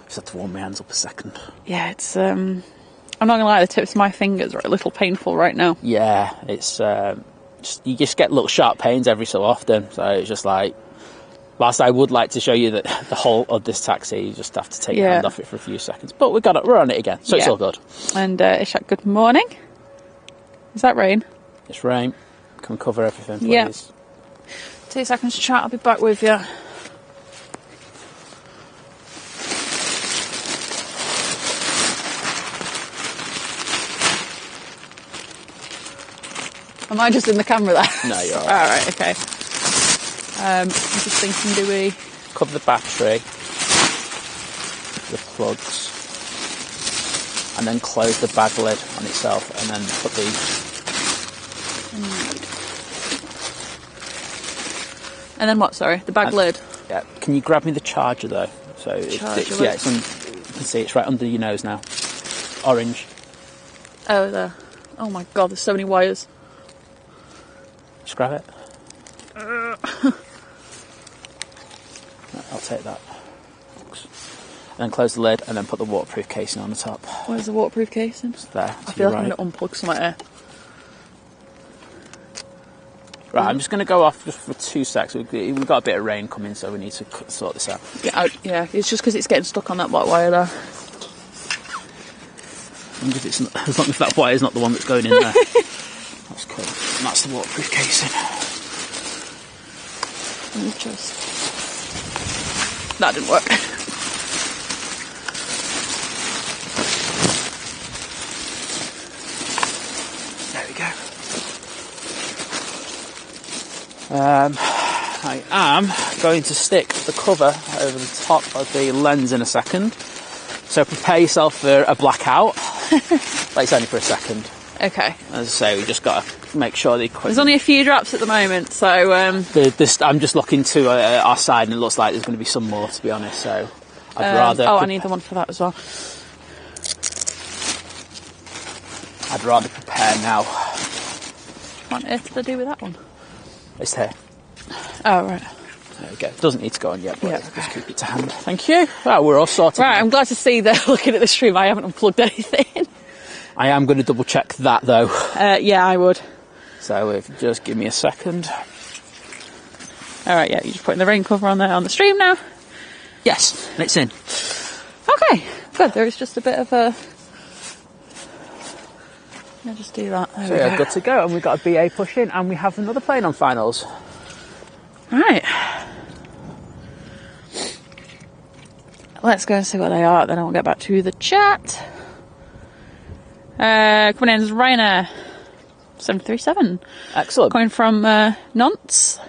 Just have to warm my hands up a second. Yeah, it's I'm not gonna lie, the tips of my fingers are a little painful right now. Yeah, it's you just get little sharp pains every so often, so it's just like, whilst I would like to show you that the whole of this taxi, you just have to take your hand off it for a few seconds, but we're on it again, so it's all good. And Ishak, good morning. Is that rain? It's rain. Can cover everything, please. Yeah. 2 seconds to chat, I'll be back with you. Am I just in the camera there? No, you're all right. Alright, okay. I'm just thinking, do we... Cover the battery, the plugs, and then close the bag lid on itself, and then put the... And then what, sorry? The bag lid? Yeah. Can you grab me the charger, though? So Charger it's you can see it's right under your nose now. Orange. Oh, there. Oh my god, there's so many wires. Just grab it. I'll take that. And then close the lid, and then put the waterproof casing on the top. Where's the waterproof casing? It's there. I feel like I'm going to unplug some here. Right, I'm just going to go off just for 2 secs. We've got a bit of rain coming, so we need to sort this out. Yeah, it's just because it's getting stuck on that black wire there. As long as that wire's not the one that's going in there. That's cool. And that's the waterproof casing. That didn't work. There we go. I am going to stick the cover over the top of the lens in a second. So prepare yourself for a blackout. But it's only for a second. Okay. As I say, we just got to make sure the equipment... There's only a few drops at the moment, so... I'm just looking to our side, and it looks like there's going to be some more, to be honest, so I'd rather... Oh, I need the one for that as well. I'd rather prepare now. What on earth did I do with that one? It's here. Oh, right. There we go. Doesn't need to go on yet, but just keep it to hand. Thank you. Well, we're all sorted. Right, I'm glad to see that looking at the stream I haven't unplugged anything. I am going to double check that, though. Yeah, I would. So if you just give me a second. Alright, yeah, you're just putting the rain cover on there on the stream now? Yes, and it's in. Okay, good. There is just a bit of a... I'll just do that. There So we yeah, go. good to go, and we've got a BA push in, and we have another plane on finals. Right. Let's go and see what they are, then I'll get back to the chat. Coming in is Ryanair 737. Excellent. Coming from Nantes.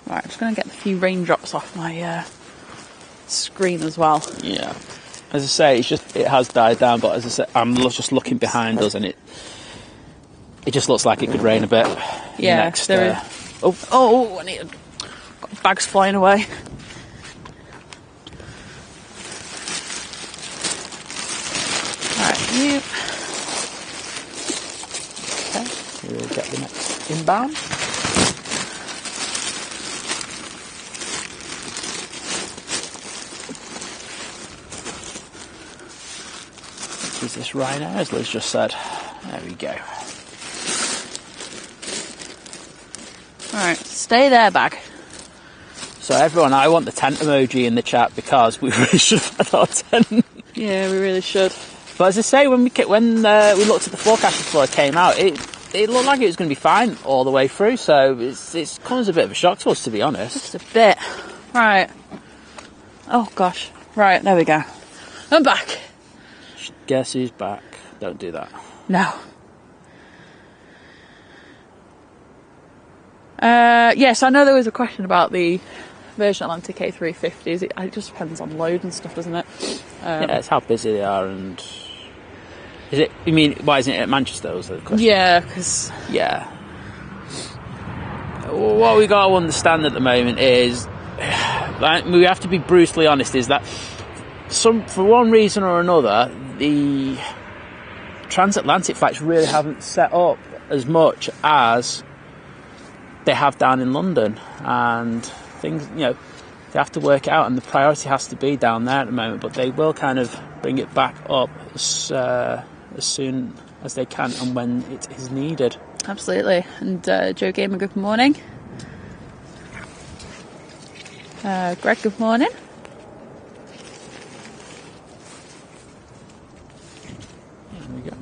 Right, I'm just going to get a few raindrops off my screen as well. Yeah. As I say, it has died down, but as I say, I'm just looking behind us, and it just looks like it could rain a bit. Yeah, next, there is. Oh, I need got bags flying away. Alright, you. Okay, we'll get the next inbound. Is this Ryanair, as Liz just said? There we go. Alright, stay there, bag. So everyone, I want the tent emoji in the chat because we really should have had our tent. Yeah, we really should. But as I say, when we looked at the forecast before it came out, it looked like it was going to be fine all the way through. So it's comes a bit of a shock to us, to be honest. Just a bit. Right. Oh gosh. Right, there we go. I'm back. Guess who's back? Don't do that. No. Yes, I know there was a question about the Virgin Atlantic A350s. It just depends on load and stuff, doesn't it? Yeah, it's how busy they are, and is it? You mean, why isn't it at Manchester? Was the question? Yeah, because yeah. What we got to understand at the moment is, like, we have to be brutally honest, is that for one reason or another, the transatlantic flights really haven't set up as much as they have down in London, and things, they have to work it out, and the priority has to be down there at the moment, but they will kind of bring it back up as soon as they can and when it is needed. Absolutely. And Joe Gamer, good morning. Greg, good morning. There we go.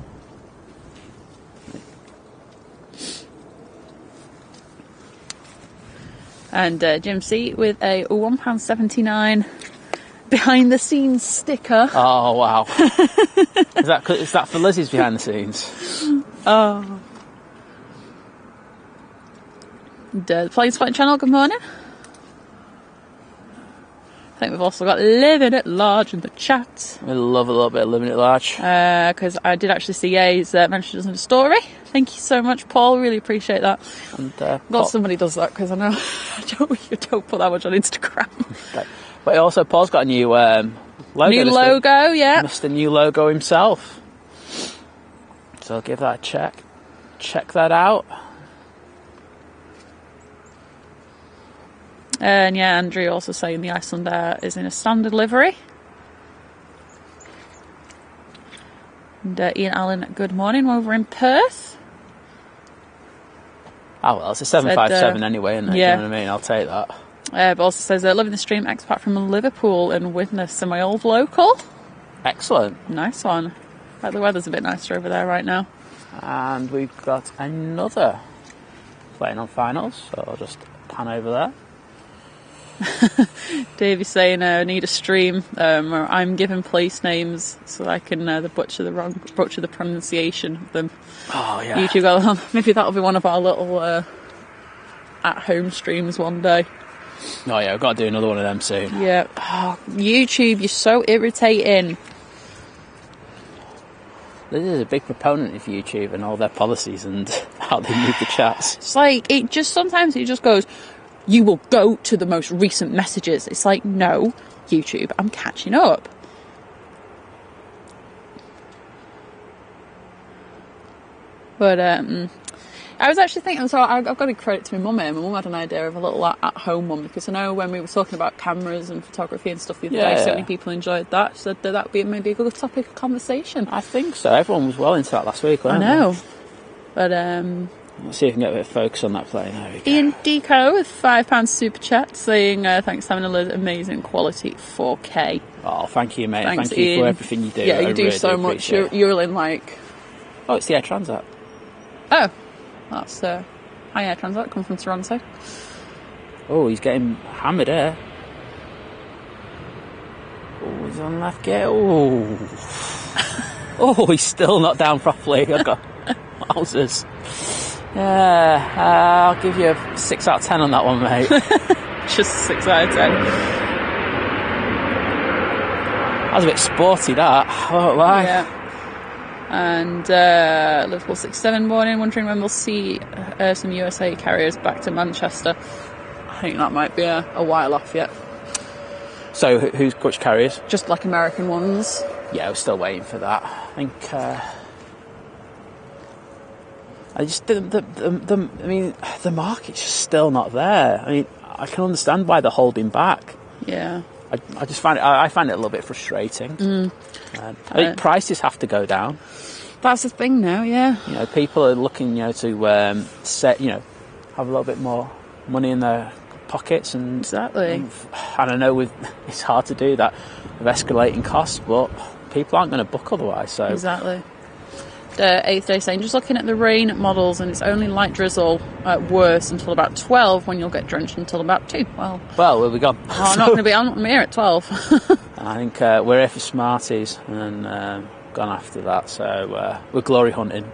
And Jim C with a £1.79 behind the scenes sticker. Oh wow! Is that for Lizzie's behind the scenes? Oh. And, the Planes Flight channel, good morning. I think we've also got Living at Large in the chat. We love a little bit of Living at Large. Because I did actually see Ye's mentioned us in the story. Thank you so much, Paul. Really appreciate that. And glad somebody does that, because I know you don't put that much on Instagram. But also, Paul's got a new logo. New logo, yeah. Mr. New Logo himself. So I'll give that a check. Check that out. And yeah, Andrew also saying the Iceland Air is in a standard livery. And Ian Allen, good morning, over in Perth. Oh well, it's a 757 anyway, isn't it? Yeah. Do you know what I mean? I'll take that. But also says, living the stream expat from Liverpool and witness to my old local. Excellent. Nice one. Like the weather's a bit nicer over there right now. And we've got another playing on finals, so I'll just pan over there. Davey's saying I need a stream where I'm giving place names so I can butcher the pronunciation of them. Oh yeah. YouTube go, maybe that'll be one of our little at home streams one day. Oh yeah, we've got to do another one of them soon. Yeah. Oh, YouTube, you're so irritating. This is a big proponent of YouTube and all their policies and how they move the chats. It's like sometimes it just goes, you will go to the most recent messages. It's like, no, YouTube, I'm catching up. But I was actually thinking, so I've got to credit to my mum here. My mum had an idea of a little at-home one, because I know when we were talking about cameras and photography and stuff the other day, so many people enjoyed that. She said that would be maybe a good topic of conversation. I think so. Everyone was well into that last week, wasn't I know. They? But let's see if we can get a bit of focus on that plane. There we go. Ian Deco with £5 super chat saying thanks Simon and Lizz, amazing quality 4K. Oh, thank you, mate. Thanks, thank you Ian. for everything you do. Yeah, you I do really so much. You're in like... Oh, it's the Air Transat. Oh, that's Hi Air Transat, come from Toronto. Oh, he's getting hammered here. Oh, he's on left gear. Oh. Oh, he's still not down properly. I've got wowzers. Yeah, I'll give you a 6 out of 10 on that one, mate. Just 6 out of 10. That was a bit sporty, that. I won't lie. Yeah. And Liverpool 67 morning, wondering when we'll see some USA carriers back to Manchester. I think that might be a while off yet. So, which carriers? Just like American ones. Yeah, we're still waiting for that. I think. I just didn't. I mean, the market's just still not there. I mean, I can understand why they're holding back. Yeah. I just find it. I find it a little bit frustrating. I think prices have to go down. That's the thing now. Yeah. You know, people are looking, to set, have a little bit more money in their pockets, and exactly. And I know it's hard to do that with escalating costs, but people aren't going to book otherwise. So exactly. The 8th day saying, just looking at the rain models, and it's only light drizzle at worst until about 12, when you'll get drenched until about 2. Well, where we gone? I'm not going to be. I'm here at 12. I think we're here for Smarties, and gone after that. So we're glory hunting.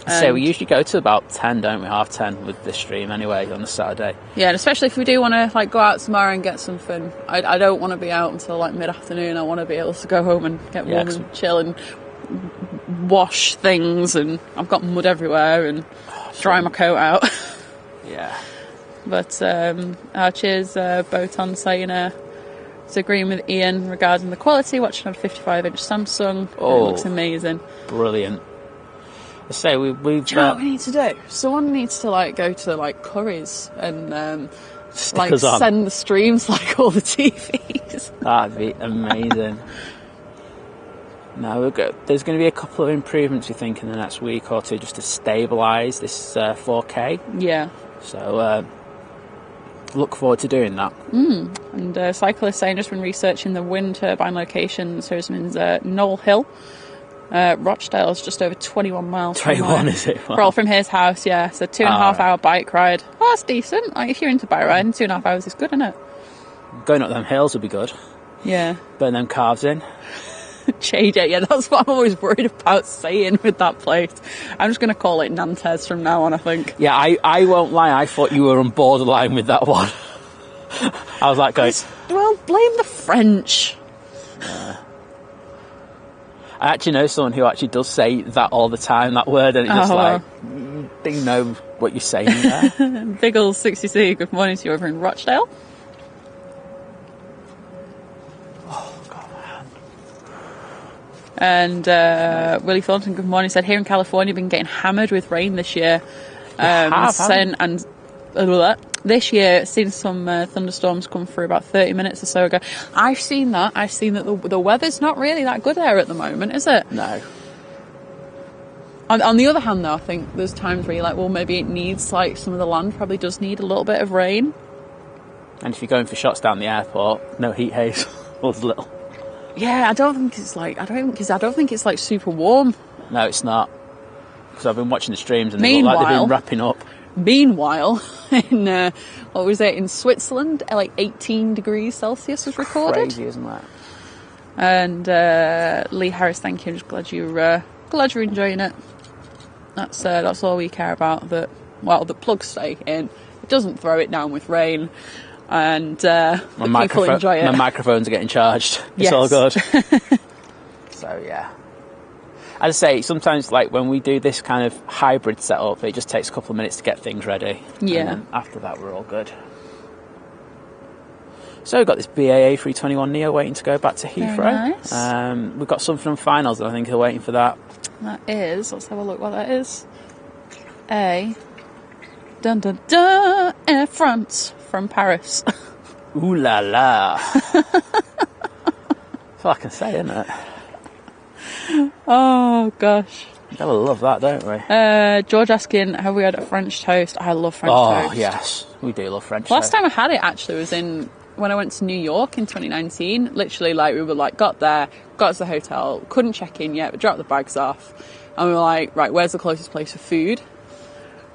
So we usually go to about 10, don't we? 10:30 with this stream anyway on a Saturday. Yeah, and especially if we do want to go out tomorrow and get something. I don't want to be out until mid-afternoon. I want to be able to go home and get warm and chill and wash things, and I've got mud everywhere, and dry my coat out. Yeah. But cheers, Botan saying It's agreeing with Ian regarding the quality, watching on a 55-inch Samsung. Oh. It looks amazing. Brilliant. I say we've Do you know what we need to do? Someone needs to like go to like Curry's and like us on. send the streams like all the TVs. That'd be amazing. No, there's going to be a couple of improvements, we think, in the next week or two just to stabilise this 4K. Yeah. So look forward to doing that. And cyclists saying just been researching the wind turbine location. So it means Knoll Hill. Rochdale's just over 21 miles. 21, is it? Wow. Well, from his house, yeah. So 2.5 hour bike ride. Oh, that's decent. Like, if you're into bike riding, 2.5 hours is good, isn't it? Going up them hills would be good. Yeah. Burn them calves in. JJ, yeah, that's what I'm always worried about saying with that place. I'm just going to call it Nantes from now on, I think. Yeah, I won't lie, I thought you were on borderline with that one. I was like going... Well, blame the French. I actually know someone who actually does say that all the time, that word, and it's just like, they know what you're saying there. Big ol' 60C, good morning to you over in Rochdale. Oh, God, man. And Willie Thornton, good morning, said here in California, been getting hammered with rain this year. This year, seen some thunderstorms come through about 30 minutes or so ago. I've seen that. I've seen that the weather's not really that good there at the moment, is it? No. On the other hand, though, I think there's times where you're like, well, maybe it needs, like, some of the land probably does need a little bit of rain. And if you're going for shots down the airport, no heat haze. Well, there's little. Yeah, I don't think it's like super warm. No, it's not. Because I've been watching the streams and they look like they've been wrapping up. Meanwhile, in what was it, in Switzerland, like 18 degrees Celsius was recorded. Crazy, isn't that? And Lee Harris, thank you. I'm just glad you're enjoying it. That's all we care about. That the plugs stay in. It doesn't throw it down with rain, and the people enjoy it. My microphones are getting charged. It's all good. So yeah. As I say, sometimes like when we do this kind of hybrid setup, it just takes a couple of minutes to get things ready. Yeah. And then after that, we're all good. So we've got this BAA 321 Neo waiting to go back to Heathrow. Very nice. We've got something from finals that I think are waiting for that. That is, let's have a look what that is. Dun dun dun, Air France from Paris. Ooh la la. That's all I can say, isn't it? Oh gosh. Gotta love that, don't we? George asking, have we had a French toast? I love French toast. Oh yes, we do love French Last toast. time I had it actually was when I went to New York in 2019. Literally, like, we were like, got there, got to the hotel, couldn't check in yet, but dropped the bags off, and we were like, right, where's the closest place for food?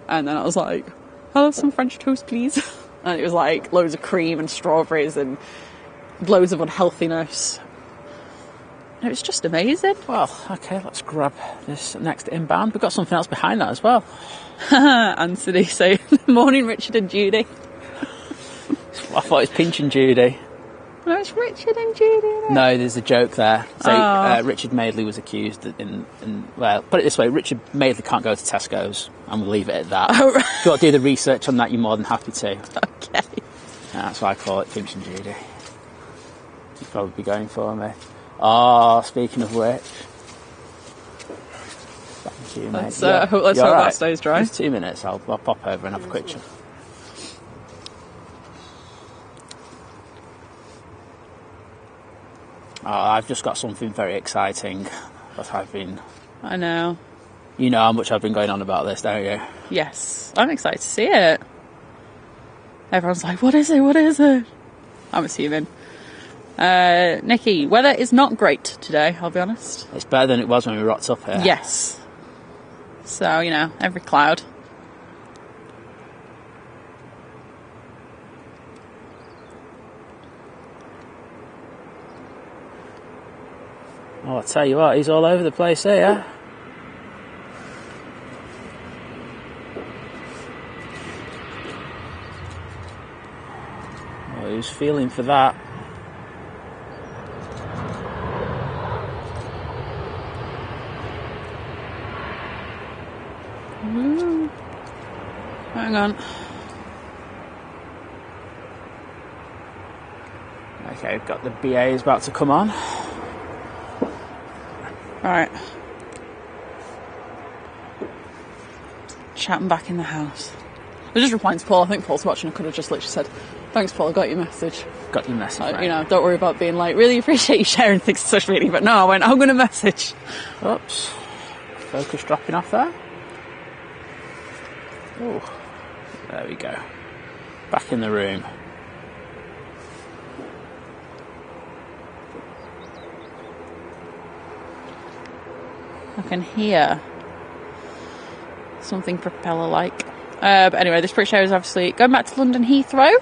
And then I was like, I'll have some French toast, please. And it was like loads of cream and strawberries and loads of unhealthiness. It was just amazing. Well, okay, let's grab this next inbound. We've got something else behind that as well. Anthony saying, morning Richard and Judy. I thought it was Pinch and Judy. No, it's Richard and Judy, isn't it? No, there's a joke there. So Richard Madeley was accused well, put it this way, Richard Madeley can't go to Tesco's, and we'll leave it at that. Oh, right. If you want to do the research on that, you're more than happy to. Okay. That's why I call it Pinch and Judy. You'd probably be going for me. Oh, speaking of which. Thank you, mate. Let's hope that stays dry. Just 2 minutes, I'll pop over and have a quick chat. Oh, I've just got something very exciting that I know. You know how much I've been going on about this, don't you? Yes. I'm excited to see it. Everyone's like, what is it? What is it? I'm assuming. Nikki, weather is not great today, I'll be honest. It's better than it was when we rocked up here. Yes. So, every cloud. Oh, I'll tell you what, he's all over the place here. Oh, he was feeling for that. Hang on. Okay, we've got the BA is about to come on. Right. Chatting back in the house. I was just replying to Paul. I think Paul's watching. I could have just literally said, thanks, Paul, I got your message. Got your message, right. You know, don't worry about being like, really appreciate you sharing things on social media. But no, I went, I'm going to message. Oops. Focus dropping off there. Oh, there we go. Back in the room. I can hear something propeller-like. But anyway, this pre-show is obviously going back to London Heathrow.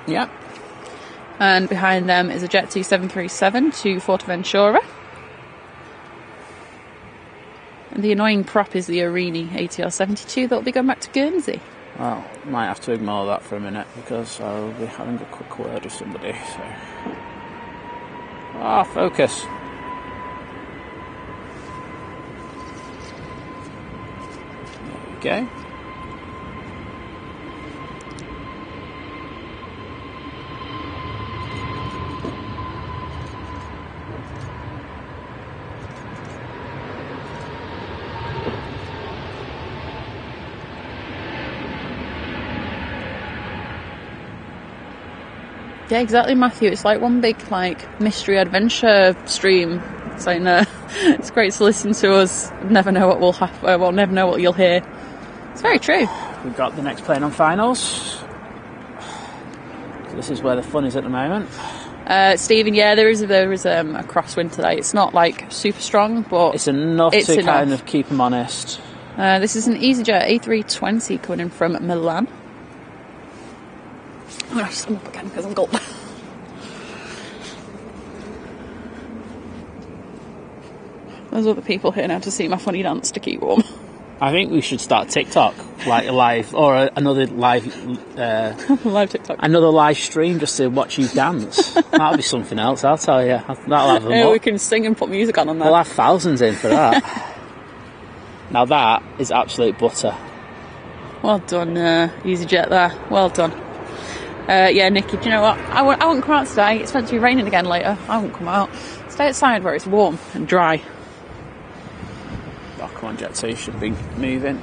Yep. And behind them is a Jet 737 to Forteventura. And the annoying prop is the Arini ATR 72 that will be going back to Guernsey. Well, might have to ignore that for a minute because I'll be having a quick word with somebody. So. Focus. There we go. Yeah, exactly, Matthew. It's like one big mystery adventure stream. Saying it's great to listen to us. Never know what will happen. Well, never know what you'll hear. It's very true. We've got the next plane on finals. So this is where the fun is at the moment. Stephen, yeah, there is a crosswind today. It's not super strong, but it's enough to kind of keep them honest. This is an EasyJet A320 coming in from Milan. I'm going to sum up again because I'm cold. There's other people here now to see my funny dance to keep warm. I think we should start TikTok, like a live, or another live... live TikTok. Another live stream just to watch you dance. That'll be something else, I'll tell you. That'll have them up. We can sing and put music on there. We'll have thousands in for that. Now that is absolute butter. Well done, EasyJet there. Well done. Yeah, Nikki, do you know what? I won't come out today. It's meant to be raining again later. I won't come out. Stay outside where it's warm and dry. Oh, come on, Jet 2 should be moving.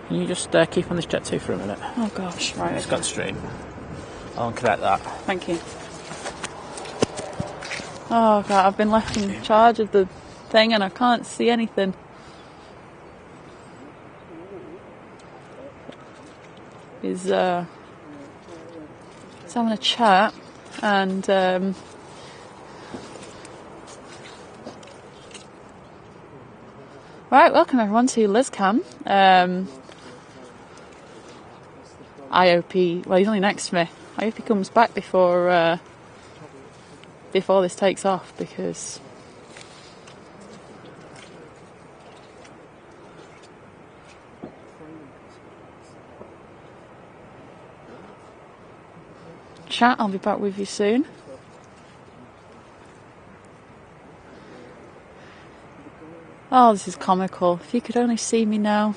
Can you just keep on this Jet 2 for a minute? Oh gosh, right. It's got stream. I'll unconnect that. Thank you. Oh god, I've been left in charge of the thing and I can't see anything. He's having a chat and right, welcome everyone to LizCam. IOP, well he's only next to me. I hope he comes back before this takes off because chat, I'll be back with you soon. Oh, this is comical. If you could only see me now.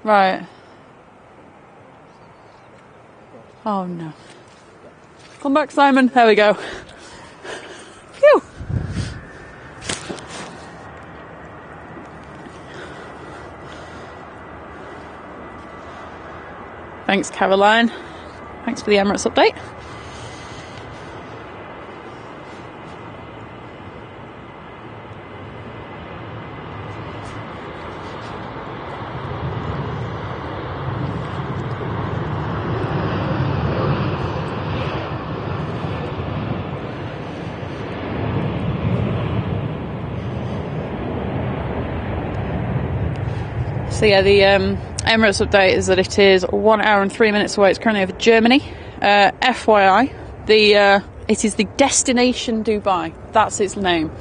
Right. Oh no. Come back, Simon. There we go. Phew. Thanks, Caroline. Thanks for the Emirates update. So yeah, the Emirates update is that it is 1 hour and 3 minutes away. It's currently over Germany. FYI, it is the destination Dubai. That's its name.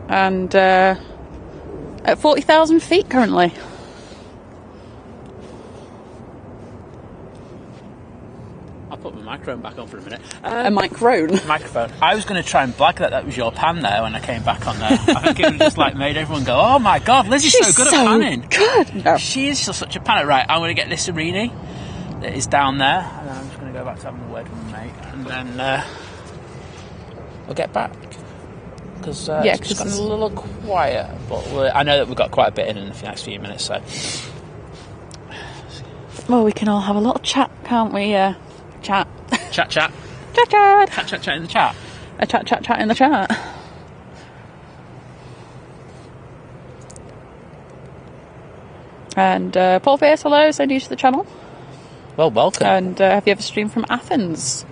And at 40,000 feet currently. I'll put my microphone back on for a minute. A microphone? Microphone. I was going to try and blag that was your pan there when I came back on there. I think it would have just like made everyone go, oh my god, Liz is so good at panning. Good. No. She is just such a panner. Right, I'm going to get this Arini that is down there, and then I'm just going to go back to having a word with my mate, and then we'll get back. Because it's got a little quiet, but I know that we've got quite a bit in the next few minutes, so... Well, we can all have a little chat, can't we? Chat. Chat. Chat. Chat in the chat. A chat in the chat. And Paul Pierce, hello, so new to the channel. Well, welcome. And have you ever streamed from Athens?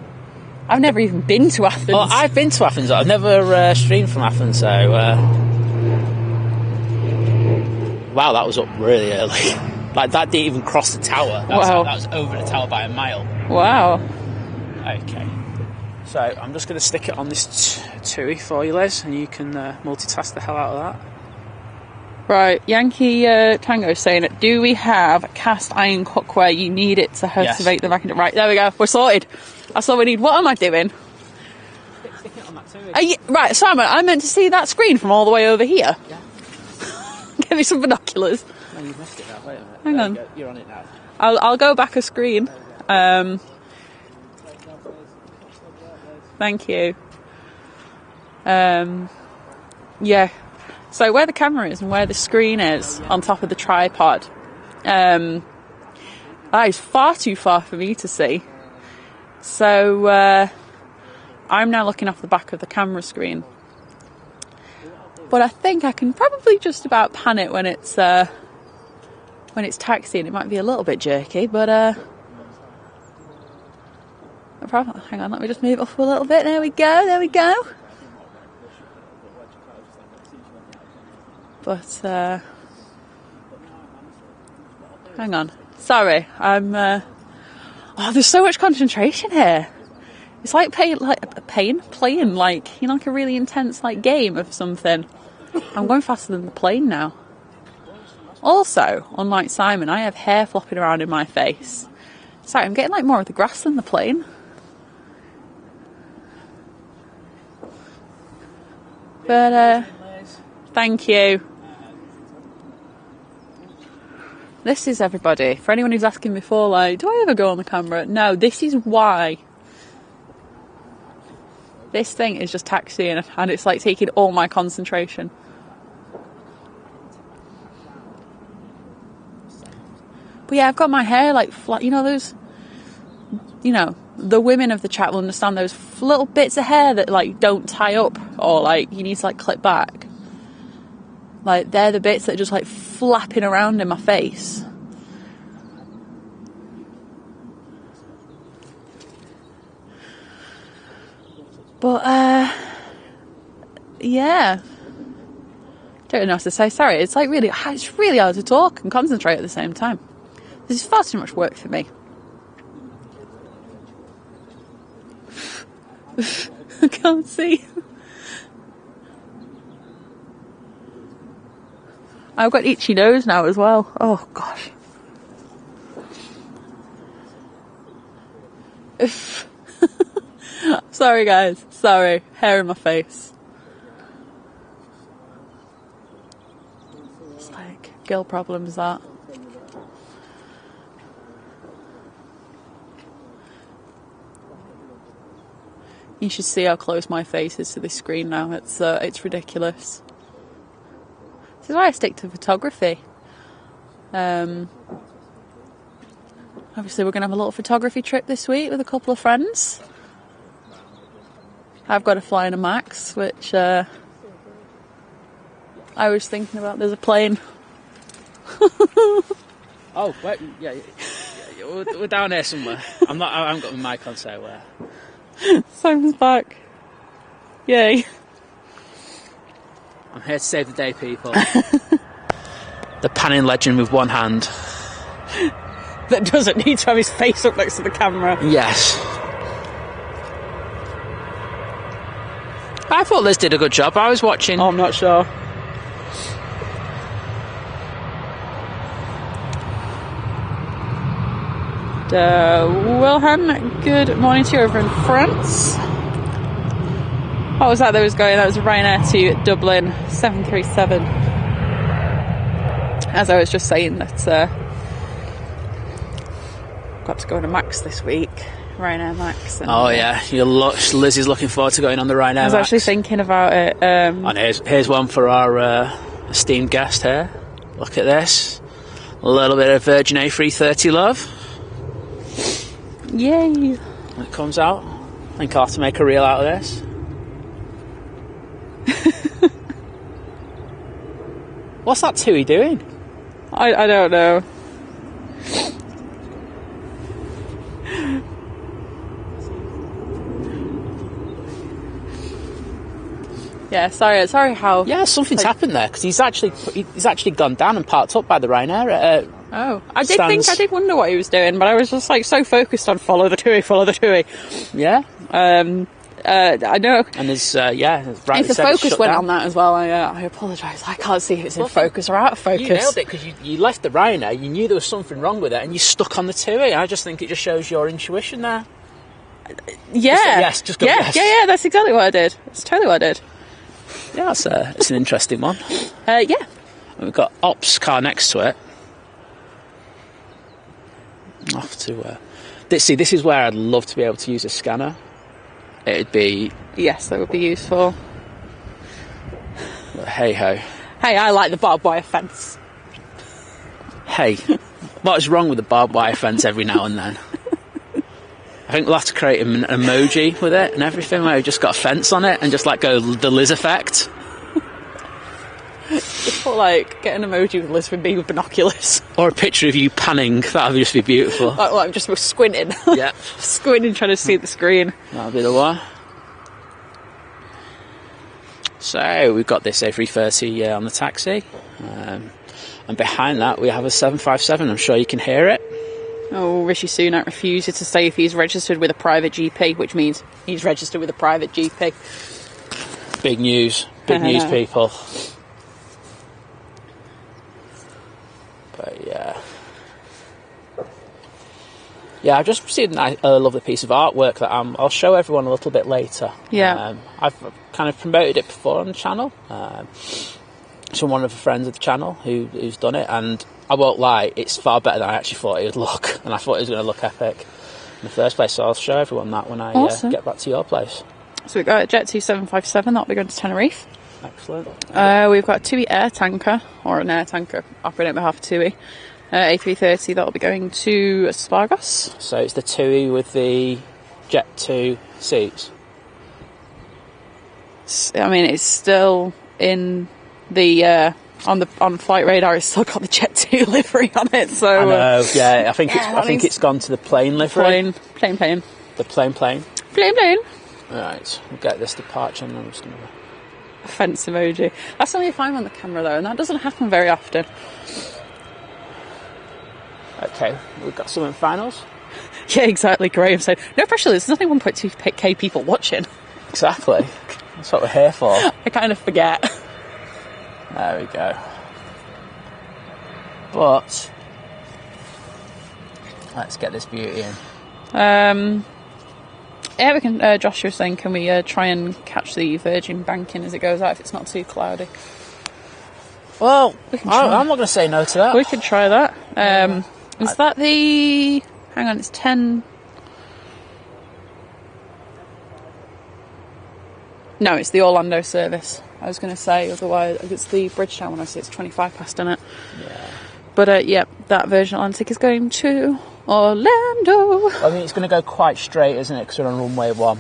I've never even been to Athens. Well, I've been to Athens. I've never streamed from Athens, so... Wow, that was up really early. Like, that didn't even cross the tower. That was over the tower by a mile. Wow. Okay. So, I'm just going to stick it on this TUI for you, Liz, and you can multitask the hell out of that. Right, Yankee Tango saying it. Do we have cast iron cookware? You need it to cultivate the vacuum. Right, there we go. We're sorted. That's all we need. What am I doing? Stick it on that TUI. Right, Simon, I meant to see that screen from all the way over here. Yeah. Give me some binoculars. No, you've missed it now. Wait a minute. Hang on. You're on it now. I'll go back a screen. Thank you. Yeah. So where the camera is and where the screen is on top of the tripod, that is far too far for me to see. So I'm now looking off the back of the camera screen. But I think I can probably just about pan it when it's taxiing. It might be a little bit jerky, but no problem. Hang on, let me just move it up a little bit. There we go. But hang on. Sorry, I'm. There's so much concentration here. It's like playing like a really intense like game of something. I'm going faster than the plane now. Also, unlike Simon, I have hair flopping around in my face. Sorry, I'm getting like more of the grass than the plane. But thank you. This is everybody. For anyone who's asking before, like, do I ever go on the camera? No, this is why. This thing is just taxiing, and it's like taking all my concentration. But yeah, I've got my hair like flat. You know those. You know, the women of the chat will understand those little bits of hair that like don't tie up, or like you need to like clip back. Like they're the bits that are just like flapping around in my face. But yeah, don't know what to say. Sorry, it's really hard to talk and concentrate at the same time. This is far too much work for me. I can't see. I've got itchy nose now as well. Oh gosh. Sorry guys, sorry. Hair in my face. It's like girl problems that. You should see how close my face is to this screen now. It's ridiculous. This is why I stick to photography. Obviously we're going to have a little photography trip this week with a couple of friends. I've got to fly in a Max, which I was thinking about. There's a plane. Oh, wait, yeah, we're down here somewhere. I haven't got my mic on, so Simon's back. Yay. I'm here to save the day, people. The panning legend with one hand. That doesn't need to have his face up next to the camera. Yes. I thought Liz did a good job. I was watching. Oh, I'm not sure. Wilhelm, good morning to you over in France. What was that was going? That was Ryanair to Dublin, 737. As I was just saying that got to go on a Max this week, Ryanair Max. And, yeah, Liz is looking forward to going on the Ryanair Max. I was actually thinking about it. And here's one for our esteemed guest here. Look at this. A little bit of Virgin A330 love. Yay! When it comes out, I think I'll have to make a reel out of this. What's that Tui doing? I don't know. Yeah, sorry how... Yeah, something's happened there, because he's actually gone down and parked up by the Ryanair. I did wonder what he was doing, but I was just like so focused on follow the Tui. Yeah. I know. And there's, if the focus went on that as well, I apologise. I can't see if it's in focus or out of focus. You nailed it, because you left the Ryanair, you knew there was something wrong with it, and you stuck on the Tui. I just think it just shows your intuition there. Yeah. Just go yes. Yeah, that's exactly what I did. That's totally what I did. Yeah, it's an interesting one. Yeah. We've got Ops car next to it. Off to... this is where I'd love to be able to use a scanner. It'd be... Yes, that would be useful. Hey ho. Hey, I like the barbed wire fence. Hey, what is wrong with the barbed wire fence every now and then? I think we'll have to create an emoji with it and everything where we've just got a fence on it and just like go the Liz effect. Just put get an emoji with Liz from being with binoculars. Or a picture of you panning, that would just be beautiful. Like just squinting. Yeah. Squinting trying to see the screen. That'll be the one. So we've got this A330 on the taxi. And behind that we have a 757, I'm sure you can hear it. Oh, Rishi Sunak refuses to say if he's registered with a private GP, which means he's registered with a private GP. Big news, people. But yeah, I've just seen a lovely piece of artwork that I'll show everyone a little bit later. Yeah, I've kind of promoted it before on the channel. So one of the friends of the channel who's done it, and I won't lie, it's far better than I actually thought it would look, and I thought it was going to look epic in the first place, so I'll show everyone that when I get back to your place. So we've got a Jet 757, that'll be going to Tenerife. Excellent. We've got a TUI air tanker, or an air tanker operating on behalf of TUI. A330, that'll be going to Spargos. So it's the TUI with the Jet 2 seats? I mean, it's still in the... on flight radar, it's still got the Jet 2 livery on it. So I know, I think it's gone to the plane livery. Plane. The plane. Plane. Right, we'll get this departure, and I'm just going to... A fence emoji. That's only if I'm on the camera though, and that doesn't happen very often. Okay, we've got some in finals. Yeah, exactly. Graham said, "No pressure. There's nothing 1.2k people watching." Exactly. That's what we're here for. I kind of forget. There we go. But let's get this beauty in. Yeah, we can. Josh was saying, can we try and catch the Virgin banking as it goes out if it's not too cloudy? Well, I'm not going to say no to that. We could try that. Is that the... Hang on, it's 10... No, it's the Orlando service. I was going to say, otherwise, it's the Bridgetown one I see, it's 25 past, isn't it? Yeah. But, yeah, that Virgin Atlantic is going to Orlando. I mean, it's going to go quite straight, isn't it? Because we're on runway 1.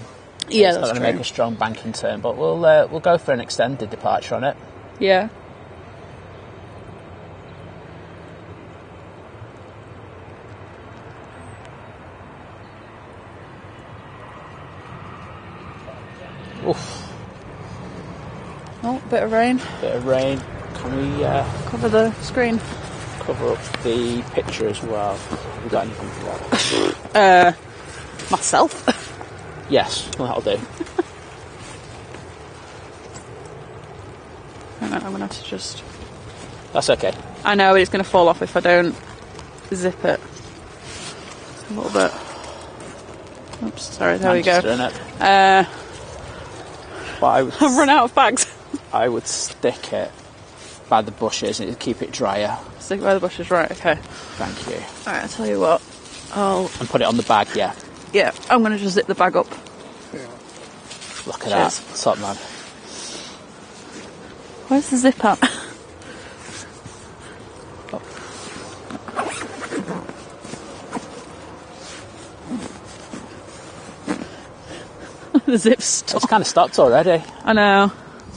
Yeah, it's not going to make a strong banking turn, but we'll go for an extended departure on it. Yeah. Oof. Oh, bit of rain. Can we cover the screen? Cover up the picture as well. Have we got anything for that? Myself? Yes, well, that'll do. Hang on, I'm going to have to just... That's okay. I know, it's going to fall off if I don't zip it. a little bit. Oops, sorry, there we go. But I've run out of bags. I would stick it by the bushes and keep it drier. Stick it by the bushes, right, okay. Thank you. Alright, I'll tell you what. And put it on the bag, yeah. Yeah, I'm going to just zip the bag up. Look at that. Top man. Where's the zip at? The zip's stopped. It's kind of stopped already. I know.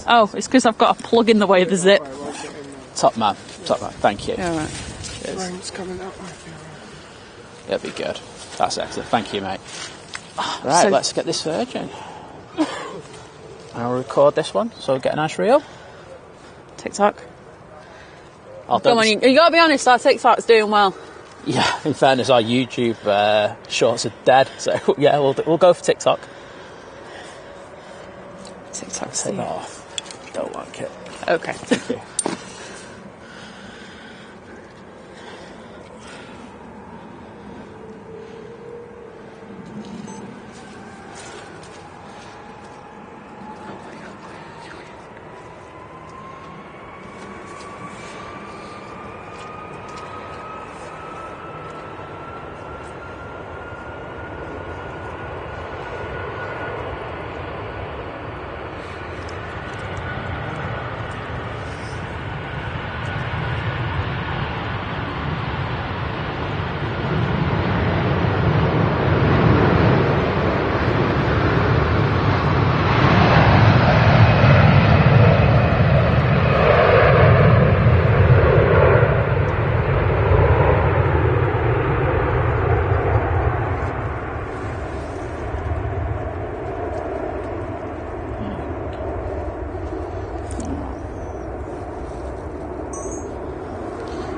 Oh, it's because I've got a plug in the way of the zip. Top man. Top man. Thank you. Yeah, right. Cheers. Rain's coming up. It'll be good. That's excellent. Thank you, mate. Right, let's get this virgin. I'll record this one, so we'll get a nice reel. TikTok. Come on, you gotta be honest, our TikTok's doing well. Yeah, in fairness, our YouTube shorts are dead, so yeah, we'll go for TikTok. TikTok's Take that off. Don't like it. Okay. Thank you.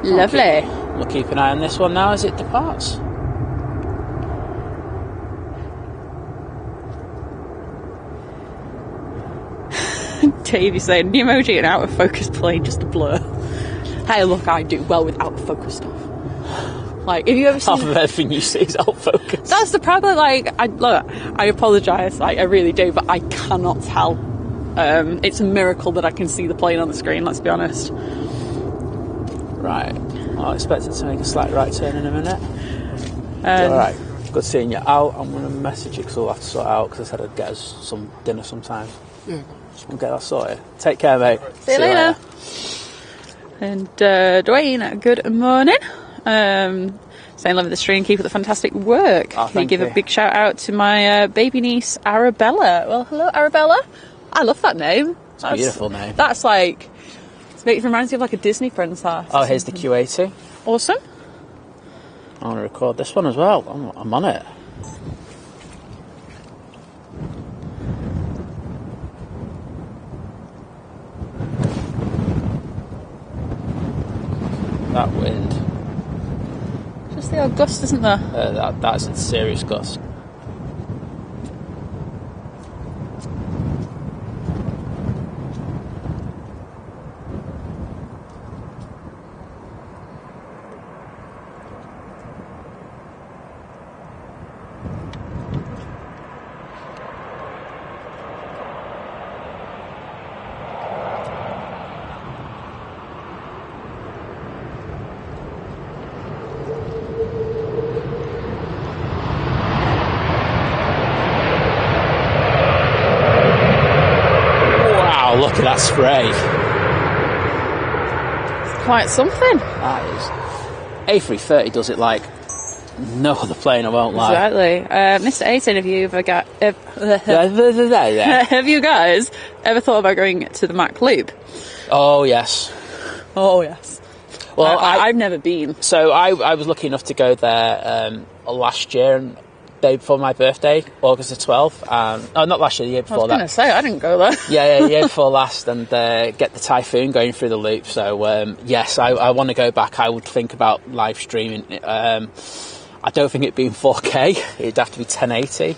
Lovely. We'll keep an eye on this one now as it departs. Davey saying the emoji and out of focus plane just a blur. Hey, look, I do well with out of focus stuff. Like, if you ever seen Half of everything you see is out of focus. That's the problem. Like, I apologise. Like, I really do, but I cannot tell. It's a miracle that I can see the plane on the screen. Let's be honest. Right. I'll expect it to make a slight right turn in a minute. Alright. Good seeing you out. I'm going to message you because we'll have to sort it out because I said I'd get us some dinner sometime. Yeah. We'll get that sorted. Take care, mate. See you later. And Dwayne, good morning. Saying love the stream, keep up the fantastic work. Can you give a big shout out to my baby niece Arabella? Well, hello Arabella. I love that name. It's a beautiful name. That's like, it reminds me of like a Disney princess. Oh, here's the Q80. Awesome. I want to record this one as well. I'm on it. That wind. Just the odd gust, isn't there? That's a serious gust. Look at that spray. It's quite something. That is. A330 does it like no other plane, I won't lie. Exactly. Mr. 18, have you guys ever thought about going to the Mac Loop? Oh, yes. Oh, yes. Well, I've never been. So I was lucky enough to go there last year, and day before my birthday, August the 12th. Oh, not last year, the year before that. I was going to say, I didn't go there. Yeah, the year before last, and get the Typhoon going through the loop. So, yes, I want to go back. I would think about live streaming. I don't think it'd be in 4K. It'd have to be 1080.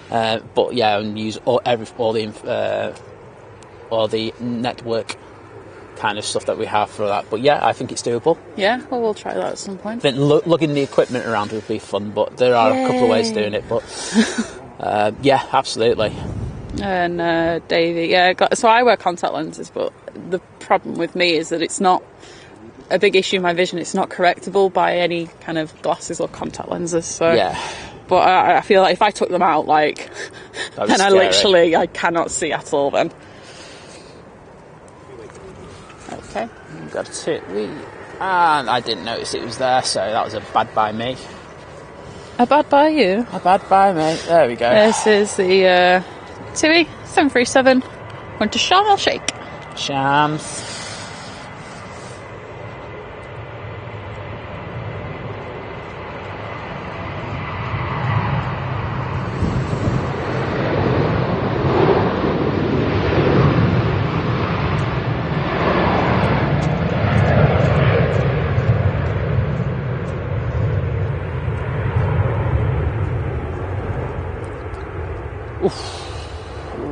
But, yeah, and use all the network kind of stuff that we have for that. But yeah, I think it's doable. Yeah, well, we'll try that at some point. I think lugging the equipment around would be fun, but there are a couple of ways of doing it. But yeah, absolutely. And Davey, so I wear contact lenses, but the problem with me is that it's not a big issue in my vision. It's not correctable by any kind of glasses or contact lenses. So yeah. But I feel like if I took them out, like, then I cannot see at all then. Okay, we've got a TUI, and I didn't notice it was there, so that was a bad by me. A bad by you? A bad by me. There we go. This is the TUI 737. Going to Sharm el Sheikh. Shams.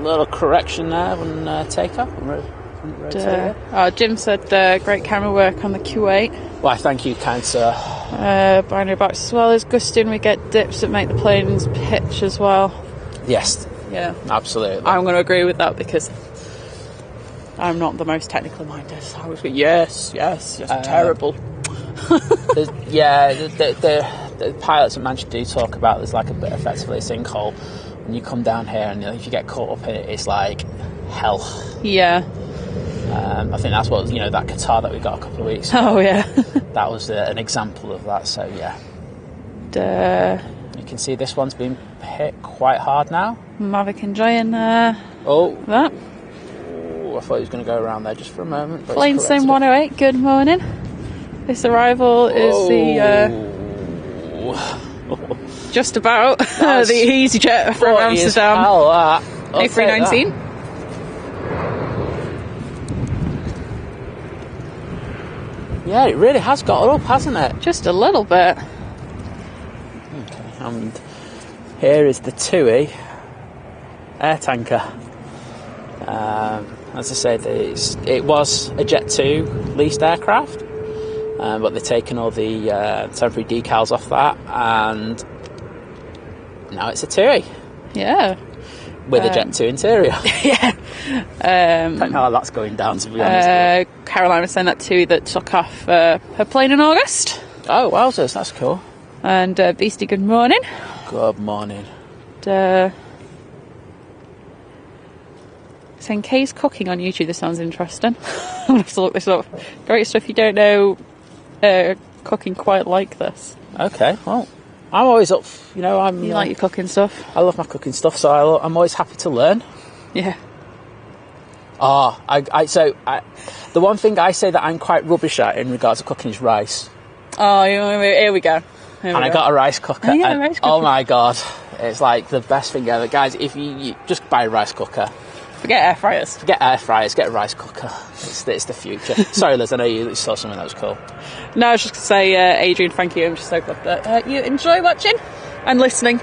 Little correction there on takeoff. Jim said great camera work on the Q8. Why, thank you, kind sir. Binary box as well as gusting. We get dips that make the planes pitch as well. Yes. Yeah. Absolutely. I'm going to agree with that because I'm not the most technical minded. So I was going, yes, terrible. The pilots at Manchester do talk about there's like a bit effectively a sinkhole. When you come down here and if you get caught up in it, it's like hell. Yeah. I think that's what, that Qatar that we got a couple of weeks ago. Oh, yeah. That was an example of that, so yeah. You can see this one's been hit quite hard now. Mavic enjoying that. Oh, I thought he was going to go around there just for a moment. Plane Sim 108, good morning. This arrival is the... just about the EasyJet from Amsterdam. A319. Yeah, it really has got up, hasn't it? Just a little bit. Okay, and here is the TUI air tanker. As I said, it was a Jet 2 leased aircraft, but they've taken all the temporary decals off that, and now it's a TUI. Yeah. With a Jet 2 interior. Yeah. I don't know how that's going down, to be honest. Caroline was saying that TUI that took off her plane in August. Oh, wowzers, that's cool. And Beastie, good morning. Good morning. Saying Kay's cooking on YouTube, this sounds interesting. I'm going to have to look this up. Great stuff, you don't know cooking quite like this. Okay, well, I'm always up, You like your cooking stuff? I love my cooking stuff, so I'm always happy to learn. Yeah. The one thing I say that I'm quite rubbish at in regards to cooking is rice. Oh, here we go. I got a rice cooker. Oh, yeah, rice cooker. Oh my god, it's like the best thing ever. Guys, if you just buy a rice cooker. Forget air fryers. Forget air fryers, get a rice cooker. It's the future. Sorry, Liz, I know you saw something that was cool. No, I was just going to say, Adrian, thank you. I'm just so glad that you enjoy watching and listening.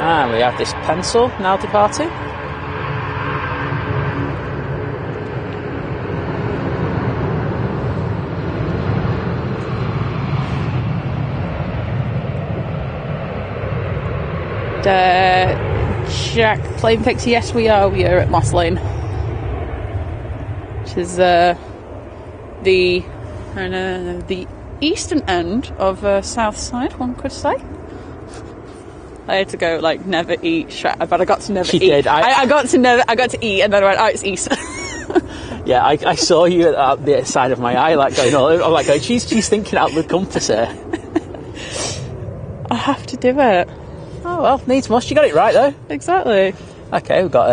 And we have this pencil now departing. Jack Plane Picture, yes we are at Moss Lane, which is the eastern end of South Side, one could say. I had to go never eat, but I got to never eat. Did. I got to eat, and then I went, oh, it's east. Yeah, I saw you at the side of my eye, going all. I'm going, she's thinking out the compass here. I have to do it. Oh well, needs must. You got it right though. Exactly. Okay, we've got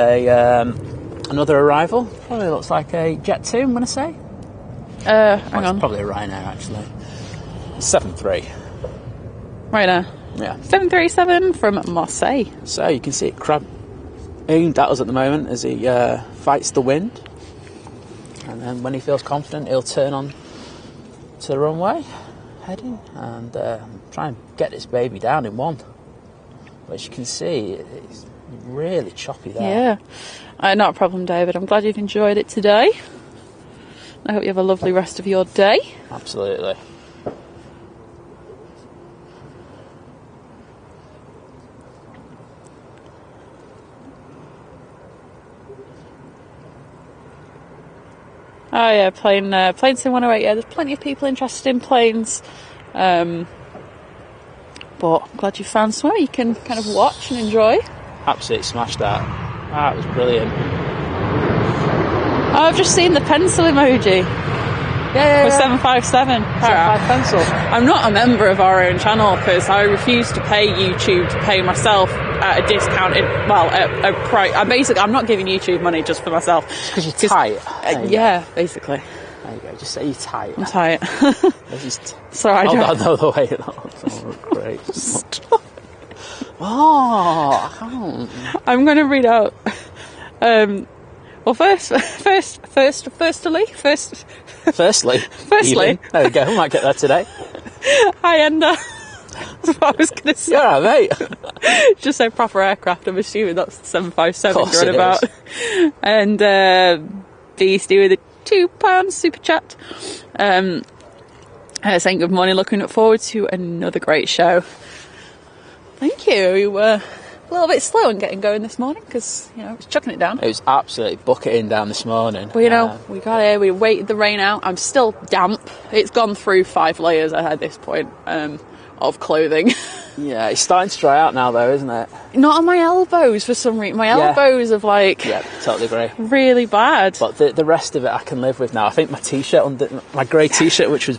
another arrival. Probably looks like a Jet 2. I'm going to say. Hang on. Probably a Ryanair actually. 7-3. Ryanair. Yeah. 737 from Marseille. So you can see it aimed at us at the moment as he fights the wind, and then when he feels confident, he'll turn on to the runway, heading, and try and get this baby down in one. But as you can see, it's really choppy there. Yeah. Not a problem, David. I'm glad you've enjoyed it today. I hope you have a lovely rest of your day. Absolutely. Oh yeah, plane sim 108. Yeah, there's plenty of people interested in planes. But I'm glad you found somewhere you can kind of watch and enjoy. Absolutely smashed that. That was brilliant. Oh, I've just seen the pencil emoji. Yeah. For 757. 757 pencil. I'm not a member of our own channel because I refuse to pay YouTube to pay myself at a discounted, at a price. I'm not giving YouTube money just for myself. Because you're tight. Yeah, basically. There you go. Just say you're tight. I'm tight. Sorry, I don't know the way that was great. I'm going to read out. Well, firstly. Even. There we go. I might get that today. Hi, Enda. That's what I was going to say. Yeah, mate. Just say proper aircraft. I'm assuming that's the 757 you're on about. Is. And Beastie with a £2 super chat. Saying good morning. Looking forward to another great show. Thank you. We were a little bit slow in getting going this morning because, it was chucking it down. It was absolutely bucketing down this morning. Well, we got here, we waited the rain out. I'm still damp. It's gone through 5 layers at this point of clothing. Yeah, it's starting to dry out now though, isn't it? Not on my elbows for some reason. My elbows have Yeah, totally agree. Really bad. But the rest of it I can live with now. I think my t-shirt, my grey t-shirt, which was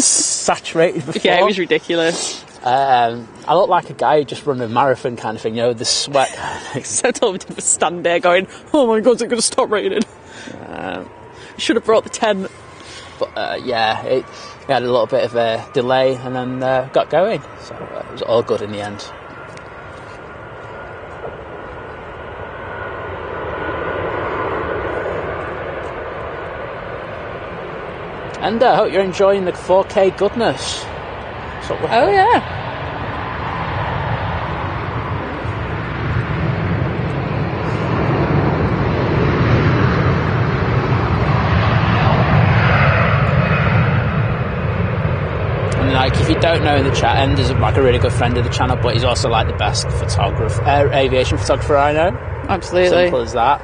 saturated before. Yeah, it was ridiculous. I look like a guy who just run a marathon kind of thing, the sweat. So I told him to stand there going, oh my God, is it going to stop raining? Should have brought the tent. But we had a little bit of a delay and then got going. So it was all good in the end. And I hope you're enjoying the 4K goodness. Oh yeah. And if you don't know in the chat, Ender's a really good friend of the channel, but he's also the best aviation photographer I know. Absolutely. Simple as that.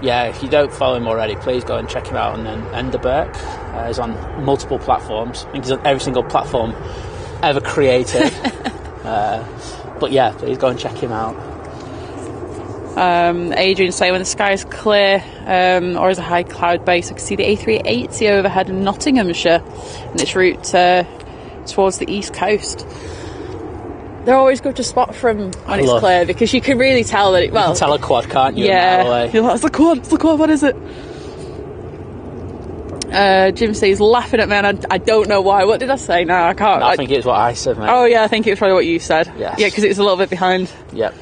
If you don't follow him already, please go and check him out. And then Ender Burke is on multiple platforms. I think he's on every single platform ever created. But yeah, please go and check him out. Adrian saying when the sky is clear or is a high cloud base, I can see the A380 overhead in Nottinghamshire and its route towards the east coast. They're always good to spot from when it's clear because you can really tell that you can tell a quad, can't you? Yeah, you're like, it's the quad, what is it? Jim says laughing at me and I don't know why. What did I say? No, I can't. No, I think it's what I said, mate. Oh yeah, I think it was probably what you said. Yes. Yeah, because it's a little bit behind. Yep.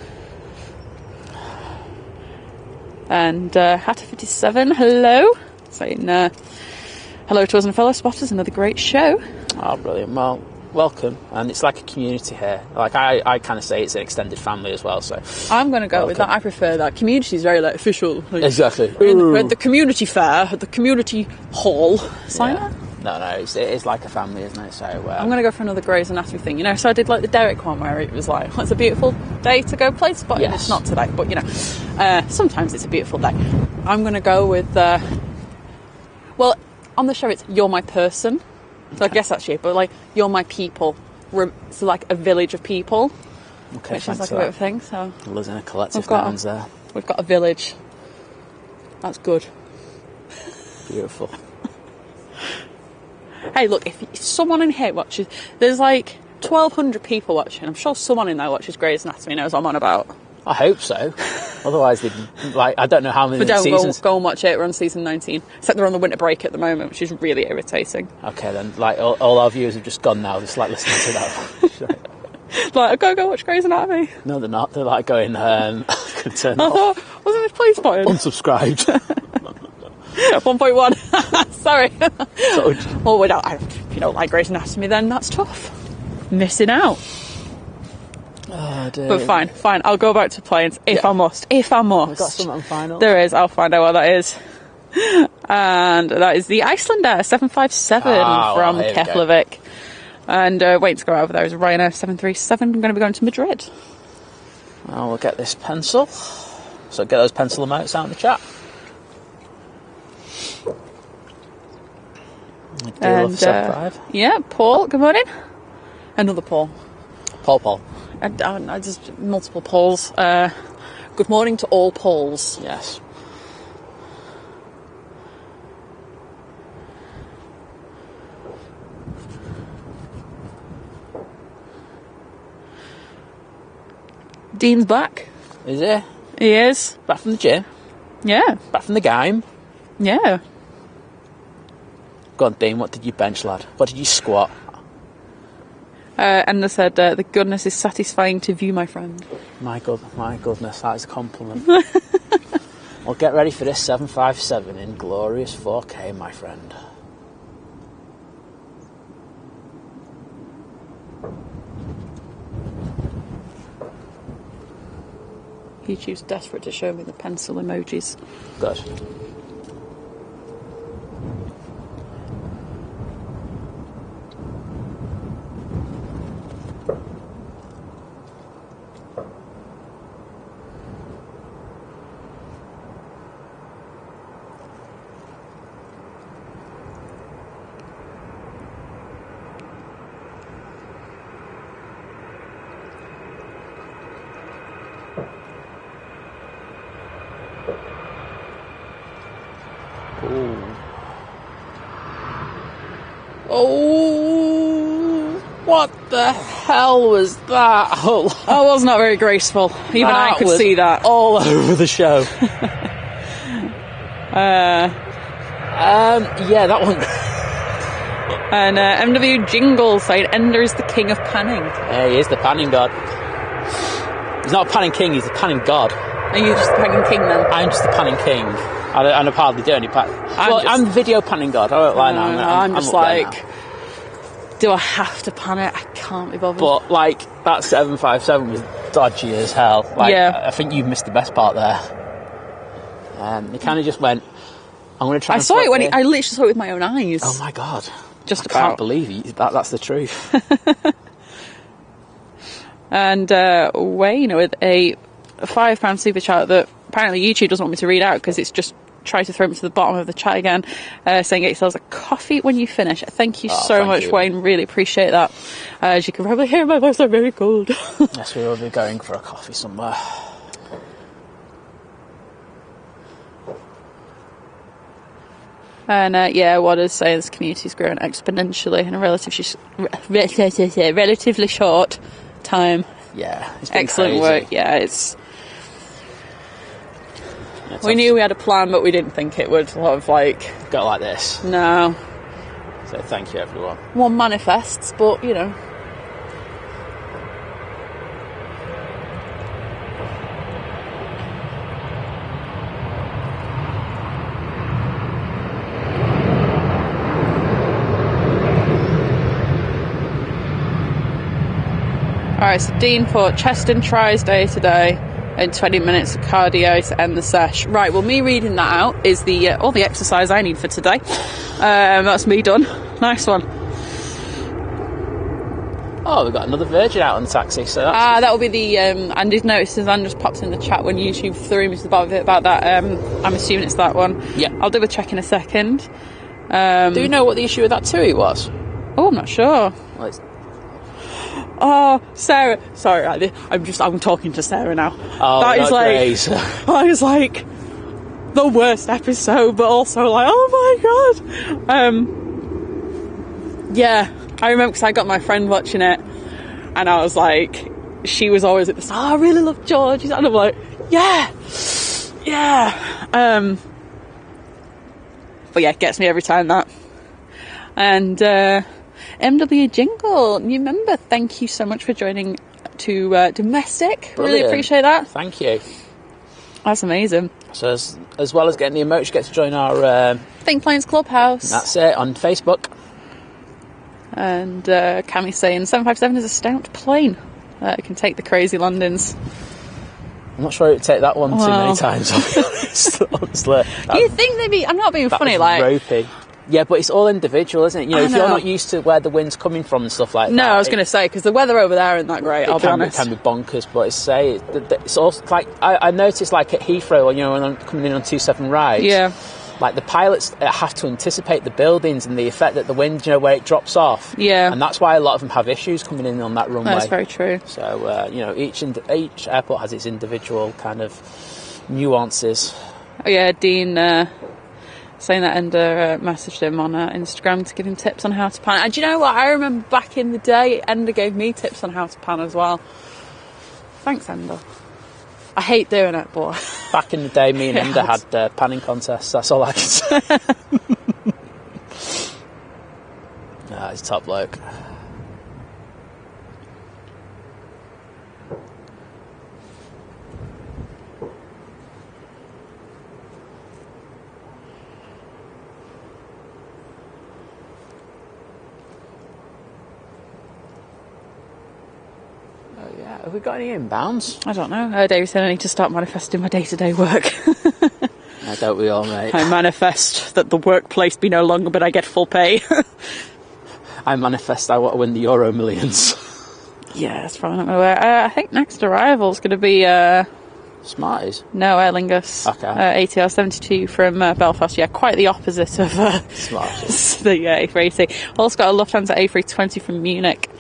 And Hatter57, hello. Saying hello to us and fellow spotters, another great show. Oh, brilliant. Well, welcome. And it's like a community here. I kind of say it's an extended family as well, so I'm going to go with that. I prefer that. Community is very official. Exactly. We're at the community fair, at the community hall. Yeah. No, it is like a family, isn't it? So I'm going to go for another Grey's Anatomy thing, So I did the Derek one where it was it's a beautiful day to go plane spotting. Yes. It's not today, but sometimes it's a beautiful day. I'm going to go with on the show it's You're My Person, so I guess that's you, but You're My People, so a village of people, which is a bit of a thing. So Liz in a collective nouns there. We've got a village. That's good. Beautiful. Hey, look, if someone in here watches, there's 1,200 people watching. I'm sure someone in there watches Grey's Anatomy knows what I'm on about. I hope so. Otherwise, I don't know how many seasons. Go and watch it. We're on season 19. Except they're on the winter break at the moment, which is really irritating. Okay, then, all our viewers have just gone now, just listening to that. Go watch Grey's Anatomy. No, they're not. They're going, turn off. Wasn't this police spotted? Unsubscribed. 1.1. Sorry. If you don't like Grey's Anatomy, then that's tough. Missing out. Oh, dear. But fine. I'll go back to planes if I must. If I must. We've got something on final. There is. I'll find out what that is. And that is the Icelander 757 from Keflavik. And waiting to go over there is a Ryanair 737. I'm going to be going to Madrid. Well, we'll get this pencil. So get those pencil amounts out in the chat. And yeah, Paul, good morning. Another Paul. Paul. I just multiple Pauls. Good morning to all Pauls. Yes. Dean's back. Is he? He is. Back from the gym? Yeah. Back from the game? Yeah. Go on, Dean, what did you bench, lad? What did you squat? And they said, the goodness is satisfying to view, my friend. My goodness, that is a compliment. Well, get ready for this 757 in glorious 4K, my friend. YouTube's desperate to show me the pencil emojis. Good. Oh, what the hell was that? Oh, that was not very graceful. Even I could see that. All over the show. Yeah, that one. And MW Jingle saying Ender is the king of panning. Yeah, he is the panning god. He's not a panning king, he's a panning god. Are you just the panning king then? I'm just the panning king. I don't hardly do any panning. I'm the video panning god. I won't lie now. I'm just like, do I have to pan it? I can't be bothered. But like that 757 was dodgy as hell. Like, yeah. I think you missed the best part there. He kind of just went, I'm going to try. I saw it when I literally saw it with my own eyes. Oh my god! Just I can't believe that's the truth. And Wayne with a £5 super chat that apparently YouTube doesn't want me to read out because it's just tried to throw me to the bottom of the chat again, saying get yourselves a coffee when you finish. Thank you so much, Wayne. Really appreciate that. As you can probably hear, my voice are very cold. Yes, we will be going for a coffee somewhere. And yeah, what is saying this community's grown exponentially in a relatively short time. Yeah, it's been excellent crazy work. Yeah, we knew we had a plan, but we didn't think it would sort of like go like this. No. So thank you, everyone. One manifests, but you know. Alright, so Dean put chest and tries day to day and 20 minutes of cardio to end the sesh. Right, well, me reading that out is the all the exercise I need for today. That's me done. Nice one. Oh, we've got another Virgin out on the taxi, so that's... that will be the... Andy's notices and just popped in the chat when YouTube threw me to the bottom of it about that. I'm assuming it's that one. Yeah. I'll double check in a second. Do you know what the issue with that TUI was? Oh, I'm not sure. Well, it's... Oh, Sarah. Sorry, I'm talking to Sarah now. Oh, that is like... Grace. That is like the worst episode, but also like, oh my god. Yeah, I remember because I got my friend watching it, and I was like, she was always at this. Oh, I really love George, and I'm like, yeah. But yeah, it gets me every time that. And MW Jingle, new member. Thank you so much for joining to domestic. Brilliant. Really appreciate that. Thank you. That's amazing. So as well as getting the emotes, you get to join our Think Planes Clubhouse. That's it, on Facebook. And Cammy's saying 757 is a stout plane. It can take the crazy landings. I'm not sure it would take that one too many times, I'll be honest. Honestly. Do you think they'd be... I'm not being funny, like... ropey. Yeah, but it's all individual, isn't it? You know, if you're not used to where the wind's coming from and stuff like that... No, I was going to say, because the weather over there isn't that great, I'll be honest. It can be bonkers, but it's also... Like, I noticed, like, at Heathrow, when I'm coming in on 27 rides... Yeah. Like, the pilots have to anticipate the buildings and the effect that the wind, you know, where it drops off. Yeah. And that's why a lot of them have issues coming in on that runway. That's very true. So, you know, each airport has its individual kind of nuances. Oh, yeah, Dean saying that Ender messaged him on Instagram to give him tips on how to pan. And do you know what? I remember back in the day, Ender gave me tips on how to pan as well. Thanks, Ender. I hate doing it, but... Back in the day, me and Ender had panning contests, that's all I can say. Nah, he's a top bloke. Have we got any inbounds? I don't know. David said I need to start manifesting my day-to-day work. Don't we all, mate? I manifest that the workplace be no longer, but I get full pay. I manifest I want to win the Euro Millions. Yeah, that's probably not going to work. I think next arrival is going to be... Smarties? No, Aer Lingus. Okay. ATR 72 from Belfast. Yeah, quite the opposite of Smarties. The A380. Also got a Lufthansa A320 from Munich.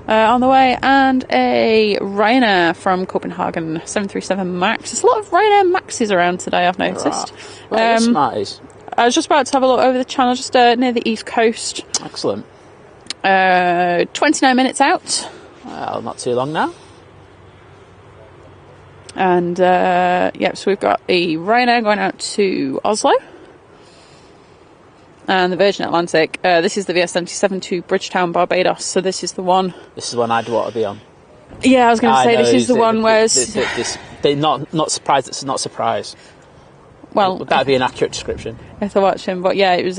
On the way, and a Ryanair from Copenhagen 737 MAX. There's a lot of Ryanair Maxes around today, I've noticed. Where are the Smarties? I was just about to have a look over the channel, just near the East Coast. Excellent. 29 minutes out. Well, not too long now. And, so we've got a Ryanair going out to Oslo. And the Virgin Atlantic. This is the VS77 to Bridgetown, Barbados. So this is the one. This is the one I'd want to be on. Yeah, I was going to say this is the one where they're not surprised. It's not a surprise. Well, would that be an accurate description? I have to watch him, but yeah, it was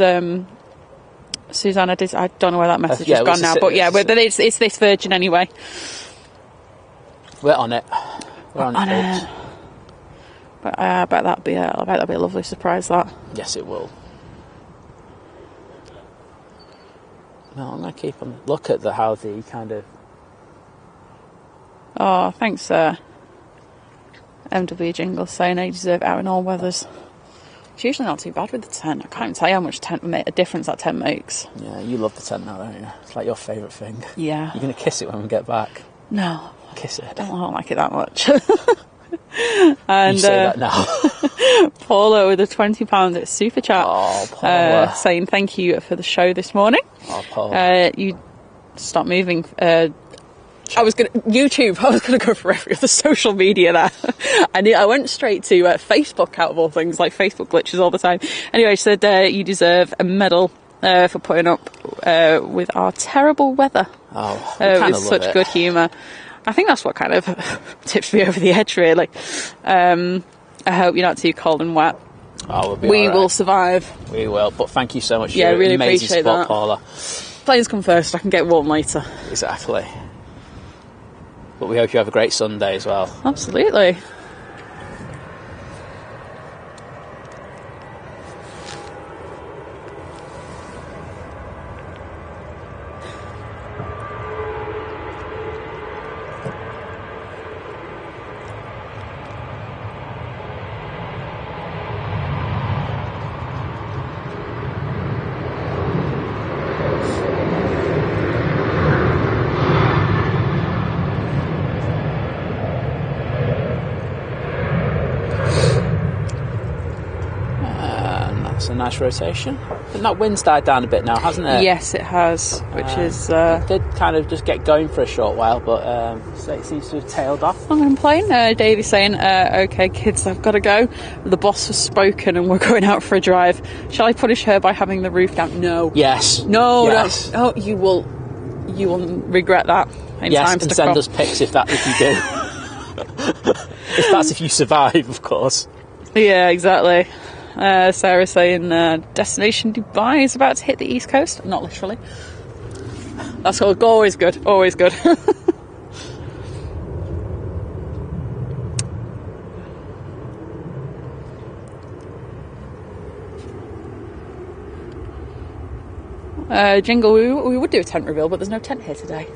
Susanna. I don't know where that message has gone now, but yeah, it's this Virgin anyway. We're on it. We're on it. But I bet that'd be a lovely surprise. That. Yes, it will. No, I'm going to keep on look at how the kind of... Oh, thanks, MW Jingle saying they deserve out in all weathers. It's usually not too bad with the tent. I can't even tell you how much a difference that tent makes. Yeah, you love the tent now, don't you? It's like your favourite thing. Yeah. You're going to kiss it when we get back? No. Kiss it. I don't like it that much. And you say that now. Paula with a £20 at Super Chat. Oh, Paula. Saying thank you for the show this morning. Oh, Paula. You stop moving. I was going to go for every other social media there. I went straight to Facebook, out of all things, like Facebook glitches all the time. Anyway, she said you deserve a medal for putting up with our terrible weather. Oh, with such good humour. I think that's what kind of tips me over the edge, really. I hope you're not too cold and wet. Oh, we will survive. We will. But thank you so much for your really amazing appreciate support, that. Paula. Planes come first. I can get warm later. Exactly. But we hope you have a great Sunday as well. Absolutely. Nice rotation. But that wind's died down a bit now, hasn't it? Yes, it has. Which is it did kind of just get going for a short while, but it seems to have tailed off. I'm complaining. Davey's saying, "Okay, kids, I've got to go. The boss has spoken, and we're going out for a drive. Shall I punish her by having the roof down?" No. Yes. No. Yes. No. Oh, you will regret that in time to come. Send us pics if you do. If you survive, of course. Yeah, exactly. Sarah saying destination Dubai is about to hit the East Coast. Not literally. That's always good. Always good. Jingle, we would do a tent reveal, but there's no tent here today.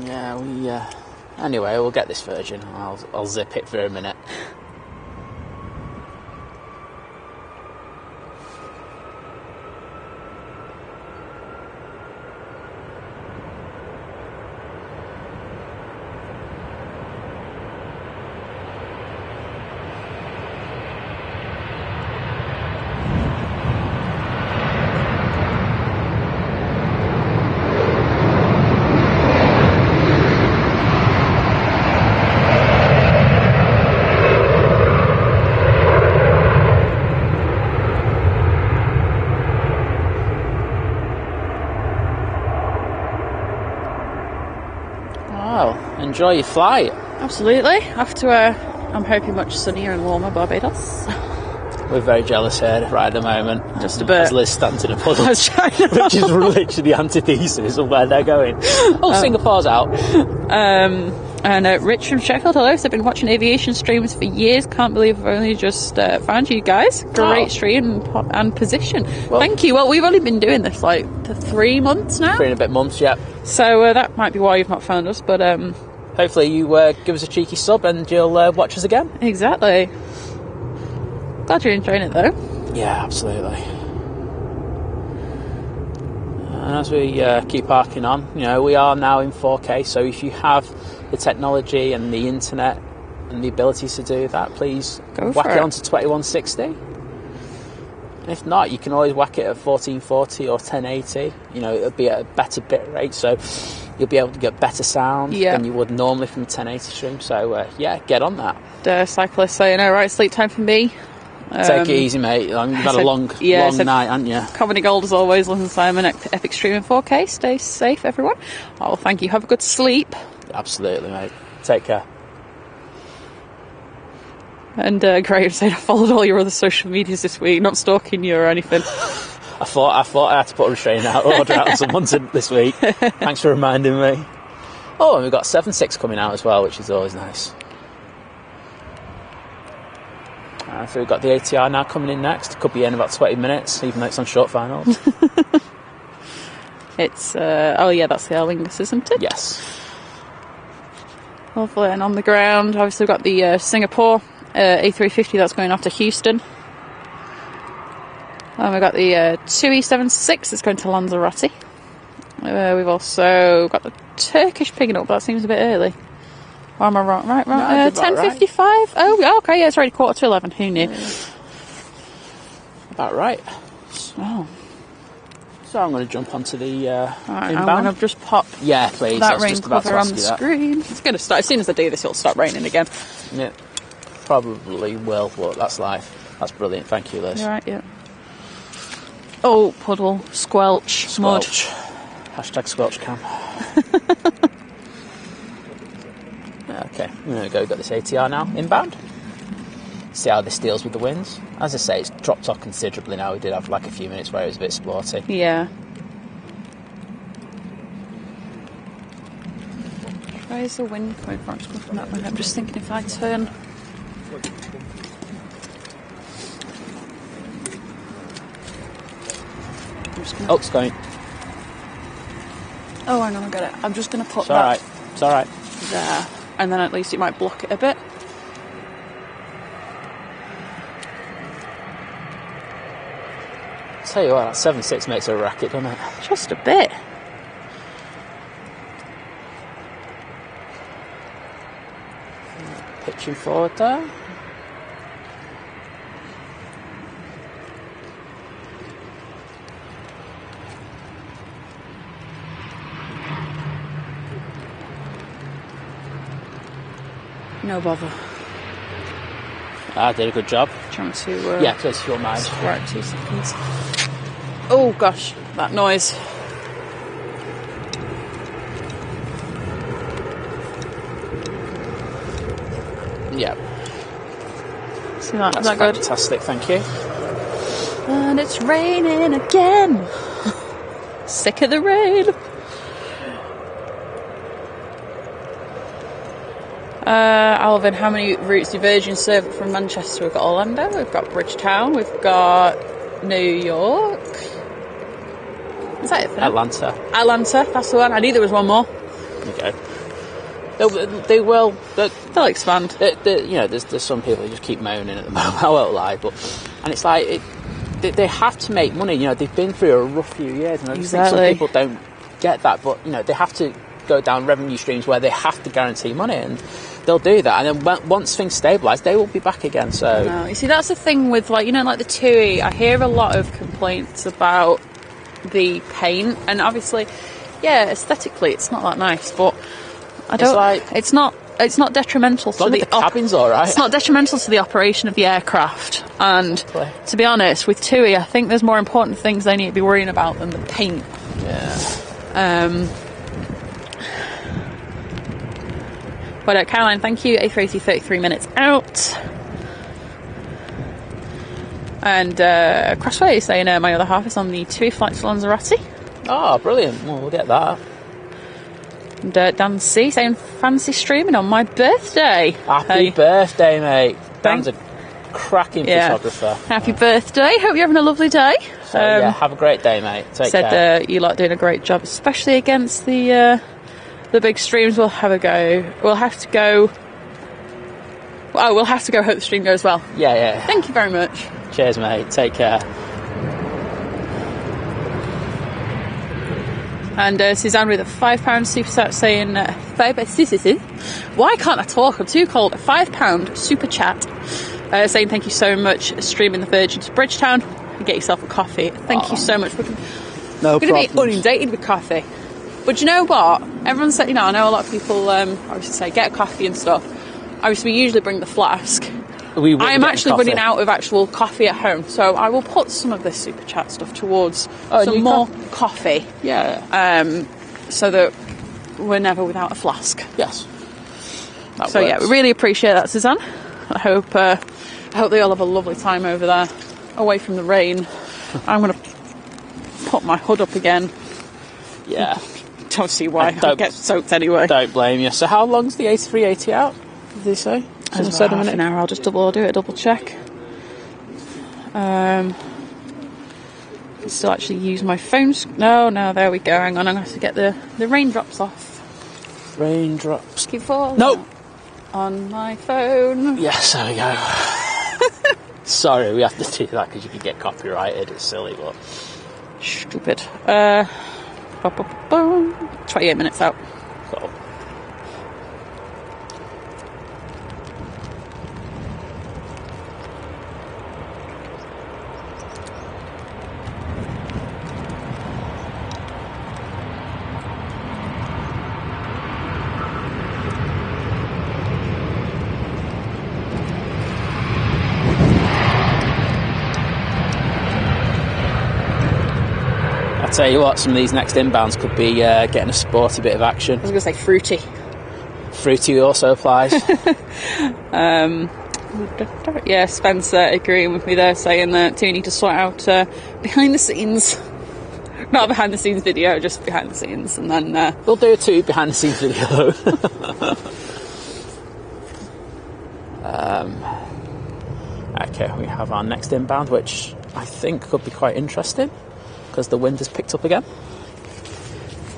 Yeah, anyway, we'll get this version. I'll zip it for a minute. Enjoy your flight. Absolutely. After I'm hoping much sunnier and warmer Barbados. We're very jealous here right at the moment. Just a bit. As Liz stands in a puddle, which is literally the antithesis of where they're going. Singapore's out. And Rich from Sheffield, hello. So I've been watching aviation streams for years. Can't believe I've only just found you guys. Great stream and position. Well, thank you. Well, we've only been doing this like for 3 months now. 3 and a bit months, yeah. So that might be why you've not found us, but hopefully you give us a cheeky sub and you'll watch us again. Exactly. Glad you're enjoying it though. Yeah, absolutely. And as we keep harking on, we are now in 4K, so if you have the technology and the internet and the abilities to do that, please whack it onto 2160. If not, you can always whack it at 1440 or 1080. It'll be at a better bit rate, so you'll be able to get better sound than you would normally from a 1080 stream. So get on that. The cyclist saying, all right, sleep time for me. Take it easy, mate. You've had a long night, haven't you? Comedy Gold as always. Listen, Simon, epic stream in 4K. Stay safe, everyone. Oh, thank you. Have a good sleep. Absolutely, mate. Take care. And Graham said, I followed all your other social medias this week, not stalking you or anything. I thought I had to put a restraining order out on someone this week. Thanks for reminding me. Oh, and we've got 7.6 coming out as well, which is always nice. So we've got the ATR now coming in next. Could be in about 20 minutes, even though it's on short finals. It's, that's the Aer Lingus, isn't it? Yes. Lovely. And on the ground, obviously we've got the Singapore A350 that's going off to Houston. And we've got the 2E76 that's going to Lanzarote. We've also got the Turkish picking up, but that seems a bit early. Or am I wrong? Right. 10:55. Right. Oh, okay. Yeah, it's already 11:15. Who knew? About right. Oh. So I'm going to jump onto the right, inbound. I'm going to just pop. Yeah, please. That rain cover on the screen. It's going to start as soon as I do this. It'll start raining again. Yeah, probably will. But that's life. That's brilliant. Thank you, Liz. You're right. Yeah. Oh, puddle, squelch, mud. Hashtag squelch cam. Okay, I'm going to go get this ATR now, inbound. See how this deals with the winds. As I say, it's dropped off considerably now. We did have like a few minutes where it was a bit sporty. Yeah. Where is the wind coming from? It's coming from that way. I'm just thinking if I turn. Oh, it's going. Oh, hang on, I got it. I'm just going to put that. Alright. It's alright. There. And then at least it might block it a bit. Tell you what, that 7.6 makes a racket, doesn't it? Just a bit. Pitching forward there. No bother. I did a good job. Trying to... yeah, close to your mind. Right, 2 seconds. Oh gosh, that noise. Yeah. See that? That's is that good? Fantastic, thank you. And it's raining again. Sick of the rain. Alvin, how many routes do Virgin serve from Manchester? We've got Orlando, we've got Bridgetown, we've got New York, Is that it for now? Atlanta. That's the one. I knew there was one more. Okay. They will. They'll expand. You know, there's some people who just keep moaning at the moment. I won't lie, and it's like they have to make money. You know, they've been through a rough few years, and I just think some people don't get that. But you know, they have to go down revenue streams where they have to guarantee money, and they'll do that. And then once things stabilise, they will be back again. So no, you see, that's the thing with like the TUI. I hear a lot of complaints about the paint, and obviously, yeah, aesthetically, it's not that nice, but. It's not detrimental to the cabin's all right. It's not detrimental to the operation of the aircraft. And to be honest, with TUI, I think there's more important things they need to be worrying about than the paint. Yeah. But Caroline, thank you. A380 33 minutes out. And Crossway is saying my other half is on the TUI flight to Lanzarote. Oh, brilliant. Well, we'll get that. And Dan C saying fancy streaming on my birthday. Happy birthday, mate. Dan's a cracking photographer. Happy birthday. Hope you're having a lovely day. So, have a great day, mate. Take care. Said you lot doing a great job, especially against the big streams. We'll have a go. We'll have to go. Oh, we'll have to go. Hope the stream goes well. Yeah. Thank you very much. Cheers, mate. Take care. And Suzanne with a £5 super chat saying, why can't I talk? I'm too cold. A £5 super chat saying thank you so much. Streaming the Virgin to Bridgetown and get yourself a coffee. Thank you so much. We're going to be inundated with coffee. But you know what? Everyone said, I know a lot of people obviously say get a coffee and stuff. Obviously, we usually bring the flask. I am actually running out of actual coffee at home, so I will put some of this super chat stuff towards some more coffee. Yeah. So that we're never without a flask. Yes. So yeah, we really appreciate that, Suzanne. I hope they all have a lovely time over there, away from the rain. I'm going to put my hood up again. Yeah. Don't see why. I'll get soaked anyway. Don't blame you. So how long's the A380 out? Did they say? As said, half an hour. I'll just double check. Still actually use my phone. No, there we go. Hang on, I'm going to have to get the raindrops off. Raindrops. Keep falling. Nope. On my phone. Yes, there we go. Sorry, we have to do that because you can get copyrighted. It's silly, but stupid. 28 minutes out. Cool. Tell you what, some of these next inbounds could be getting a sporty bit of action. I was going to say fruity. Fruity also applies. Yeah, Spencer agreeing with me there, saying that do need to sort out behind the scenes. Not behind the scenes video, just behind the scenes, and then we'll do a two behind the scenes video. Okay, we have our next inbound, which I think could be quite interesting because the wind has picked up again.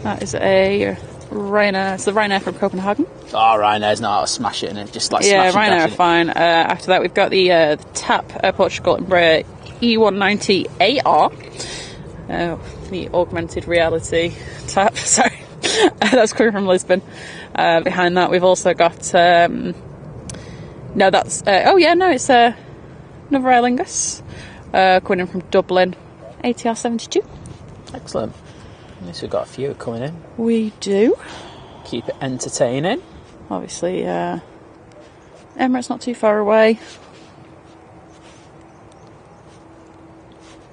That is a Ryanair. It's the Ryanair from Copenhagen. Oh, Ryanair's not smash it in it, just like Ryanair are fine. After that, we've got the TAP Portugal Embraer E190AR. The augmented reality TAP. Sorry, that's coming from Lisbon. Behind that, we've also got. It's another Aer Lingus coming in from Dublin, ATR 72. Excellent. At least we've got a few coming in. We do. Keep it entertaining. Obviously, Emirates not too far away.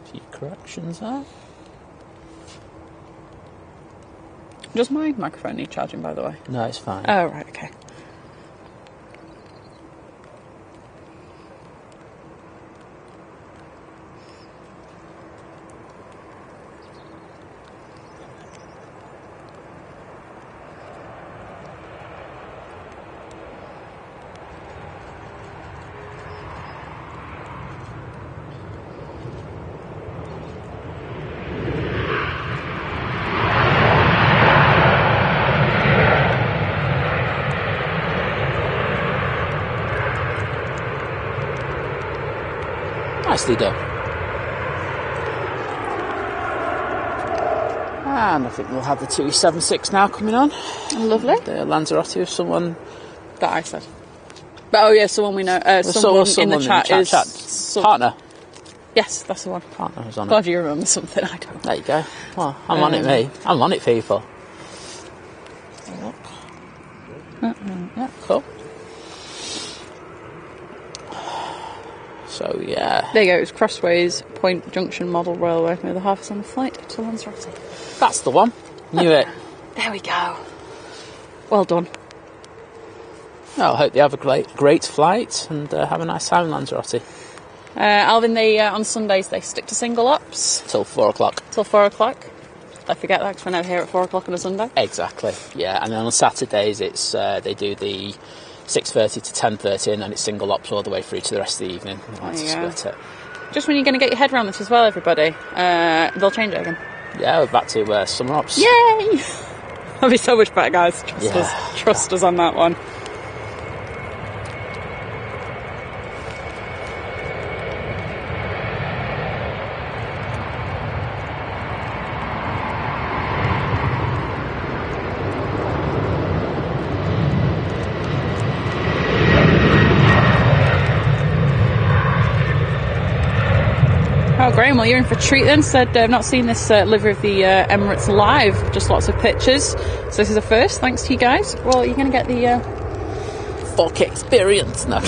A few corrections there. Does my microphone need charging, by the way? No, it's fine. Oh, right, okay. Nicely done. And I think we'll have the 276 now coming on. Lovely. The Lanzarote with someone That I said. But oh yeah, someone we know. Someone in the chat is partner. Yes, that's the one. Partner was on Glad it. you remember something I don't. There you go. Well, I'm on it, me. I'm on it, people. Yeah, cool. So yeah. There you go. It was Crossways Point Junction Model Railway with the half on the flight to Lanzarote. That's the one. Knew it. There we go. Well done. Well, I hope they have a great flight and have a nice time in Lanzarote. Alvin, they on Sundays they stick to single ops Till 4 o'clock. till 4 o'clock. I forget that because we're now here at 4 o'clock on a Sunday. Exactly. Yeah, and then on Saturdays it's they do the 6:30 to 10:30, and then it's single ops all the way through to the rest of the evening. I like to split it. Just when you're going to get your head around this as well, everybody, they'll change it again. Yeah, we're back to summer ops. Yay! That'll be so much better, guys. Trust us on that one. Oh, Graham, well, you're in for a treat then. Said, I've not seen this livery of the Emirates live, just lots of pictures. So this is a first, thanks to you guys. Well, you're going to get the 4K experience. No.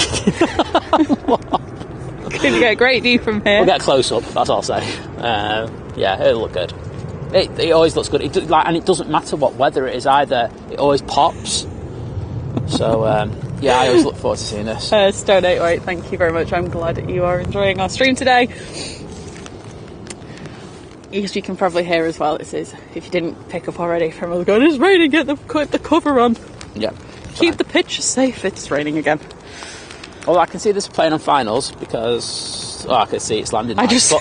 Going to get a great view from here. We'll get a close up, that's all I'll say. Yeah, it'll look good. It always looks good. And it doesn't matter what weather it is either. It always pops. So, yeah, I always look forward to seeing this. Stone88, thank you very much. I'm glad that you are enjoying our stream today. As you can probably hear as well, it is, if you didn't pick up already from the gun, it's raining, get the cover on. Yeah. Keep the picture safe, it's raining again. Well, I can see this plane on finals because I can see it's landing. I just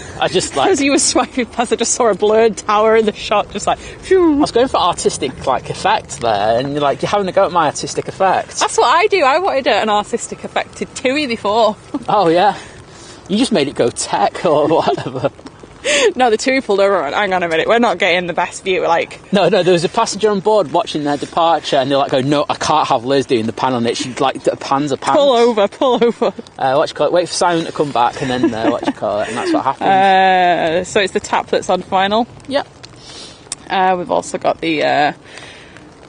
like, as you were swiping past, I just saw a blurred tower in the shot, just like, phew. I was going for artistic effect there, and you're having a go at my artistic effect. That's what I do. I wanted an artistic effected TUI before. Oh yeah, you just made it go tech or whatever. No, the TUI pulled over and hang on a minute, we're not getting the best view. No, there was a passenger on board watching their departure, and they're like, "Oh no, I can't have Liz doing the pan on it. She pans a pan." Pull over. Wait for Simon to come back, and then and that's what happened. So it's the tap that's on final. Yep. We've also got the there's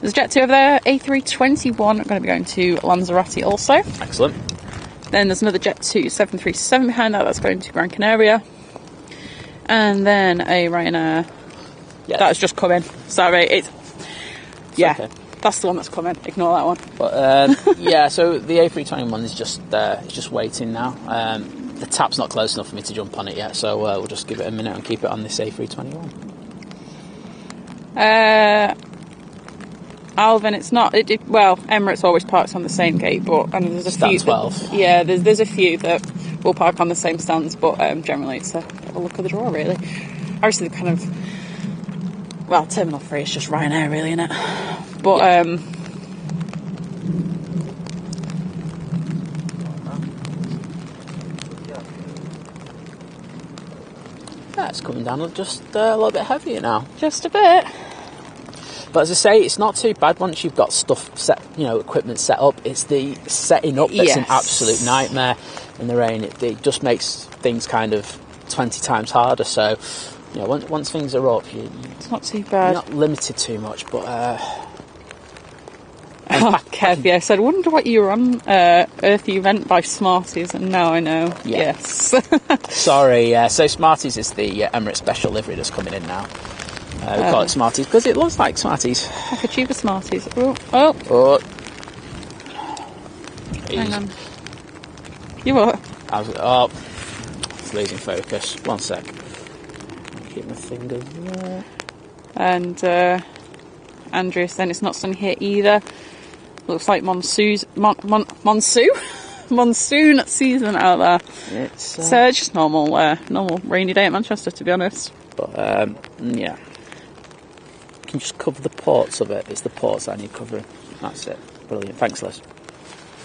a Jet 2 over there, A321. I'm going to be going to Lanzarote also. Excellent. Then there's another Jet 2 737 behind that. That's going to Gran Canaria. And then a Ryanair that's just come in. Sorry, it's okay. That's the one that's come in. Ignore that one. But yeah, so the A321 is just waiting now. The tap's not close enough for me to jump on it yet, so we'll just give it a minute and keep it on this A321. Alvin, it's not. Well, Emirates always parks on the same gate, but and there's a Stand few. 12. Yeah, there's a few that will park on the same stands, but generally it's a look of the draw, really. Obviously, the kind of Terminal 3 is just Ryanair, really, isn't it? But it's coming down just a little bit heavier now. Just a bit. But as I say, it's not too bad once you've got stuff set, equipment set up. It's the setting up that's an absolute nightmare in the rain. It just makes things kind of 20 times harder. So, once things are up, it's not too bad. You're not limited too much, but... Kev, yes, I wonder what you were on Earthy Event by Smarties, and now I know. Yeah. Yes. Sorry, yeah. So Smarties is the Emirates special livery that's coming in now. We call it Smarties because it looks like Smarties. Like a tube of Smarties. Oh. Hang on. You what? It's losing focus. One sec. Keep my finger there. And Andreas, then it's not sunny here either. Looks like monsoon season out there. It's just normal rainy day at Manchester, to be honest. But yeah. Can you just cover the ports of it? It's the ports I need covering. That's it. Brilliant. Thanks, Liz.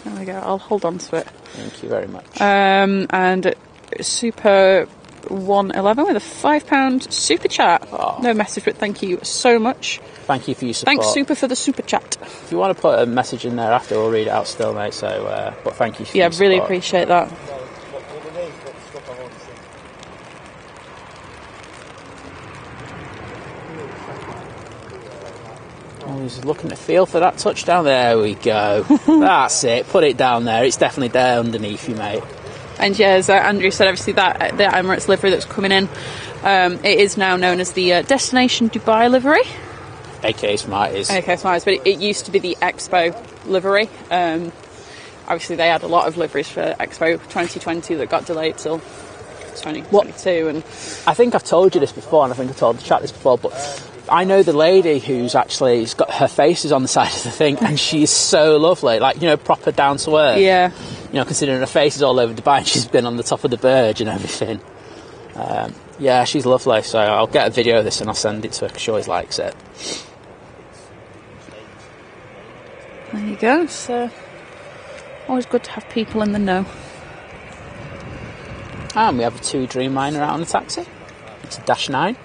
There we go. I'll hold on to it. Thank you very much. And Super 111 with a £5 super chat. Oh. No message, but thank you so much. Thank you for your support. Thanks, Super, for the super chat. If you want to put a message in there after, we'll read it out still, mate. So, but thank you for your support. Really appreciate that. Oh, he's looking to feel for that touchdown. There we go. That's it. Put it down there. It's definitely there underneath you, mate. And yeah, as Andrew said, obviously that the Emirates livery that's coming in, it is now known as the Destination Dubai livery. AKA Smarties. AKA Smarties, but it used to be the Expo livery. Obviously, they had a lot of liveries for Expo 2020 that got delayed till 2022. And I think I've told you this before, and I think I told the chat this before, but I know the lady who's actually got her face is on the side of the thing, and she's so lovely, like, you know, proper down to earth. Yeah. You know, considering her face is all over Dubai, and she's been on the top of the Burj and everything. Yeah, she's lovely. So I'll get a video of this and I'll send it to her because she always likes it. There you go. So always good to have people in the know. And we have a 2 Dreamliner out on the taxi. It's a Dash 9.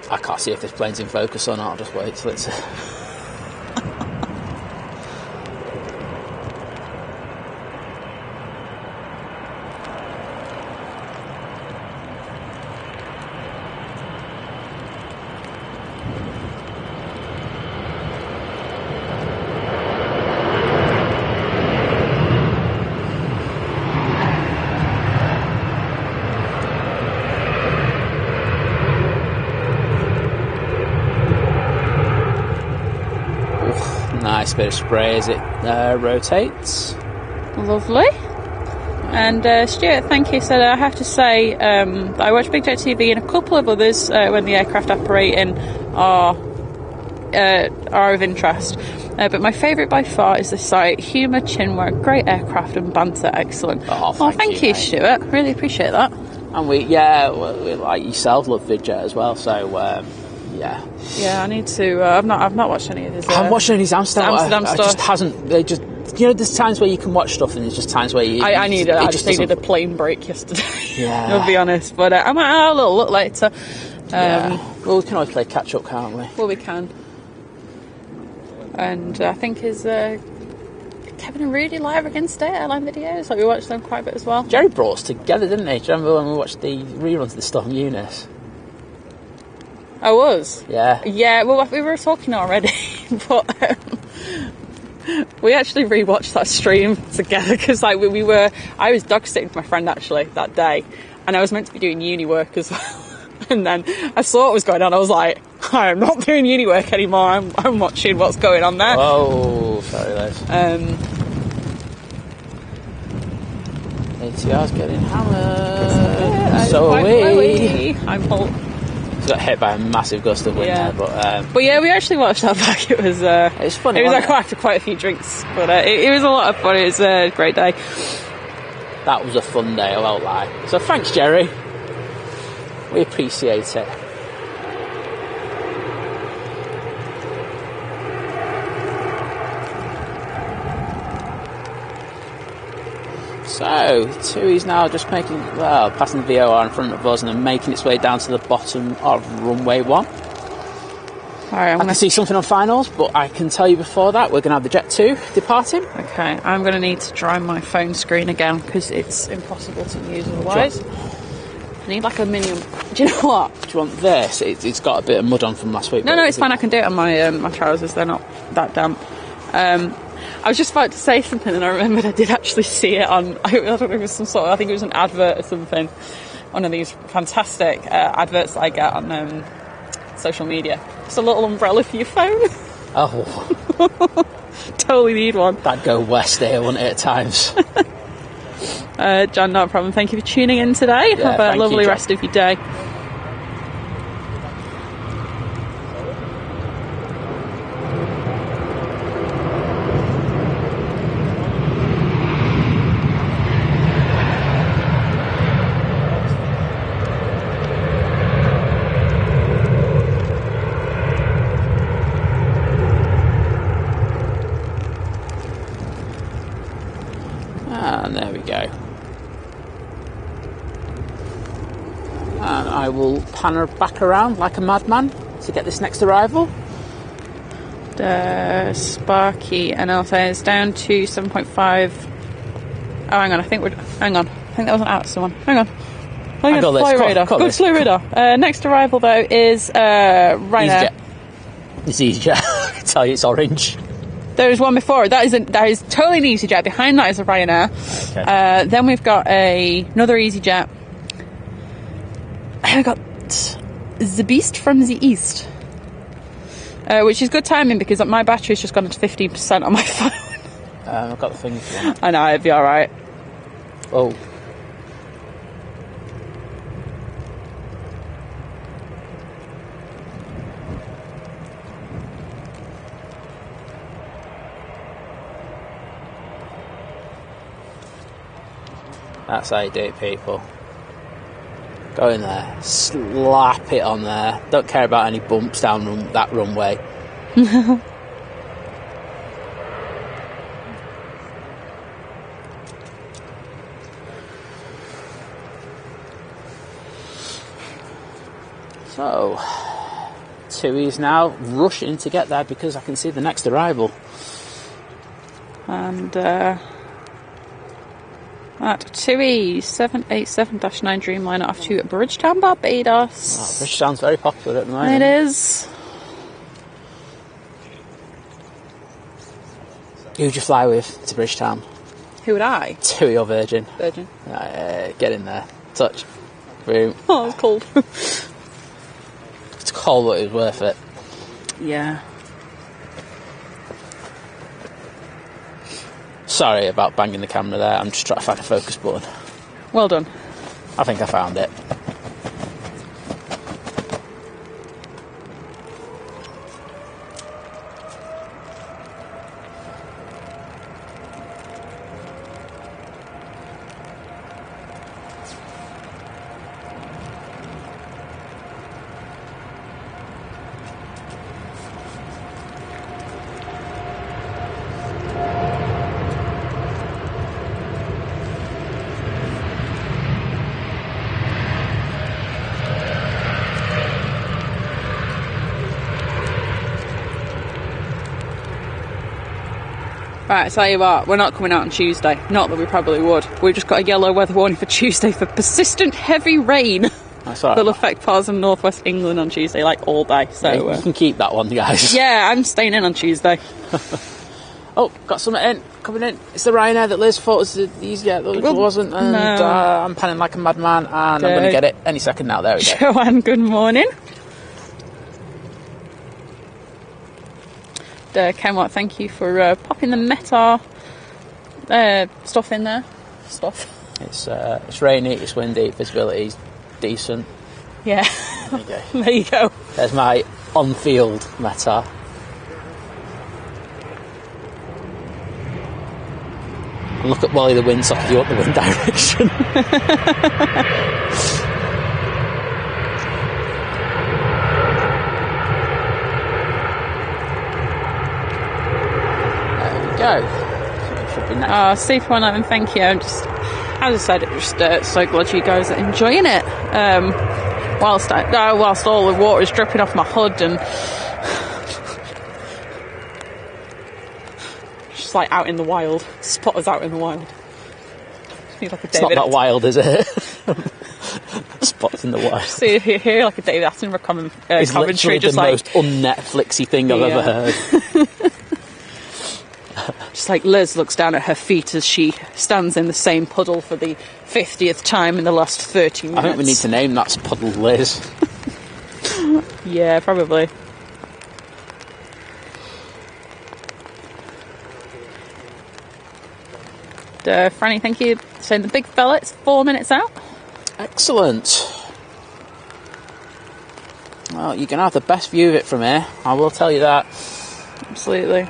I can't see if this plane's in focus or not. I'll just wait till it's... Nice bit of spray as it rotates. Lovely. And Stuart, thank you. So I have to say that I watch Big Jet TV and a couple of others when the aircraft operating are of interest. But my favourite by far is the site. Humour, chinwag, great aircraft and banter, excellent. Oh, thank you, Stuart. Really appreciate that. And we like yourself, love Vidjet as well. So yeah. Yeah, I need to. I've not watched any of his. I haven't watched any of his Amsterdam stuff. It just hasn't. They just, you know, there's times where you can watch stuff, and there's just times where you. I just needed a plane break yesterday. Yeah. I'll be honest, but I might have a little look later. Well, we can always play catch up, can't we? Well, we can. And I think is Kevin and Rudy live against airline videos. Like we watched them quite a bit as well. Jerry brought us together, didn't he? Do you remember when we watched the reruns of the Storm Eunice? I was. Yeah. Yeah. Well, we were talking already, but we actually rewatched that stream together because, like, I was dog sitting with my friend actually that day, and I was meant to be doing uni work as well. And then I saw what was going on. I was like, I'm not doing uni work anymore. I'm watching what's going on there. Oh, sorry, Les. ATR's getting hammered. So are we. I'm Paul. He's got hit by a massive gust of wind there, but yeah, we actually watched that back. It was funny. It was after quite a few drinks, but it was a lot of fun. It was a great day. That was a fun day, I won't lie. So thanks, Jerry. We appreciate it. So, Tui's now just passing the VOR in front of us and then making its way down to the bottom of runway 1. Alright, I can see something on finals, but I can tell you before that, we're going to have the Jet 2 departing. Okay, I'm going to need to dry my phone screen again because it's impossible to use otherwise. I need like a minium. Do you know what? Do you want this? It's got a bit of mud on from last week. No, it's fine. I can do it on my my trousers. They're not that damp. I was just about to say something, and I remembered I did actually see it on. I don't know if it was some sort of. I think it was an advert or something. One of these fantastic adverts that I get on social media. It's a little umbrella for your phone. Oh, totally need one. That'd go west here, wouldn't it? At times. John, not a problem. Thank you for tuning in today. Yeah, have a lovely rest of your day. will pan her back around like a madman to get this next arrival. Sparky and Alpha is down to 7.5. Oh, hang on, I think that was an out someone. Hang on. I got this. Fly radar. Good fly radar. Next arrival though is Ryanair. It's EasyJet. I can tell you it's orange. There's one before. That is totally an EasyJet. Behind that is a Ryanair. Okay. Then we've got another EasyJet. I got the Beast from the East. Which is good timing because my battery's just gone to 15% on my phone. I've got the thing if you want. I know, it'd be alright. Oh. That's how you do it, people. Go in there, slap it on there. Don't care about any bumps down that runway. So, TUI's now rushing to get there because I can see the next arrival. And at TUI 787-9 Dreamliner off to Bridgetown, Barbados. Oh, Bridgetown's very popular at the moment. It is. Who'd you fly with to Bridgetown? Who would I? TUI or Virgin? Virgin. Get in there. Touch. Boom. Oh, it's cold. It's cold, but it was worth it. Yeah. Sorry about banging the camera there. I'm just trying to find a focus button. Well done. I think I found it. Right, I tell you what, we're not coming out on Tuesday. Not that we probably would. We've just got a yellow weather warning for Tuesday for persistent heavy rain. That's all right. That'll affect parts of northwest England on Tuesday, like all day. So you can keep that one, guys. yeah, I'm staying in on Tuesday. Oh, got something in. Coming in. It's the Ryanair that Liz thought was easier. It wasn't. And no. I'm panning like a madman, and I'm going to get it any second now. There we go. Joanne, good morning. Kenwatt, thank you for popping the Meta stuff in there. It's rainy, it's windy, visibility's decent. Yeah. There you go. There you go. There's my on-field Meta. And look at Wally the windsock, you up the wind direction. Go. Should be next. Super 111, thank you. As I said, just so glad you guys are enjoying it. Whilst all the water is dripping off my hood and just like out in the wild, spotters out in the wild. It's not that wild, is it? Spots in the wild. See, here like a David Attenborough commentary, the just like most un-Netflixy thing I've ever heard. Just like Liz looks down at her feet as she stands in the same puddle for the 50th time in the last 30 minutes. I think we need to name that puddle Liz. Yeah, probably. Franny, thank you. Saying the big fella, it's 4 minutes out. Excellent. Well, you can have the best view of it from here, I will tell you that. Absolutely.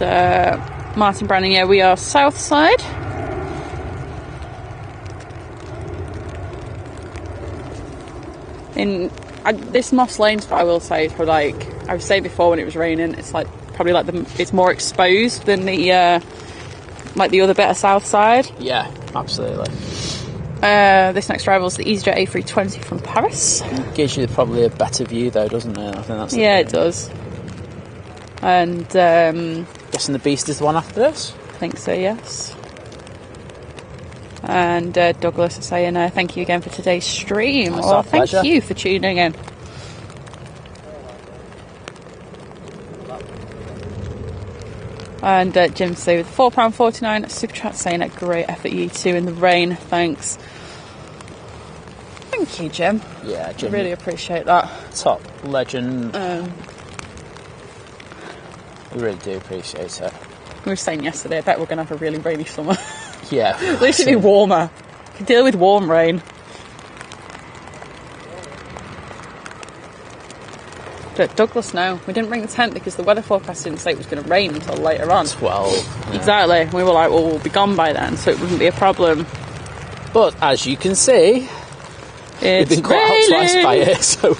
Martin Browning, yeah, we are south side. This Moss Lane spot, I will say, for like I was saying before when it was raining, it's like probably like it's more exposed than the like the other bit of south side. Yeah, absolutely. This next arrival is the EasyJet A320 from Paris. It gives you probably a better view though, doesn't it? I think that's it does. And guessing the Beast is the one after this? I think so, yes. And Douglas is saying thank you again for today's stream. Well, thank you for tuning in. And Jim say with £4.49 super chat saying a great effort you two in the rain. Thanks. Thank you, Jim. Yeah, Jim. I really appreciate that. Top legend. We really do appreciate it. We were saying yesterday, I bet we're going to have a really rainy summer. Yeah. At least it'll be warmer. You can deal with warm rain. But Douglas, no. We didn't bring the tent because the weather forecast didn't say it was going to rain until later on. 12. Yeah. Exactly. We were like, well, we'll be gone by then, so it wouldn't be a problem. But as you can see, we've been caught out twice by it, so...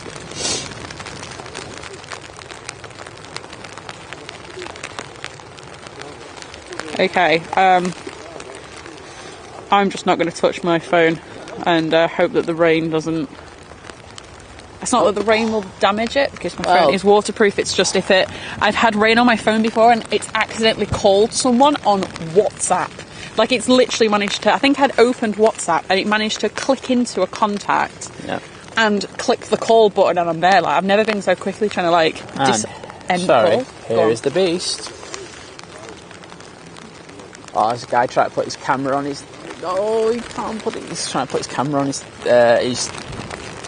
Okay, I'm just not going to touch my phone and hope that the rain doesn't... It's not that the rain will damage it because my phone is waterproof, it's just if it... I've had rain on my phone before and it's accidentally called someone on WhatsApp. Like it's literally managed to... I think I'd opened WhatsApp and it managed to click into a contact and click the call button and I'm there. Like I've never been so quickly trying to like end sorry, call. Here is the Beast. Oh, there's a guy trying to put his camera on his... Oh, he can't put it... He's trying to put his camera on his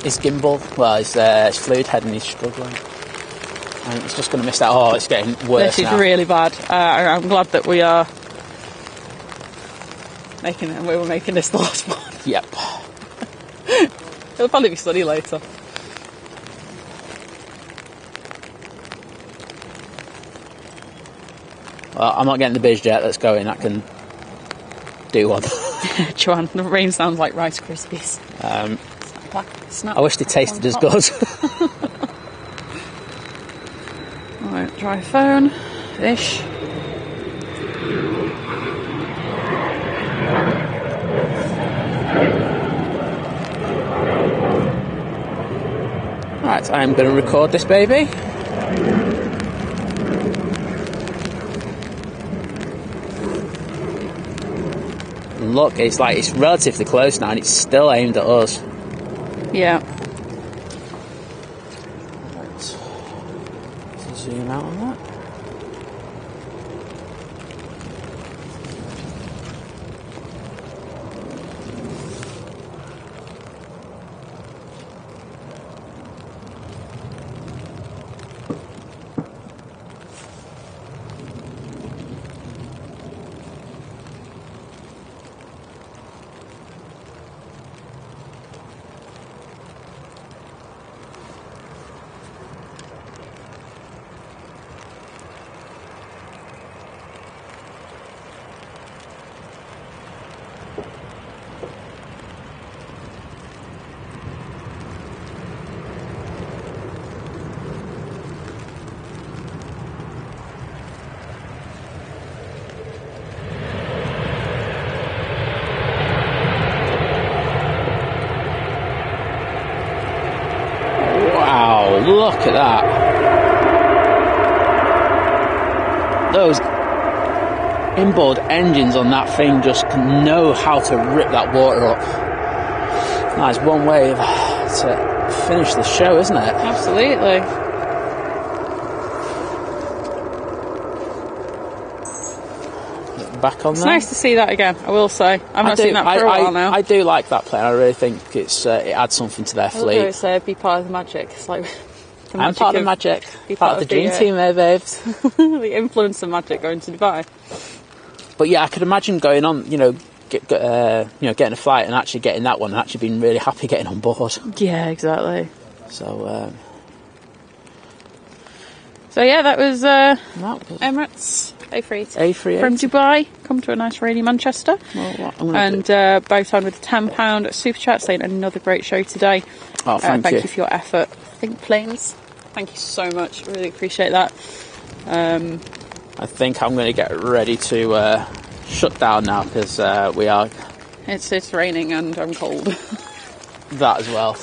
gimbal. Well, his fluid head and he's struggling. And he's just going to miss that. Oh, it's getting worse This is now. really bad. I'm glad that we are making it. We were making this the last one. Yep. It'll probably be sunny later. Well, I'm not getting the biz jet that's going. That can do one. Joanne, the rain sounds like Rice Krispies. I wish they tasted as good. Alright, dry phone. Fish. Right, I'm going to record this baby. And look, it's like it's relatively close now and it's still aimed at us. Yeah. Right. So zoom out on that. Look at that. Those inboard engines on that thing just know how to rip that water up. That's one way to finish the show, isn't it? Absolutely. Back on it's there. Nice to see that again, I will say. I've not seen that for a while now. I do like that plane. I really think it adds something to their fleet. It's be part of the magic. It's like the I'm part of the magic. Part of the dream team there, babes. The influence of magic going to Dubai. But yeah, I could imagine going on, getting a flight and actually getting that one and actually being really happy getting on board. Yeah, exactly. So So yeah, that was Emirates A380 from Dubai. Come to a nice rainy Manchester. And both on with £10 super chat saying another great show today. Oh, thank you for your effort. Think planes. Thank you so much. Really appreciate that. I think I'm going to get ready to shut down now because we are. It's raining and I'm cold. That as well.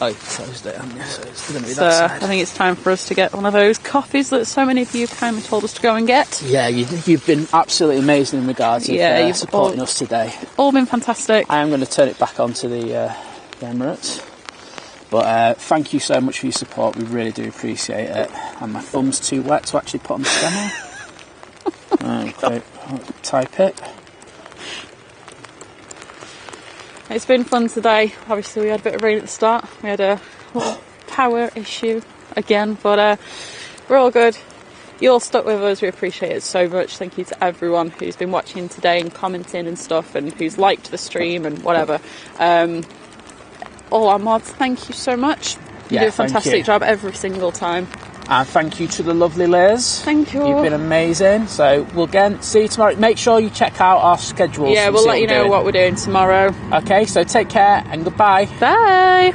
I closed it, haven't you? So it's going to be that side. I think it's time for us to get one of those coffees that so many of you kindly told us to go and get. Yeah, you've been absolutely amazing in regards of supporting us today. All been fantastic. I am going to turn it back onto the Emirates. But thank you so much for your support. We really do appreciate it. And my thumb's too wet to actually put on the scanner. Okay, type it. It's been fun today. Obviously, we had a bit of rain at the start. We had a power issue again, but we're all good. You all stuck with us. We appreciate it so much. Thank you to everyone who's been watching today and commenting and stuff, and who's liked the stream and whatever. All our mods, thank you so much. You do a fantastic job every single time. And thank you to the lovely Liz. Thank you. You've been amazing. So we'll again see you tomorrow. Make sure you check out our schedules. Yeah, we'll let you know what we're doing tomorrow. Okay, so take care and goodbye. Bye.